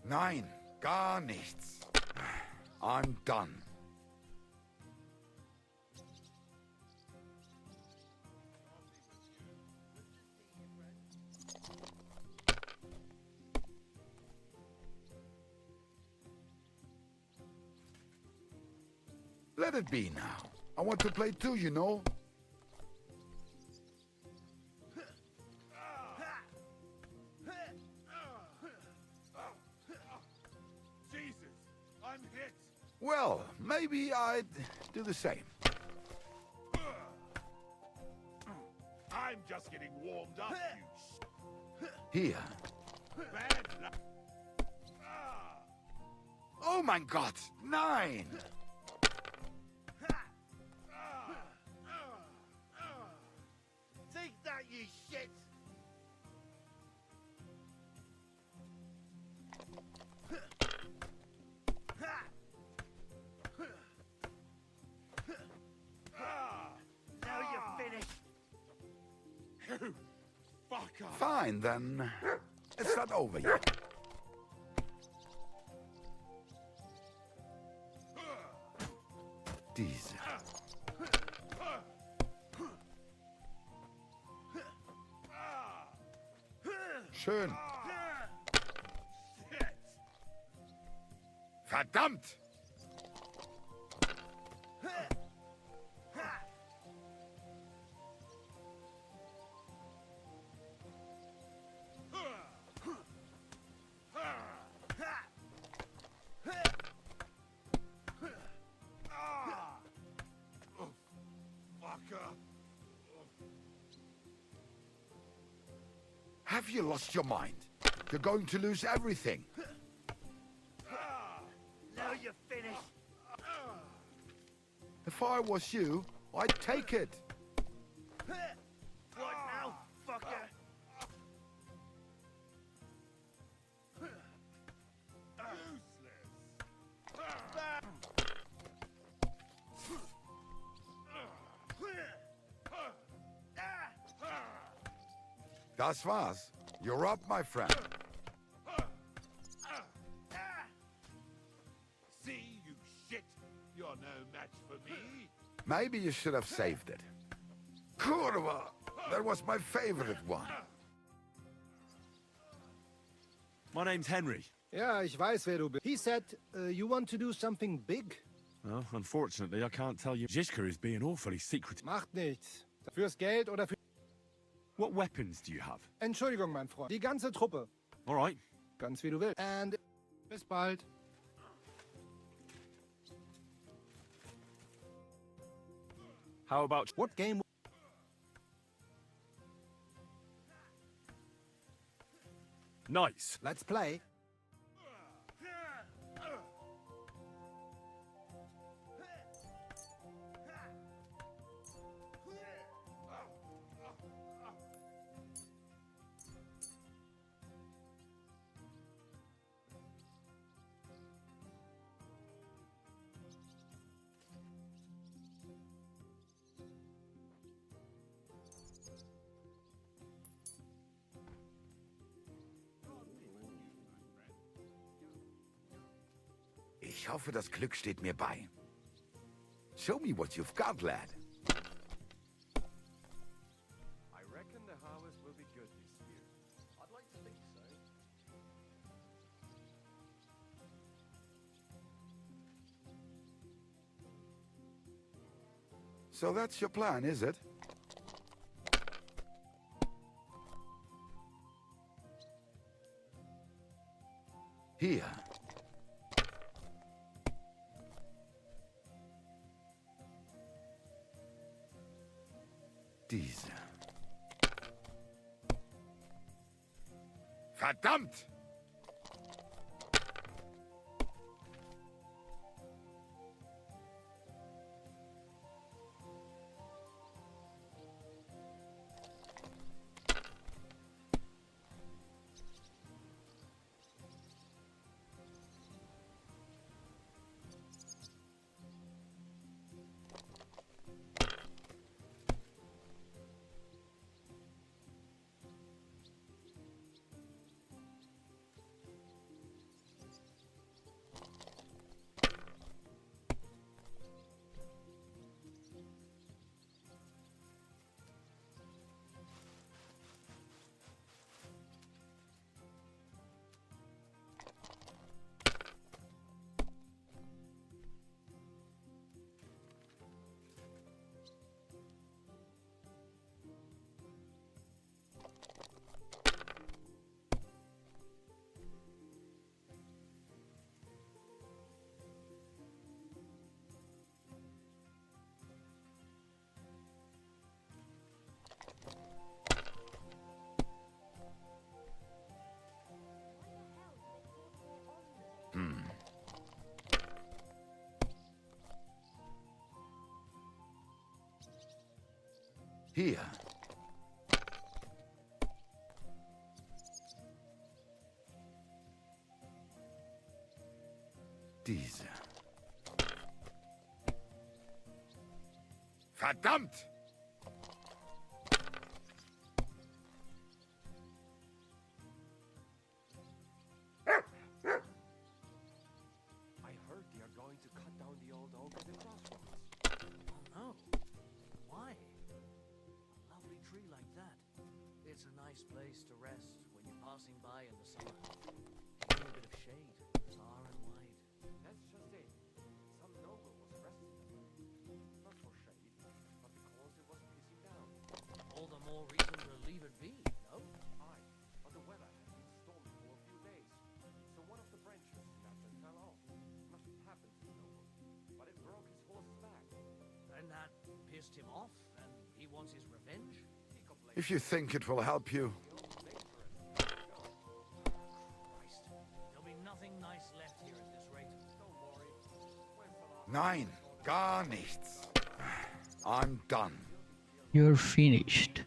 Nein, gar nichts. I'm done. Let it be now. I want to play too, you know. Jesus, I'm hit. Well, maybe I'd do the same. I'm just getting warmed up, you Here. bad luck. Oh mein Gott, nein! Take that, you shit! Now you're finished. You fucker! Fine, then. It's not over yet. Diese. Schön. Verdammt! Have you lost your mind? You're going to lose everything. Now you're finished. If I was you, I'd take it. What now, fucker? Das war's. You're up, my friend. See, you shit. You're no match for me. Maybe you should have saved it. Kurwa! That was my favorite one. My name's Henry. Ja, ich weiß, wer du bist. He said, you want to do something big? Well, unfortunately, I can't tell you. Ziska is being awfully secretive. Macht nichts. Fürs Geld oder für... What weapons do you have? Entschuldigung, mein Freund. Die ganze Truppe. All right. Ganz wie du willst. And bis bald. How about... What game... Nice. Let's play. Ich hoffe, das Glück steht mir bei. Show me what you've got, lad. I reckon the harvest will be good this year. I'd like to think so. So that's your plan, is it? Hier. Diese. Verdammt! Hier. Diese. Verdammt! I heard they are going to cut down the old oak at the crossroads. Oh no. Why? A lovely tree like that. It's a nice place to rest when you're passing by in the summer. A little bit of shade, far and wide. That's just it. Some noble was resting there. Not for shade, but because it was pissing down. All the more reason to leave it be, no? Aye, but the weather has been stormy for a few days. So one of the branches snapped and fell off. Must have happened to the noble. But it broke his horse's back. And that pissed him off, and he wants his revenge? If you think it will help you. Christ, there'll be nothing nice left here at this rate. Don't worry. Nein, gar nichts. I'm done. You're finished.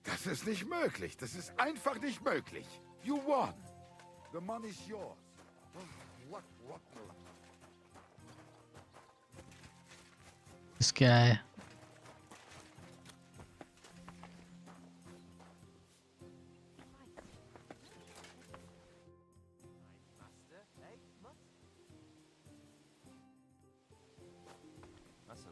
Das ist nicht möglich. Das ist einfach nicht möglich. You won. The money's yours. What? This guy. Master, eh? What? That's a...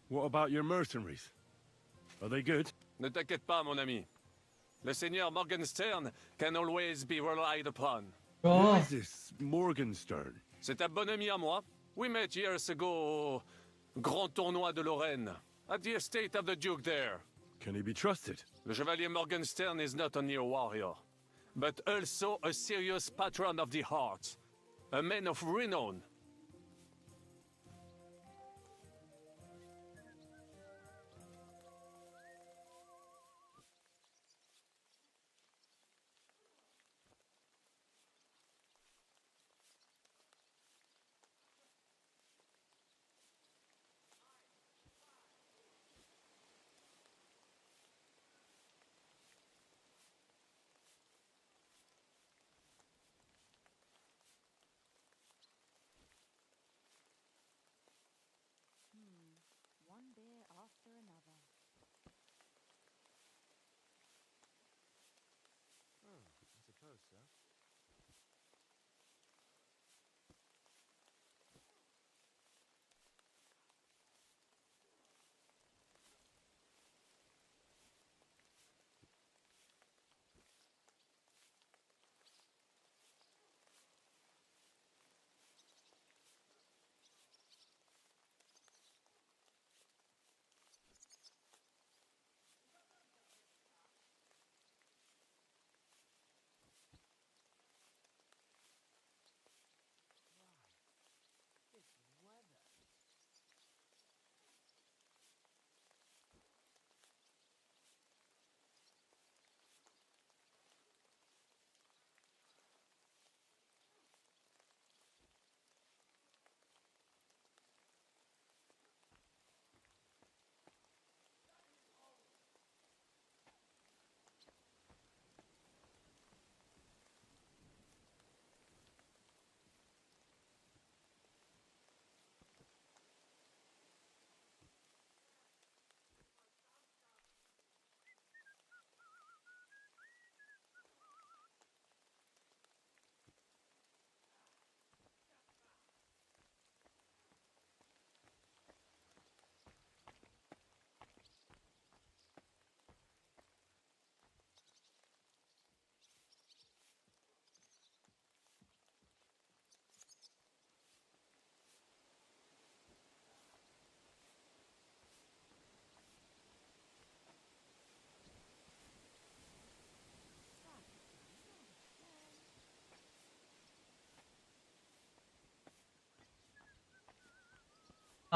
What about your mercenaries? Are they good? Ne t'inquiète pas, mon ami. Le Seigneur Morgenstern can always be relied upon. Who is this Morgenstern? C'est un bon ami à moi. We met years ago au Grand Tournoi de Lorraine, at the estate of the Duke there. Can he be trusted? Le Chevalier Morgenstern is not only a warrior, but also a serious patron of the heart, a man of renown.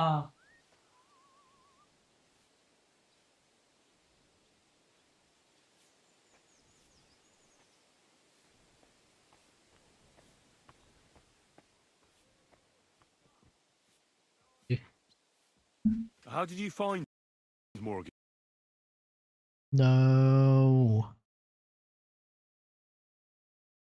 Ah. How did you find Morgan? No.